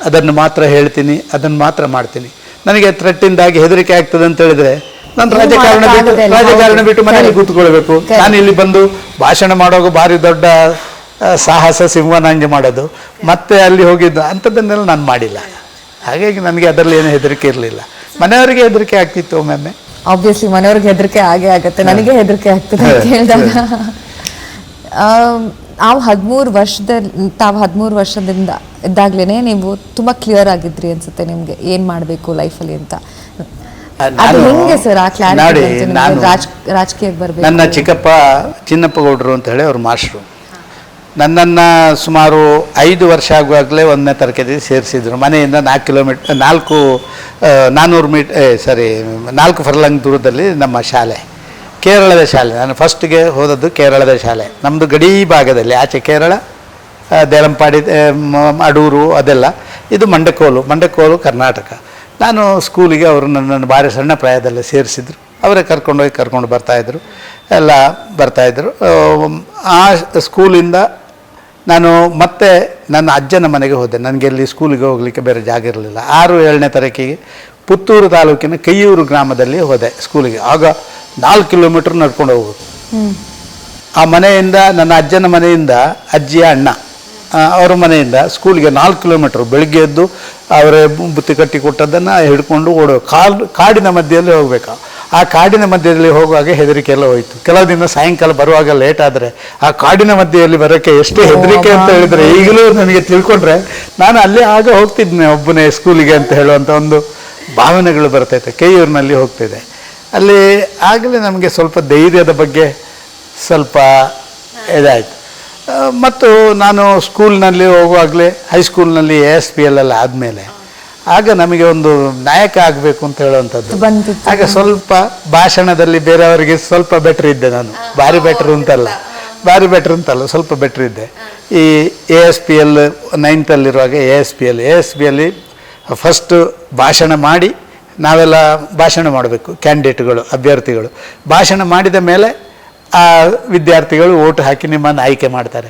ಅದನ್ನು ಮಾತ್ರ ಹೇಳ್ತೀನಿ, ಅದನ್ನು ಮಾತ್ರ ಮಾಡ್ತೀನಿ. ನನಗೆ ಥ್ರೆಟ್ಟಿಂದಾಗಿ ಹೆದರಿಕೆ ಆಗ್ತದೆ ಅಂತ ಹೇಳಿದ್ರೆ ನಾನು ರಾಜಕಾರಣ ಬಿಟ್ಟು ಮನೆಯಲ್ಲಿ ಕೂತ್ಕೊಳ್ಬೇಕು. ನಾನು ಇಲ್ಲಿ ಬಂದು ಭಾಷಣ ಮಾಡುವಾಗ ಭಾರಿ ದೊಡ್ಡ ಸಾಹಸ ಸಿಂಹನಾಂಜಿ ಮಾಡೋದು, ಮತ್ತೆ ಅಲ್ಲಿ ಹೋಗಿದ್ದು ಅಂಥದ್ದನ್ನೆಲ್ಲ ನಾನು ಮಾಡಿಲ್ಲ. ಹಾಗಾಗಿ ನನಗೆ ಅದರಲ್ಲಿ ಏನು ಹೆದರಿಕೆ ಇರಲಿಲ್ಲ. ಮನೆಯವರಿಗೆ ಹೆದರಿಕೆ ಆಗ್ತಿತ್ತು ಒಮ್ಮೊಮ್ಮೆ. ಆಬ್ವಿಯಸ್ಲಿ ಮನೆಯವ್ರಿಗೆ ಹೆದರಿಕೆ ಆಗೇ ಆಗುತ್ತೆ, ನನಗೆ ಹೆದರಿಕೆ ಆಗ್ತದೆ ಅಂತ ಹೇಳಿದಾಗ. ತಾವು 13 ವರ್ಷದಿಂದ ಇದ್ದಾಗಲೇ ನೀವು ತುಂಬ ಕ್ಲಿಯರ್ ಆಗಿದ್ರಿ ಅನ್ಸುತ್ತೆ ನಿಮಗೆ ಏನು ಮಾಡಬೇಕು ಲೈಫಲ್ಲಿ ಅಂತ. ಅದು ಹೆಂಗೆ ಸರ್ ಆ ಕ್ಲಾರಿಟಿ? ರಾಜಕೀಯಕ್ಕೆ ಬರಬೇಕು. ನನ್ನ ಚಿಕ್ಕಪ್ಪ ಚಿನ್ನಪ್ಪ ಗೌಡರು ಅಂತ ಹೇಳಿ ಅವ್ರ ಮಾಸ್ಟ್ರು ನನ್ನನ್ನು ಸುಮಾರು 5 ವರ್ಷ ಆಗುವಾಗಲೇ 1ನೇ ತರಗತಿ ಸೇರಿಸಿದ್ರು. ಮನೆಯಿಂದ 4 ಫರ್ಲಾಂಗ್ ದೂರದಲ್ಲಿ ನಮ್ಮ ಶಾಲೆ, ಕೇರಳದ ಶಾಲೆ. ನಾನು ಫಸ್ಟ್ಗೆ ಹೋದದ್ದು ಕೇರಳದ ಶಾಲೆ. ನಮ್ಮದು ಗಡಿ ಭಾಗದಲ್ಲಿ, ಆಚೆ ಕೇರಳ, ದೇಲಂಪಾಡಿ, ಅಡೂರು ಅದೆಲ್ಲ. ಇದು ಮಂಡಕೋಲು ಕರ್ನಾಟಕ. ನಾನು ಸ್ಕೂಲಿಗೆ ಅವರು ನನ್ನನ್ನು ಭಾರಿ ಸಣ್ಣ ಪ್ರಾಯದಲ್ಲೇ ಸೇರಿಸಿದ್ರು. ಅವರೇ ಕರ್ಕೊಂಡು ಬರ್ತಾಯಿದ್ರು, ಎಲ್ಲ ಬರ್ತಾಯಿದ್ರು. ಆ ಸ್ಕೂಲಿಂದ ನಾನು ಮತ್ತೆ ನನ್ನ ಅಜ್ಜನ ಮನೆಗೆ ಹೋದೆ. ನನಗೆ ಅಲ್ಲಿ ಸ್ಕೂಲಿಗೆ ಹೋಗಲಿಕ್ಕೆ ಬೇರೆ ಜಾಗ ಇರಲಿಲ್ಲ. 6-7ನೇ ತರಗತಿಗೆ ಪುತ್ತೂರು ತಾಲೂಕಿನ ಕೈಯೂರು ಗ್ರಾಮದಲ್ಲಿ ಹೋದೆ ಸ್ಕೂಲಿಗೆ. ಆಗ 4 ಕಿಲೋಮೀಟ್ರ್ ನಡ್ಕೊಂಡು ಹೋಗೋದು. ಆ ಮನೆಯಿಂದ, ನನ್ನ ಅಜ್ಜನ ಮನೆಯಿಂದ ಅಜ್ಜಿಯ ಅಣ್ಣ ಅವರ ಮನೆಯಿಂದ ಸ್ಕೂಲಿಗೆ 4 ಕಿಲೋಮೀಟ್ರ್. ಬೆಳಗ್ಗೆ ಎದ್ದು ಅವರೇ ಬುತ್ತಿ ಕಟ್ಟಿ ಕೊಟ್ಟದ್ದನ್ನು ಹಿಡ್ಕೊಂಡು ಕಾಡಿನ ಮಧ್ಯೆಯಲ್ಲಿ ಹೋಗಬೇಕು. ಆ ಕಾಡಿನ ಮಧ್ಯದಲ್ಲಿ ಹೋಗುವಾಗ ಹೆದರಿಕೆ ಎಲ್ಲ ಹೋಯಿತು. ಕೆಲವು ದಿನ ಸಾಯಂಕಾಲ ಬರುವಾಗ ಲೇಟ್ ಆದರೆ ಆ ಕಾಡಿನ ಮಧ್ಯೆಯಲ್ಲಿ ಬರೋಕ್ಕೆ ಎಷ್ಟು ಹೆದರಿಕೆ ಅಂತ ಹೇಳಿದರೆ ಈಗಲೂ ನನಗೆ ತಿಳ್ಕೊಂಡ್ರೆ ನಾನು ಅಲ್ಲೇ ಆಗ ಹೋಗ್ತಿದ್ದೆ ಒಬ್ಬನೇ ಸ್ಕೂಲಿಗೆ ಅಂತ ಹೇಳುವಂಥ ಒಂದು ಭಾವನೆಗಳು ಬರ್ತೈತೆ. ಕೆಯೂರಿನಲ್ಲಿ ಹೋಗ್ತಿದ್ದೆ. ಅಲ್ಲಿ ಆಗಲೇ ನಮಗೆ ಸ್ವಲ್ಪ ಧೈರ್ಯದ ಬಗ್ಗೆ ಸ್ವಲ್ಪ ಇದಾಯಿತು. ಮತ್ತು ನಾನು ಸ್ಕೂಲ್ನಲ್ಲಿ ಹೋಗುವಾಗಲೇ ಹೈಸ್ಕೂಲ್ನಲ್ಲಿ ASPL ಎಲ್ಲ ಆದಮೇಲೆ ಆಗ ನಮಗೆ ಒಂದು ನಾಯಕ ಆಗಬೇಕು ಅಂತ ಹೇಳುವಂಥದ್ದು ಆಗ ಸ್ವಲ್ಪ ಭಾಷಣದಲ್ಲಿ ಬೇರೆಯವರಿಗೆ ಸ್ವಲ್ಪ ಬೆಟ್ರ್ ಇದ್ದೆ ನಾನು. ಭಾರಿ ಬೆಟ್ರ್ ಅಂತಲ್ಲ ಸ್ವಲ್ಪ ಬೆಟ್ರ್ ಇದ್ದೆ. ಈ ASPL 9th ASPL ಫಸ್ಟ್ ಭಾಷಣ ಮಾಡಿ ನಾವೆಲ್ಲ ಭಾಷಣ ಮಾಡಬೇಕು. ಕ್ಯಾಂಡಿಡೇಟ್ಗಳು ಅಭ್ಯರ್ಥಿಗಳು ಭಾಷಣ ಮಾಡಿದ ಮೇಲೆ ಆ ವಿದ್ಯಾರ್ಥಿಗಳು ಓಟ್ ಹಾಕಿ ನಿಮ್ಮನ್ನು ಆಯ್ಕೆ ಮಾಡ್ತಾರೆ.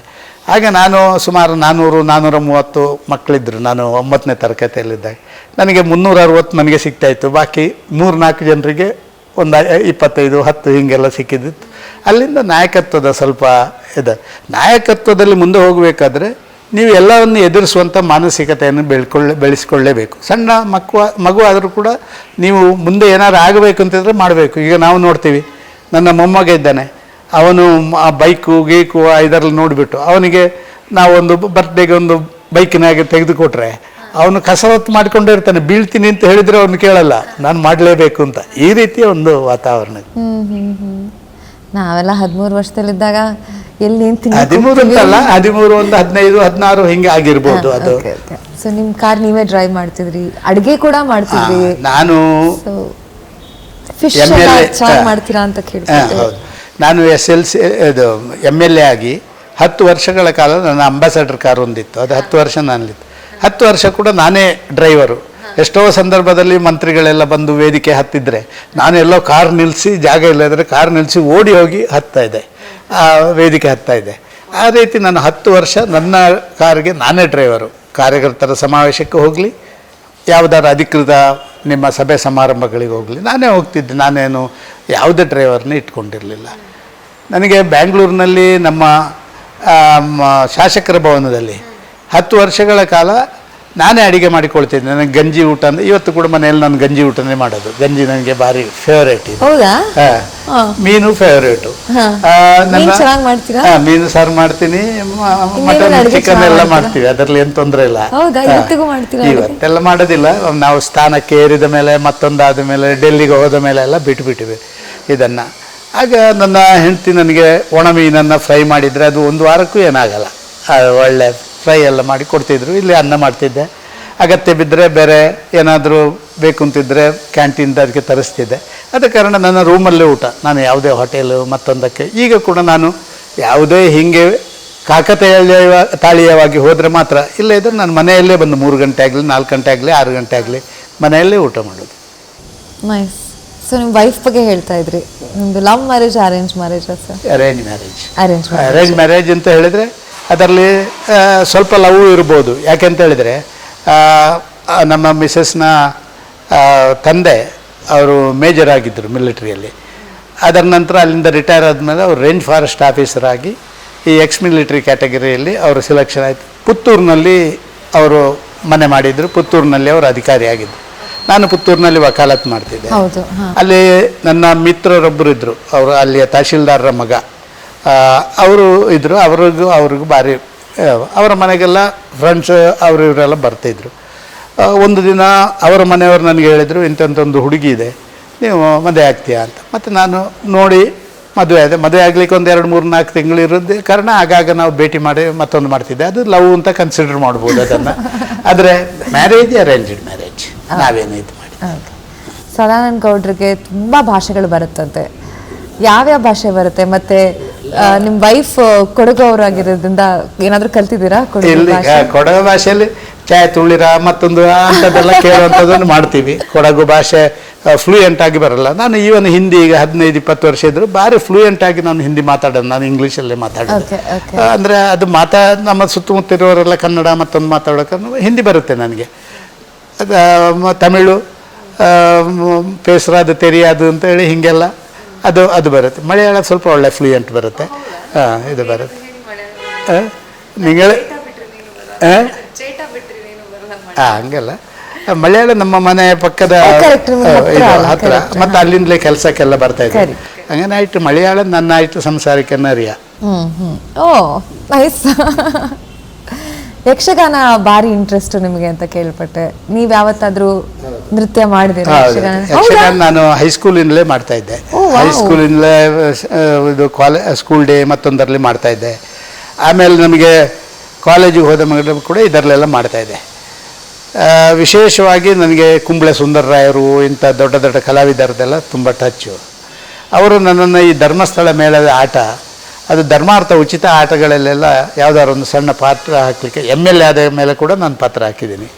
ಆಗ ನಾನು ಸುಮಾರು 430 ಮಕ್ಕಳಿದ್ದರು. ನಾನು 9ನೇ ತರಗತಿಯಲ್ಲಿದ್ದಾಗ ನನಗೆ 360 ನನಗೆ ಸಿಗ್ತಾಯಿತ್ತು. ಬಾಕಿ 3-4 ಜನರಿಗೆ ಒಂದು 25, 10 ಹೀಗೆಲ್ಲ ಸಿಕ್ಕಿದ್ದಿತ್ತು. ಅಲ್ಲಿಂದ ನಾಯಕತ್ವದ ಸ್ವಲ್ಪ ಇದೆ. ನಾಯಕತ್ವದಲ್ಲಿ ಮುಂದೆ ಹೋಗಬೇಕಾದ್ರೆ ನೀವು ಎಲ್ಲವನ್ನು ಎದುರಿಸುವಂಥ ಮಾನಸಿಕತೆಯನ್ನು ಬೆಳೆಸ್ಕೊಳ್ಳೇಬೇಕು. ಸಣ್ಣ ಮಗು ಆದರೂ ಕೂಡ ನೀವು ಮುಂದೆ ಏನಾದ್ರು ಆಗಬೇಕು ಅಂತಿದ್ರೆ ಮಾಡಬೇಕು. ಈಗ ನಾವು ನೋಡ್ತೀವಿ, ನನ್ನ ಮೊಮ್ಮಗ ಇದ್ದಾನೆ, ಅವನು ಬೈಕು ಗೀಕು ಇದರಲ್ಲಿ ನೋಡಿಬಿಟ್ಟು ಅವನಿಗೆ ನಾವೊಂದು ಬರ್ತ್ಡೇಗೆ ಒಂದು ಬೈಕಿನಾಗೆ ತೆಗೆದುಕೊಟ್ರೆ ಅವನು ಕಸರತ್ತು ಮಾಡಿಕೊಂಡೇ ಇರ್ತಾನೆ. ಬೀಳ್ತೀನಿ ಅಂತ ಹೇಳಿದರೆ ಅವನು ಕೇಳಲ್ಲ, ನಾನು ಮಾಡಲೇಬೇಕು ಅಂತ. ಈ ರೀತಿಯ ಒಂದು ವಾತಾವರಣ. ನಾವೆಲ್ಲ 13 ವರ್ಷದಲ್ಲಿದ್ದಾಗ ಎಲ್ಲಿ 13 ಅಂತಲ್ಲ, 13, ಒಂದು 15, 16 ಹಿಂಗೆ ಆಗಿರ್ಬೋದು ಅದು. ಸೊ ನಿಮ್ಮ ಕಾರ್ ನೀವೇ ಡ್ರೈವ್ ಮಾಡ್ತಿದ್ರಿ, ಅಡುಗೆ ಕೂಡ ಮಾಡ್ತಿದ್ರಿ. ನಾನು ಫಿಶ್ ಮಾಡ್ತೀರಾ ಅಂತ ಕೇಳ್ತಿದ್ದೆ. ನಾನು SLC ಇದು MLA ಆಗಿ 10 ವರ್ಷಗಳ ಕಾಲ ನನ್ನ ಅಂಬಾಸಡರ್ ಕಾರ್ ಒಂದಿತ್ತು. ಅದು 10 ವರ್ಷ ನನ್ನಲ್ಲಿತ್ತು. 10 ವರ್ಷ ಕೂಡ ನಾನೇ ಡ್ರೈವರು. ಎಷ್ಟೋ ಸಂದರ್ಭದಲ್ಲಿ ಮಂತ್ರಿಗಳೆಲ್ಲ ಬಂದು ವೇದಿಕೆ ಹತ್ತಿದ್ರೆ ನಾನೆಲ್ಲೋ ಕಾರ್ ನಿಲ್ಲಿಸಿ, ಜಾಗ ಇಲ್ಲದ್ರೆ ಕಾರ್ ನಿಲ್ಲಿಸಿ ಓಡಿ ಹೋಗಿ ವೇದಿಕೆ ಹತ್ತಾ ಇದ್ದೆ. ಆ ರೀತಿ ನಾನು 10 ವರ್ಷ ನನ್ನ ಕಾರ್ಗೆ ನಾನೇ ಡ್ರೈವರು. ಕಾರ್ಯಕರ್ತರ ಸಮಾವೇಶಕ್ಕೆ ಹೋಗಲಿ, ಯಾವುದಾದ್ರು ಅಧಿಕೃತ ನಿಮ್ಮ ಸಭೆ ಸಮಾರಂಭಗಳಿಗೆ ಹೋಗಲಿ ನಾನೇ ಹೋಗ್ತಿದ್ದೆ. ನಾನೇನು ಯಾವುದೇ ಡ್ರೈವರ್ನ ಇಟ್ಕೊಂಡಿರಲಿಲ್ಲ. ನನಗೆ ಬ್ಯಾಂಗ್ಳೂರಿನಲ್ಲಿ ನಮ್ಮ ಶಾಸಕರ ಭವನದಲ್ಲಿ 10 ವರ್ಷಗಳ ಕಾಲ ನಾನೇ ಅಡುಗೆ ಮಾಡಿಕೊಳ್ತಿದ್ದೆ. ನನಗೆ ಗಂಜಿ ಊಟ ಅಂದರೆ ಇವತ್ತು ಕೂಡ ಮನೆಯಲ್ಲಿ ನಾನು ಗಂಜಿ ಊಟನೇ ಮಾಡೋದು. ಗಂಜಿ ನನಗೆ ಭಾರಿ ಫೇವರೇಟ್ ಇದೆ. ಮೀನು ಫೇವರೇಟು. ಮೀನು ಸಾರು ಮಾಡ್ತೀನಿ, ಮಟನ್ ಚಿಕನ್ ಎಲ್ಲ ಮಾಡ್ತೀವಿ, ಅದರಲ್ಲಿ ಏನು ತೊಂದರೆ ಇಲ್ಲ. ಇವತ್ತೆಲ್ಲ ಮಾಡೋದಿಲ್ಲ. ನಾವು ಸ್ಥಾನಕ್ಕೆ ಏರಿದ ಮೇಲೆ ಮತ್ತೊಂದಾದ ಮೇಲೆ ಡೆಲ್ಲಿಗೆ ಹೋದ ಮೇಲೆ ಎಲ್ಲ ಬಿಟ್ಟುಬಿಟ್ಟಿವಿ ಇದನ್ನು. ಆಗ ನನ್ನ ಹೆಂಡತಿ ನನಗೆ ಒಣ ಮೀನನ್ನು ಫ್ರೈ ಮಾಡಿದರೆ ಅದು 1 ವಾರಕ್ಕೂ ಏನಾಗಲ್ಲ. ಒಳ್ಳೆ ಫ್ರೈ ಎಲ್ಲ ಮಾಡಿ ಕೊಡ್ತಿದ್ರು. ಇಲ್ಲಿ ಅನ್ನ ಮಾಡ್ತಿದ್ದೆ. ಅಗತ್ಯ ಬಿದ್ದರೆ ಬೇರೆ ಏನಾದರೂ ಬೇಕು ಅಂತಿದ್ದರೆ ಕ್ಯಾಂಟೀನ್ದ ಅದಕ್ಕೆ ತರಿಸ್ತಿದ್ದೆ. ಆದ ಕಾರಣ ನನ್ನ ರೂಮಲ್ಲೇ ಊಟ. ನಾನು ಯಾವುದೇ ಹೋಟೆಲು ಮತ್ತೊಂದಕ್ಕೆ ಈಗ ಕೂಡ ನಾನು ಯಾವುದೇ ಹೀಗೆ ತಾಳೀಯವಾಗಿ ಹೋದರೆ ಮಾತ್ರ, ಇಲ್ಲ ಇದ್ದರೆ ನಾನು ಮನೆಯಲ್ಲೇ ಬಂದು 3 ಗಂಟೆ ಆಗಲಿ 4 ಗಂಟೆ ಆಗಲಿ 6 ಗಂಟೆ ಆಗಲಿ ಮನೆಯಲ್ಲೇ ಊಟ ಮಾಡೋದು. ನೈಸ್. ಸೊ ನಿಮ್ಮ ವೈಫ್ ಬಗ್ಗೆ ಹೇಳ್ತಾ ಇದ್ರಿ, ನಿಮ್ಮದು love marriage arrange marriage sir? Arrange marriage ಅಂತ ಹೇಳಿದರೆ ಅದರಲ್ಲಿ ಸ್ವಲ್ಪ ಲವ್ ಇರ್ಬೋದು. ಯಾಕೆಂತ ಹೇಳಿದರೆ ನಮ್ಮ ಮಿಸಸ್ನ ತಂದೆ ಅವರು ಮೇಜರ್ ಆಗಿದ್ದರು ಮಿಲಿಟ್ರಿಯಲ್ಲಿ. ಅದರ ನಂತರ ಅಲ್ಲಿಂದ ರಿಟೈರ್ ಆದಮೇಲೆ ಅವರು ರೇಂಜ್ ಫಾರೆಸ್ಟ್ ಆಫೀಸರ್ ಆಗಿ ಈ ಎಕ್ಸ್ ಮಿಲಿಟ್ರಿ ಕ್ಯಾಟಗರಿಯಲ್ಲಿ ಅವರು ಸೆಲೆಕ್ಷನ್ ಆಯಿತು. ಪುತ್ತೂರಿನಲ್ಲಿ ಅವರು ಮನೆ ಮಾಡಿದರು. ಪುತ್ತೂರಿನಲ್ಲಿ ಅವರು ಅಧಿಕಾರಿಯಾಗಿದ್ದರು. ನಾನು ಪುತ್ತೂರಿನಲ್ಲಿ ವಕಾಲತ್ ಮಾಡ್ತಿದ್ದೆ. ಅಲ್ಲಿ ನನ್ನ ಮಿತ್ರರೊಬ್ಬರು ಇದ್ದರು, ಅವರು ಅಲ್ಲಿಯ ತಹಶೀಲ್ದಾರರ ಮಗ ಅವರು ಇದ್ದರು. ಅವ್ರಿಗೂ ಭಾರಿ ಅವರ ಮನೆಗೆಲ್ಲ ಫ್ರೆಂಡ್ಸ್ ಅವರು ಇವರೆಲ್ಲ ಬರ್ತಿದ್ರು. ಒಂದು ದಿನ ಅವರ ಮನೆಯವರು ನನಗೆ ಹೇಳಿದರು, ಇಂಥೊಂದು ಹುಡುಗಿ ಇದೆ, ನೀವು ಮದುವೆ ಆಗ್ತೀಯಾ ಅಂತ. ಮತ್ತು ನಾನು ನೋಡಿ ಮದುವೆ ಆದೆ. ಮದುವೆ ಆಗಲಿಕ್ಕೆ ಒಂದು 2, 3, 4 ತಿಂಗಳು ಇರೋದೇ ಕಾರಣ ಆಗಾಗ ನಾವು ಭೇಟಿ ಮಾಡಿ ಮತ್ತೊಂದು ಮಾಡ್ತಿದ್ದೆ. ಅದು ಲವ್ ಅಂತ ಕನ್ಸಿಡರ್ ಮಾಡ್ಬೋದು ಅದನ್ನು. ಆದರೆ ಮ್ಯಾರೇಜ್ ಅರೇಂಜ್ಡ್ ಮ್ಯಾರೇಜ್ ನಾವೇನು ಇದು ಮಾಡಿ. ಸದಾನಂದ ಗೌಡ್ರಿಗೆ ತುಂಬ ಭಾಷೆಗಳು ಬರುತ್ತಂತೆ. ಯಾವ್ಯಾವ ಭಾಷೆ ಬರುತ್ತೆ? ಮತ್ತು ನಿಮ್ಮ ವೈಫ್ ಕೊಡಗು ಅವರಾಗಿರೋದ್ರಿಂದ ಏನಾದರೂ ಕಲ್ತಿದ್ದೀರಾ? ಕೊಡಗು ಭಾಷೆಯಲ್ಲಿ ಚಾಯ್ ತುಳಿರ ಮತ್ತೊಂದು ಅಂಥದ್ದೆಲ್ಲ ಕೇಳುವಂಥದ್ದನ್ನು ಮಾಡ್ತೀವಿ. ಕೊಡಗು ಭಾಷೆ ಫ್ಲೂಯೆಂಟ್ ಆಗಿ ಬರಲ್ಲ. ನಾನು ಈವನ್ ಹಿಂದಿ ಈಗ 15-20 ವರ್ಷ ಇದ್ದರು ಭಾರಿ ಫ್ಲೂಯೆಂಟ್ ಆಗಿ ನಾನು ಹಿಂದಿ ಮಾತಾಡೋದು. ನಾನು ಇಂಗ್ಲೀಷಲ್ಲೇ ಮಾತಾಡೋದು. ಅಂದರೆ ಅದು ನಮ್ಮ ಸುತ್ತಮುತ್ತ ಇರೋರೆಲ್ಲ ಕನ್ನಡ ಮತ್ತೊಂದು ಮಾತಾಡೋಕೆ ಹಿಂದಿ ಬರುತ್ತೆ ನನಗೆ. ತಮಿಳು ಪೇಸ್ರಾದು ತೆರಿಯಾದು ಅಂತೇಳಿ ಹೀಗೆಲ್ಲ ಅದು ಬರುತ್ತೆ. ಮಲಯಾಳ ಸ್ವಲ್ಪ ಒಳ್ಳೆ ಫ್ಲೂಯೆಂಟ್ ಬರುತ್ತೆ. ಇದು ಬರುತ್ತೆ. ನಿಂಗೆ ಹಂಗಲ್ಲ. ಮಲಯಾಳ ನಮ್ಮ ಮನೆ ಪಕ್ಕದ correct, ನಿಮ್ಗೆ ಹತ್ರ ಇದು ಅಲ್ಲ, ಹತ್ರ, correct, ಮತ್ತು ಅಲ್ಲಿಂದಲೇ ಕೆಲಸಕ್ಕೆಲ್ಲ ಬರ್ತಾ ಇದ್ದೆ. Correct. ಹಂಗೇನೆ ಆಯ್ತು ಮಲಯಾಳ ನನ್ನ ಆಯ್ತು ಸಂಸಾರಕ್ಕೆ ನರಿಯ. ಓ ನೈಸ್. ಯಕ್ಷಗಾನ ಭಾರಿ ಇಂಟ್ರೆಸ್ಟ್ ನಿಮಗೆ ಅಂತ ಕೇಳ್ಪಟ್ಟೆ. ನೀವ್ ಯಾವತ್ತಾದ್ರೂ ನೃತ್ಯ ಮಾಡಿದಿರಾ ಯಕ್ಷಗಾನ? ಯಕ್ಷಗಾನ ನಾನು ಹೈಸ್ಕೂಲಿಂದಲೇ ಮಾಡ್ತಾ ಇದ್ದೆ. ಓ, ವಾವ್. ಹೈಸ್ಕೂಲಿಂದಲೇ ಇದು ಸ್ಕೂಲ್ ಡೇ ಮತ್ತೊಂದರಲ್ಲಿ ಮಾಡ್ತಾ ಇದ್ದೆ. ಆಮೇಲೆ ನಮಗೆ ಕಾಲೇಜಿಗೆ ಹೋದ ಮಗಳು ಕೂಡ ಇದರಲ್ಲೆಲ್ಲ ಮಾಡ್ತಾ ಇದ್ದೆ. ವಿಶೇಷವಾಗಿ ನನಗೆ ಕುಂಬಳೆ ಸುಂದರರಾಯರು ಇಂಥ ದೊಡ್ಡ ದೊಡ್ಡ ಕಲಾವಿದರದೆಲ್ಲ ತುಂಬ ಟಚ್ಚು. ಅವರು ನನ್ನನ್ನು ಈ ಧರ್ಮಸ್ಥಳ ಮೇಳದ ಆಟ, ಅದು ಧರ್ಮಾರ್ಥ ಉಚಿತ ಆಟಗಳಲ್ಲೆಲ್ಲ ಯಾವುದಾದ್ರು ಒಂದು ಸಣ್ಣ ಪಾತ್ರ ಹಾಕಲಿಕ್ಕೆ MLA ಆದ ಮೇಲೆ ಕೂಡ ನಾನು ಪಾತ್ರ ಹಾಕಿದ್ದೀನಿ.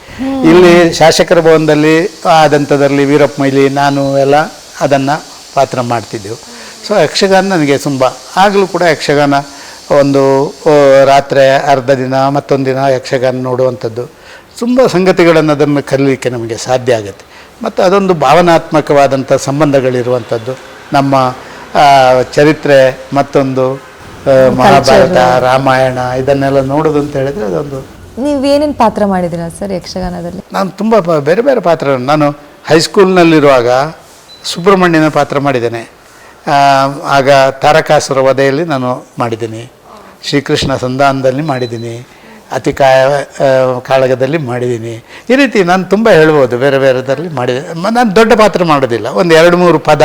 ಇಲ್ಲಿ ಶಾಸಕರ ಭವನದಲ್ಲಿ ಆದಂಥದ್ರಲ್ಲಿ ವೀರಪ್ಪ ಮೊಯ್ಲಿ ನಾನು ಎಲ್ಲ ಅದನ್ನು ಪಾತ್ರ ಮಾಡ್ತಿದ್ದೆವು. ಸೊ ಯಕ್ಷಗಾನ ನನಗೆ ತುಂಬ ಆಗಲೂ ಕೂಡ ಯಕ್ಷಗಾನ ಒಂದು ರಾತ್ರಿ ಅರ್ಧ ದಿನ ಮತ್ತೊಂದು ದಿನ ಯಕ್ಷಗಾನ ನೋಡುವಂಥದ್ದು ತುಂಬ ಸಂಗತಿಗಳನ್ನು ಅದನ್ನು ಕಲೀಲಿಕ್ಕೆ ನಮಗೆ ಸಾಧ್ಯ ಆಗುತ್ತೆ. ಮತ್ತು ಅದೊಂದು ಭಾವನಾತ್ಮಕವಾದಂಥ ಸಂಬಂಧಗಳಿರುವಂಥದ್ದು. ನಮ್ಮ ಚರಿತ್ರೆ ಮತ್ತೊಂದು ಮಹಾಭಾರತ ರಾಮಾಯಣ ಇದನ್ನೆಲ್ಲ ನೋಡೋದು ಅಂತ ಹೇಳಿದರೆ ಅದೊಂದು. ನೀವೇನೇನು ಪಾತ್ರ ಮಾಡಿದ್ದೀರಾ ಸರ್ ಯಕ್ಷಗಾನದಲ್ಲಿ? ನಾನು ತುಂಬ ಬೇರೆ ಬೇರೆ ಪಾತ್ರ, ನಾನು ಹೈಸ್ಕೂಲ್ನಲ್ಲಿರುವಾಗ ಸುಬ್ರಹ್ಮಣ್ಯನ ಪಾತ್ರ ಮಾಡಿದ್ದೇನೆ. ಆಗ ತಾರಕಾಸುರ ವಧೆಯಲ್ಲಿ ನಾನು ಮಾಡಿದ್ದೀನಿ. ಶ್ರೀಕೃಷ್ಣ ಸಂಧಾನದಲ್ಲಿ ಮಾಡಿದ್ದೀನಿ. ಅತಿಕಾಯ ಕಾಳಗದಲ್ಲಿ ಮಾಡಿದ್ದೀನಿ. ಈ ರೀತಿ ನಾನು ತುಂಬ ಹೇಳ್ಬೋದು, ಬೇರೆ ಬೇರೆದರಲ್ಲಿ ಮಾಡಿದೆ. ನಾನು ದೊಡ್ಡ ಪಾತ್ರ ಮಾಡೋದಿಲ್ಲ, ಒಂದು 2-3 ಪದ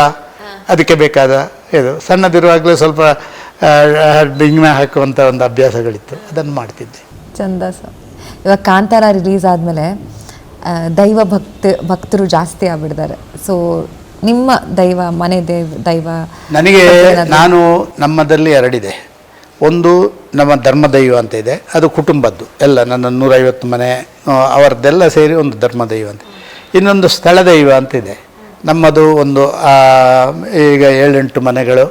ಅದಕ್ಕೆ ಬೇಕಾದ ಇದು. ಸಣ್ಣದಿರುವಾಗಲೇ ಸ್ವಲ್ಪ ಡಿಂಗ್ನ ಹಾಕುವಂಥ ಒಂದು ಅಭ್ಯಾಸಗಳಿತ್ತು, ಅದನ್ನು ಮಾಡ್ತಿದ್ದೆ. ಚಂದ ಸರ್. ಇವಾಗ ಕಾಂತಾರ ರಿಲೀಸ್ ಆದಮೇಲೆ ದೈವ ಭಕ್ತರು ಜಾಸ್ತಿ ಆಗ್ಬಿಟ್ಟಿದ್ದಾರೆ. ಸೊ ನಿಮ್ಮ ದೈವ ಮನೆ ದೈವ ನನಗೆ ನಾನು ನಮ್ಮದಲ್ಲಿ 2 ಇದೆ. ಒಂದು ನಮ್ಮ ಧರ್ಮದೈವ ಅಂತ ಇದೆ, ಅದು ಕುಟುಂಬದ್ದು ಎಲ್ಲ, ನನ್ನ 150 ಮನೆ ಅವರದ್ದೆಲ್ಲ ಸೇರಿ ಒಂದು ಧರ್ಮದೈವ ಅಂತ. ಇನ್ನೊಂದು ಸ್ಥಳ ದೈವ ಅಂತಿದೆ ನಮ್ಮದು. ಒಂದು ಈಗ 7-8 ಮನೆಗಳು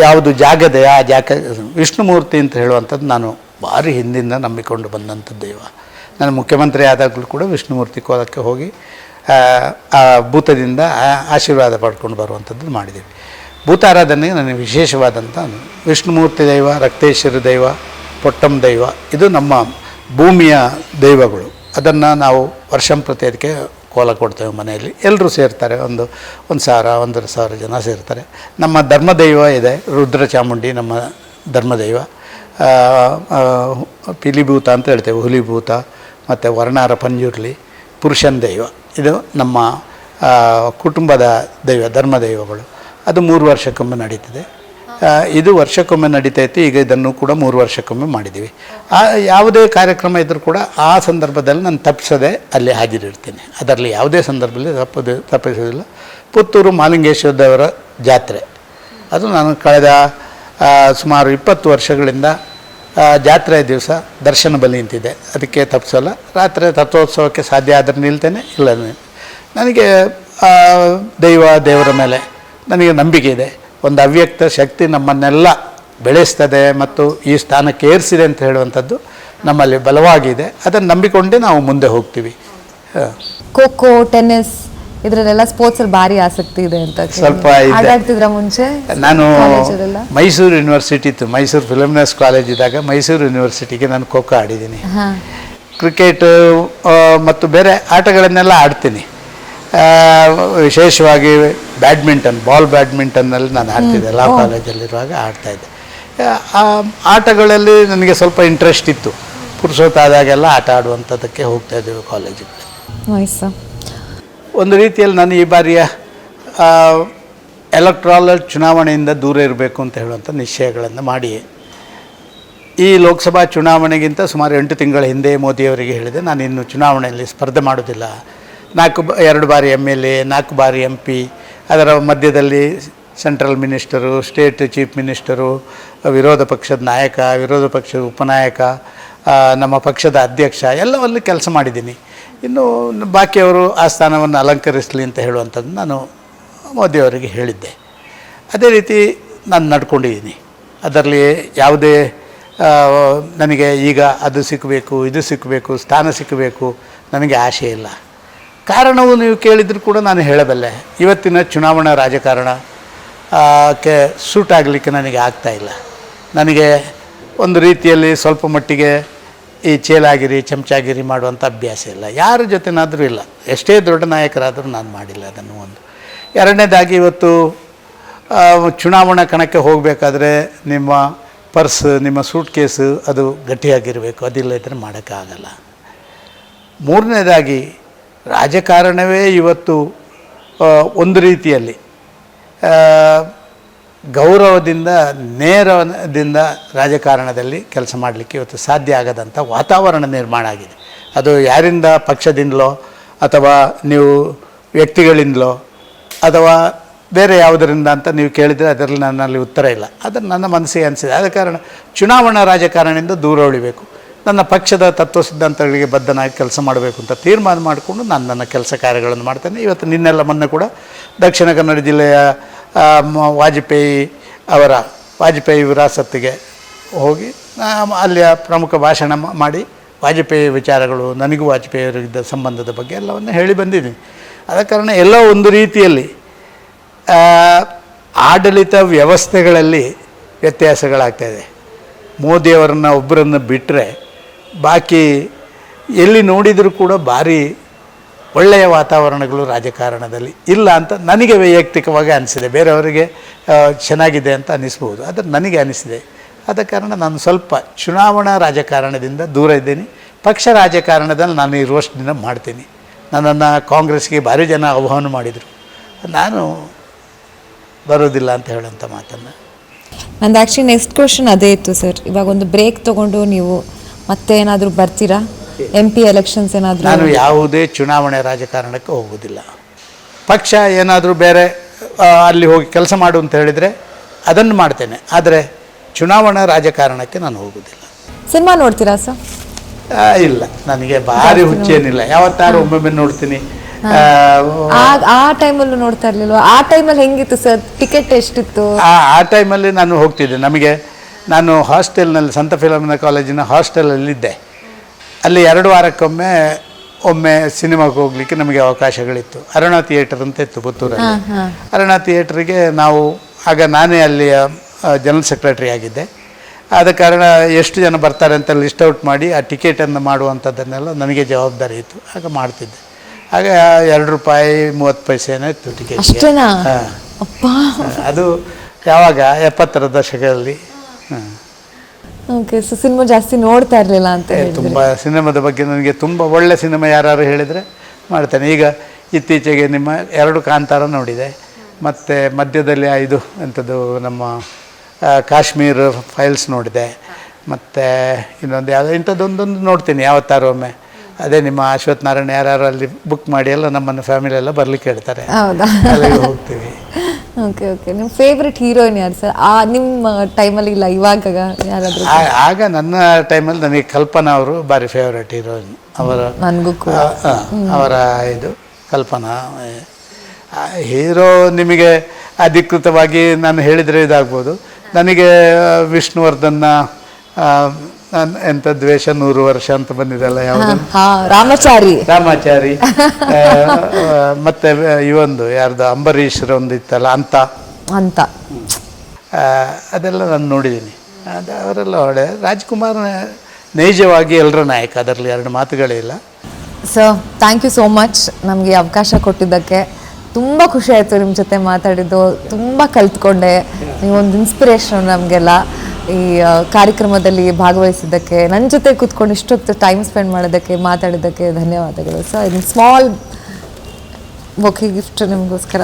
ಯಾವುದು ಜಾಗದೆ ಆ ಜಾಗ ವಿಷ್ಣುಮೂರ್ತಿ ಅಂತ ಹೇಳುವಂಥದ್ದು ನಾನು ಭಾರಿ ಹಿಂದಿಂದ ನಂಬಿಕೊಂಡು ಬಂದಂಥ ದೈವ. ನಾನು ಮುಖ್ಯಮಂತ್ರಿ ಆದಾಗಲೂ ಕೂಡ ವಿಷ್ಣುಮೂರ್ತಿ ಕೋಲಕ್ಕೆ ಹೋಗಿ ಆ ಭೂತದಿಂದ ಆಶೀರ್ವಾದ ಪಡ್ಕೊಂಡು ಬರುವಂಥದ್ದು ಮಾಡಿದ್ದೀವಿ. ಭೂತಾರಾಧನೆಗೆ ನನಗೆ ವಿಶೇಷವಾದಂಥ ವಿಷ್ಣುಮೂರ್ತಿ ದೈವ, ರಕ್ತೇಶ್ವರ ದೈವ, ಪೊಟ್ಟಂ ದೈವ, ಇದು ನಮ್ಮ ಭೂಮಿಯ ದೈವಗಳು. ಅದನ್ನು ನಾವು ವರ್ಷಂಪ್ರತಿ ಅದಕ್ಕೆ ಕೋಲ ಕೊಡ್ತೇವೆ ಮನೆಯಲ್ಲಿ. ಎಲ್ಲರೂ ಸೇರ್ತಾರೆ, ಒಂದು 1,000-1,500 ಜನ ಸೇರ್ತಾರೆ. ನಮ್ಮ ಧರ್ಮದೈವ ಇದೆ ರುದ್ರ ಚಾಮುಂಡಿ, ನಮ್ಮ ಧರ್ಮದೈವ. ಪಿಲಿಭೂತ ಅಂತ ಹೇಳ್ತೇವೆ, ಹುಲಿಭೂತ, ಮತ್ತು ವರ್ಣಾರ ಪಂಜುರ್ಲಿ, ಪುರುಷನ ದೈವ. ಇದು ನಮ್ಮ ಕುಟುಂಬದ ದೈವ, ಧರ್ಮದೈವಗಳು. ಅದು 3 ವರ್ಷಕ್ಕೊಮ್ಮೆ ನಡೀತದೆ. ಇದು ವರ್ಷಕ್ಕೊಮ್ಮೆ ನಡೀತಾ ಇತ್ತು. ಈಗ ಇದನ್ನು ಕೂಡ 3 ವರ್ಷಕ್ಕೊಮ್ಮೆ ಮಾಡಿದ್ದೀವಿ. ಯಾವುದೇ ಕಾರ್ಯಕ್ರಮ ಇದ್ದರೂ ಕೂಡ ಆ ಸಂದರ್ಭದಲ್ಲಿ ನಾನು ತಪ್ಪಿಸದೆ ಅಲ್ಲಿ ಹಾಜರಿರ್ತೀನಿ. ಅದರಲ್ಲಿ ಯಾವುದೇ ಸಂದರ್ಭದಲ್ಲಿ ತಪ್ಪಿಸೋದಿಲ್ಲ. ಪುತ್ತೂರು ಮಾಲಿಂಗೇಶ್ವರ ದೇವರ ಜಾತ್ರೆ, ಅದು ನಾನು ಕಳೆದ ಸುಮಾರು 20 ವರ್ಷಗಳಿಂದ ಜಾತ್ರೆಯ ದಿವಸ ದರ್ಶನ ಬಲಿ ನಿಂತಿದೆ. ಅದಕ್ಕೆ ತಪ್ಪಿಸೋಲ್ಲ. ರಾತ್ರಿ ತತ್ವೋತ್ಸವಕ್ಕೆ ಸಾಧ್ಯ ಆದರೆ ನಿಲ್ತೇನೆ, ಇಲ್ಲ ನನಗೆ ದೇವರ ಮೇಲೆ ನನಗೆ ನಂಬಿಕೆ ಇದೆ. ಒಂದು ಅವ್ಯಕ್ತ ಶಕ್ತಿ ನಮ್ಮನ್ನೆಲ್ಲ ಬೆಳೆಸ್ತದೆ ಮತ್ತು ಈ ಸ್ಥಾನಕ್ಕೆ ಏರಿಸಿದೆ ಅಂತ ಹೇಳುವಂಥದ್ದು ನಮ್ಮಲ್ಲಿ ಬಲವಾಗಿದೆ. ಅದನ್ನು ನಂಬಿಕೊಂಡೇ ನಾವು ಮುಂದೆ ಹೋಗ್ತೀವಿ. ಖೋ-ಖೋ, ಟೆನ್ನಿಸ್ ಇದರಲ್ಲೆಲ್ಲ ಸ್ಪೋರ್ಟ್ಸಲ್ಲಿ ಭಾರಿ ಆಸಕ್ತಿ ಇದೆ ಅಂತ ಸ್ವಲ್ಪ ಆಟಾಡ್ತಿದ್ರ ಮುಂಚೆ? ನಾನು ಮೈಸೂರು ಯೂನಿವರ್ಸಿಟಿ ಇತ್ತು, ಮೈಸೂರು ಫಿಲಮ್ನರ್ಸ್ ಕಾಲೇಜ್ ಇದ್ದಾಗ ಮೈಸೂರು ಯೂನಿವರ್ಸಿಟಿಗೆ ನಾನು ಖೋ-ಖೋ ಆಡಿದ್ದೀನಿ. ಕ್ರಿಕೆಟ್ ಮತ್ತು ಬೇರೆ ಆಟಗಳನ್ನೆಲ್ಲ ಆಡ್ತೀನಿ. ವಿಶೇಷವಾಗಿ ಬಾಲ್ ಬ್ಯಾಡ್ಮಿಂಟನ್ನಲ್ಲಿ ನಾನು ಆಡ್ತಿದ್ದೆ. ಲಾ ಕಾಲೇಜಲ್ಲಿರುವಾಗ ಆಡ್ತಾಯಿದ್ದೆ. ಆ ಆಟಗಳಲ್ಲಿ ನನಗೆ ಸ್ವಲ್ಪ ಇಂಟ್ರೆಸ್ಟ್ ಇತ್ತು. ಪುರುಷೋತ್ತಾದಾಗೆಲ್ಲ ಆಟ ಆಡುವಂಥದ್ದಕ್ಕೆ ಹೋಗ್ತಾಯಿದ್ದೇವೆ ಕಾಲೇಜಿಗೆ. ಒಂದು ರೀತಿಯಲ್ಲಿ ನಾನು ಈ ಬಾರಿಯ ಎಲೆಕ್ಟ್ರಾಲ್ ಚುನಾವಣೆಯಿಂದ ದೂರ ಇರಬೇಕು ಅಂತ ಹೇಳುವಂಥ ನಿಶ್ಚಯಗಳನ್ನು ಮಾಡಿ, ಈ ಲೋಕಸಭಾ ಚುನಾವಣೆಗಿಂತ ಸುಮಾರು 8 ತಿಂಗಳ ಹಿಂದೆ ಮೋದಿಯವರಿಗೆ ಹೇಳಿದೆ, ನಾನು ಇನ್ನು ಚುನಾವಣೆಯಲ್ಲಿ ಸ್ಪರ್ಧೆ ಮಾಡೋದಿಲ್ಲ. 2 ಬಾರಿ MLA, 4 ಬಾರಿ MP, ಅದರ ಮಧ್ಯದಲ್ಲಿ central minister, state chief minister, ವಿರೋಧ ಪಕ್ಷದ ನಾಯಕ, ವಿರೋಧ ಪಕ್ಷದ ಉಪನಾಯಕ, ನಮ್ಮ ಪಕ್ಷದ ಅಧ್ಯಕ್ಷ, ಎಲ್ಲವಲ್ಲೂ ಕೆಲಸ ಮಾಡಿದ್ದೀನಿ. ಇನ್ನು ಬಾಕಿಯವರು ಆ ಸ್ಥಾನವನ್ನು ಅಲಂಕರಿಸಲಿ ಅಂತ ಹೇಳುವಂಥದ್ದು ನಾನು ಮೋದಿಯವರಿಗೆ ಹೇಳಿದ್ದೆ. ಅದೇ ರೀತಿ ನಾನು ನಡ್ಕೊಂಡಿದ್ದೀನಿ. ಅದರಲ್ಲಿ ಯಾವುದೇ ನನಗೆ ಈಗ ಅದು ಸಿಕ್ಕಬೇಕು, ಇದು ಸಿಕ್ಕಬೇಕು, ಸ್ಥಾನ ಸಿಕ್ಕಬೇಕು ನನಗೆ ಆಸೆ ಇಲ್ಲ. ಕಾರಣವು ನೀವು ಕೇಳಿದರೂ ಕೂಡ ನಾನು ಹೇಳಬಲ್ಲೆ. ಇವತ್ತಿನ ಚುನಾವಣಾ ರಾಜಕಾರಣಕ್ಕೆ ಸೂಟ್ ಆಗಲಿಕ್ಕೆ ನನಗೆ ಆಗ್ತಾಯಿಲ್ಲ. ನನಗೆ ಒಂದು ರೀತಿಯಲ್ಲಿ ಸ್ವಲ್ಪ ಮಟ್ಟಿಗೆ ಈ ಚೇಲಾಗಿರಿ ಚಮಚಾಗಿರಿ ಮಾಡುವಂಥ ಅಭ್ಯಾಸ ಇಲ್ಲ, ಯಾರ ಜೊತೆನಾದರೂ ಇಲ್ಲ. ಎಷ್ಟೇ ದೊಡ್ಡ ನಾಯಕರಾದರೂ ನಾನು ಮಾಡಿಲ್ಲ ಅದನ್ನು. ಒಂದು ಎರಡನೇದಾಗಿ ಇವತ್ತು ಚುನಾವಣಾ ಕಣಕ್ಕೆ ಹೋಗಬೇಕಾದ್ರೆ ನಿಮ್ಮ ಪರ್ಸ್, ನಿಮ್ಮ ಸೂಟ್ ಕೇಸು ಅದು ಗಟ್ಟಿಯಾಗಿರಬೇಕು, ಅದಿಲ್ಲ ಇದ್ದರೆ ಮಾಡೋಕ್ಕಾಗಲ್ಲ. ಮೂರನೇದಾಗಿ ರಾಜಕಾರಣವೇ ಇವತ್ತು ಒಂದು ರೀತಿಯಲ್ಲಿ ಗೌರವದಿಂದ ನೇರದಿಂದ ರಾಜಕಾರಣದಲ್ಲಿ ಕೆಲಸ ಮಾಡಲಿಕ್ಕೆ ಇವತ್ತು ಸಾಧ್ಯ ಆಗದಂಥ ವಾತಾವರಣ ನಿರ್ಮಾಣ ಆಗಿದೆ. ಅದು ಯಾರಿಂದ, ಪಕ್ಷದಿಂದಲೋ ಅಥವಾ ನೀವು ವ್ಯಕ್ತಿಗಳಿಂದಲೋ ಅಥವಾ ಬೇರೆ ಯಾವುದರಿಂದ ಅಂತ ನೀವು ಕೇಳಿದರೆ ಅದರಲ್ಲಿ ನನ್ನಲ್ಲಿ ಉತ್ತರ ಇಲ್ಲ. ಅದನ್ನು ನನ್ನ ಮನಸ್ಸಿಗೆ ಅನಿಸಿದೆ. ಆದ ಕಾರಣ ಚುನಾವಣಾ ರಾಜಕಾರಣದಿಂದ ದೂರ ಉಳಿಬೇಕು, ನನ್ನ ಪಕ್ಷದ ತತ್ವ ಸಿದ್ಧಾಂತಗಳಿಗೆ ಬದ್ಧನಾಗಿ ಕೆಲಸ ಮಾಡಬೇಕು ಅಂತ ತೀರ್ಮಾನ ಮಾಡಿಕೊಂಡು ನಾನು ನನ್ನ ಕೆಲಸ ಕಾರ್ಯಗಳನ್ನು ಮಾಡ್ತೇನೆ. ಇವತ್ತು ನಿನ್ನೆಲ್ಲ ಮೊನ್ನೆ ಕೂಡ ದಕ್ಷಿಣ ಕನ್ನಡ ಜಿಲ್ಲೆಯ ವಾಜಪೇಯಿ ವಿರಾಸತ್ತಿಗೆ ಹೋಗಿ ಅಲ್ಲಿಯ ಪ್ರಮುಖ ಭಾಷಣ ಮಾಡಿ ವಾಜಪೇಯಿ ವಿಚಾರಗಳು, ನನಗೂ ವಾಜಪೇಯಿಯವರಿದ್ದ ಸಂಬಂಧದ ಬಗ್ಗೆ ಎಲ್ಲವನ್ನು ಹೇಳಿ ಬಂದಿದ್ದೀನಿ. ಆದ ಕಾರಣ ಎಲ್ಲೋ ಒಂದು ರೀತಿಯಲ್ಲಿ ಆಡಳಿತ ವ್ಯವಸ್ಥೆಗಳಲ್ಲಿ ವ್ಯತ್ಯಾಸಗಳಾಗ್ತಾಯಿದೆ. ಮೋದಿಯವರನ್ನು ಒಬ್ಬರನ್ನು ಬಿಟ್ಟರೆ ಬಾಕಿ ಎಲ್ಲಿ ನೋಡಿದರೂ ಕೂಡ ಭಾರಿ ಒಳ್ಳೆಯ ವಾತಾವರಣಗಳು ರಾಜಕಾರಣದಲ್ಲಿ ಇಲ್ಲ ಅಂತ ನನಗೆ ವೈಯಕ್ತಿಕವಾಗಿ ಅನಿಸಿದೆ. ಬೇರೆಯವರಿಗೆ ಚೆನ್ನಾಗಿದೆ ಅಂತ ಅನ್ನಿಸ್ಬೋದು, ಆದರೆ ನನಗೆ ಅನಿಸಿದೆ. ಆದ ಕಾರಣ ನಾನು ಸ್ವಲ್ಪ ಚುನಾವಣಾ ರಾಜಕಾರಣದಿಂದ ದೂರ ಇದ್ದೀನಿ. ಪಕ್ಷ ರಾಜಕಾರಣದಲ್ಲಿ ನಾನು ಇರುವಷ್ಟು ದಿನ ಮಾಡ್ತೀನಿ. ನನ್ನನ್ನು ಕಾಂಗ್ರೆಸ್ಗೆ ಭಾರಿ ಜನ ಆಹ್ವಾನ ಮಾಡಿದರು, ನಾನು ಬರೋದಿಲ್ಲ ಅಂತ ಹೇಳೋಂಥ ಮಾತನ್ನು. ನಂದು ಆ್ಯಕ್ಚುಲಿ ನೆಕ್ಸ್ಟ್ ಕ್ವೆಶನ್ ಅದೇ ಇತ್ತು ಸರ್. ಇವಾಗ ಒಂದು ಬ್ರೇಕ್ ತೊಗೊಂಡು ನೀವು ಮತ್ತೆ ಏನಾದರೂ ಬರ್ತೀರಾ? MP ಎಲೆಕ್ಷನ್ಸ್ ಏನಾದರೂ? ನಾನು ಯಾವುದೇ ಚುನಾವಣೆ ರಾಜಕಾರಣಕ್ಕೆ ಹೋಗೋದಿಲ್ಲ. ಪಕ್ಷ ಏನಾದರೂ ಬೇರೆ ಅಲ್ಲಿ ಹೋಗಿ ಕೆಲಸ ಮಾಡು ಅಂತ ಹೇಳಿದರೆ ಅದನ್ನು ಮಾಡ್ತೇನೆ, ಆದರೆ ಚುನಾವಣಾ ರಾಜಕಾರಣಕ್ಕೆ ನಾನು ಹೋಗೋದಿಲ್ಲ. ಸಿನಿಮಾ ನೋಡ್ತೀರಾ ಸರ್? ಇಲ್ಲ, ನನಗೆ ಭಾರಿ ಹುಚ್ಚೇನಿಲ್ಲ. ಯಾವತ್ತಾರು ಒಮ್ಮೊಮ್ಮೆ ನೋಡ್ತೀನಿ. ಆ ಟೈಮಲ್ಲೂ ನೋಡ್ತಾ ಇರಲಿಲ್ವ? ಆ ಟೈಮಲ್ಲಿ ಹೆಂಗಿತ್ತು ಸರ್? ಟಿಕೆಟ್ ಎಷ್ಟಿತ್ತು? ಆ ಟೈಮಲ್ಲಿ ನಾನು ಹೋಗ್ತಿದ್ದೆ. ನಾನು ಹಾಸ್ಟೆಲ್ನಲ್ಲಿ, ಸಂತ ಫಿಲಮಿನ ಕಾಲೇಜಿನ ಹಾಸ್ಟೆಲಲ್ಲಿದ್ದೆ. ಅಲ್ಲಿ 2 ವಾರಕ್ಕೊಮ್ಮೆ ಸಿನಿಮಾಗೆ ಹೋಗಲಿಕ್ಕೆ ನಮಗೆ ಅವಕಾಶಗಳಿತ್ತು. ಅರುಣಾ ಥಿಯೇಟರ್ ಅಂತ ಇತ್ತು ಪುತ್ತೂರಲ್ಲಿ. ಅರುಣಾ ಥಿಯೇಟ್ರಿಗೆ ಆಗ ನಾನೇ ಅಲ್ಲಿಯ ಜನರಲ್ ಸೆಕ್ರೆಟರಿ ಆಗಿದ್ದೆ. ಆದ ಕಾರಣ ಎಷ್ಟು ಜನ ಬರ್ತಾರೆ ಅಂತ ಲಿಸ್ಟ್ ಔಟ್ ಮಾಡಿ ಆ ಟಿಕೆಟನ್ನು ಮಾಡುವಂಥದ್ದನ್ನೆಲ್ಲ ನನಗೆ ಜವಾಬ್ದಾರಿ ಇತ್ತು. ಆಗ ಮಾಡ್ತಿದ್ದೆ. ಆಗ ₹2.30 ಇತ್ತು ಟಿಕೆಟ್. ಅದು ಯಾವಾಗ 70ರ ದಶಕದಲ್ಲಿ. ಓಕೆ, ಸೊ ಸಿನಿಮಾ ಜಾಸ್ತಿ ನೋಡ್ತಾ ಇರಲಿಲ್ಲ ಅಂತ? ತುಂಬ ಸಿನಿಮಾದ ಬಗ್ಗೆ ನನಗೆ ತುಂಬ ಒಳ್ಳೆ ಸಿನಿಮಾ ಯಾರು ಹೇಳಿದರೆ ಮಾಡ್ತೇನೆ. ಈಗ ಇತ್ತೀಚೆಗೆ ನಿಮ್ಮ 2 ಕಾಂತಾರ ನೋಡಿದೆ, ಮತ್ತು ಮಧ್ಯದಲ್ಲಿ ಇದು ಎಂಥದ್ದು ನಮ್ಮ ಕಾಶ್ಮೀರ್ ಫೈಲ್ಸ್ ನೋಡಿದೆ, ಮತ್ತು ಇನ್ನೊಂದು ಯಾವುದೋ ಇಂಥದ್ದೊಂದೊಂದು ನೋಡ್ತೀನಿ ಯಾವತ್ತಾರು ಒಮ್ಮೆ. ಅದೇ ನಿಮ್ಮ ಅಶ್ವಥ್ ನಾರಾಯಣ ಯಾರು ಅಲ್ಲಿ ಬುಕ್ ಮಾಡಿ ಎಲ್ಲ ನಮ್ಮನ್ನು ಫ್ಯಾಮಿಲಿ ಎಲ್ಲ ಬರ್ಲಿಕ್ಕೆ ಹೇಳ್ತಾರೆ, ಅಲ್ಲಿಗೆ ಹೋಗ್ತೀವಿ. Okay okay. ನಿಮ್ಮ ಫೇವ್ರೆಟ್ ಹೀರೋಯಿನ್ ಯಾರು ಸರ್ ನಿಮ್ಮ ಟೈಮಲ್ಲಿ? ಇಲ್ಲ ಇವಾಗ ಯಾರಾದರೂ? ಆಗ ನನ್ನ ಟೈಮಲ್ಲಿ ನನಗೆ ಕಲ್ಪನಾ ಅವರು ಭಾರಿ ಫೇವ್ರೆಟ್ ಹೀರೋಯಿನ್. ನನಗೂ ಕೂಡ ಅವರ ಇದು ಕಲ್ಪನಾ ಹೀರೋ. ನಿಮಗೆ ಅಧಿಕೃತವಾಗಿ ನಾನು ಹೇಳಿದರೆ ಇದಾಗ್ಬೋದು. ನನಗೆ ವಿಷ್ಣುವರ್ಧನ್ನ ಎಂಥ ದ್ವೇಷ 100 ವರ್ಷ ಅಂತ ಬಂದಿದೆಲ್ಲ, ಯಾವುದು ರಾಮಾಚಾರಿ ಮತ್ತೆ ಇವೊಂದು ಯಾರ್ದು ಅಂಬರೀಷ್ರೊಂದು ಇತ್ತಲ್ಲ ಅಂತ ಅದೆಲ್ಲ ನಾನು ನೋಡಿದ್ದೀನಿ. ಅವರೆಲ್ಲ ಒಳ್ಳೆ. ರಾಜ್ಕುಮಾರ್ ನೈಜವಾಗಿ ಎಲ್ಲರ ನಾಯಕ, ಅದರಲ್ಲಿ 2 ಮಾತುಗಳೇ ಇಲ್ಲ. Sir thank you so much ನಮಗೆ ಅವಕಾಶ ಕೊಟ್ಟಿದ್ದಕ್ಕೆ. ತುಂಬ ಖುಷಿ ಆಯಿತು ನಿಮ್ಮ ಜೊತೆ ಮಾತಾಡಿದ್ದು, ತುಂಬ ಕಲ್ತ್ಕೊಂಡೆ. ನೀವೊಂದು ಇನ್ಸ್ಪಿರೇಷನ್ ನಮಗೆಲ್ಲ. ಈ ಕಾರ್ಯಕ್ರಮದಲ್ಲಿ ಭಾಗವಹಿಸಿದ್ದಕ್ಕೆ, ನನ್ನ ಜೊತೆ ಕೂತ್ಕೊಂಡು ಇಷ್ಟೊತ್ತು ಟೈಮ್ ಸ್ಪೆಂಡ್ ಮಾಡೋದಕ್ಕೆ, ಮಾತಾಡಿದ್ದಕ್ಕೆ ಧನ್ಯವಾದಗಳು ಸರ್. ಇದು ಸ್ಮಾಲ್ ಬೊಕೆ ಗಿಫ್ಟ್ ನಿಮಗೋಸ್ಕರ.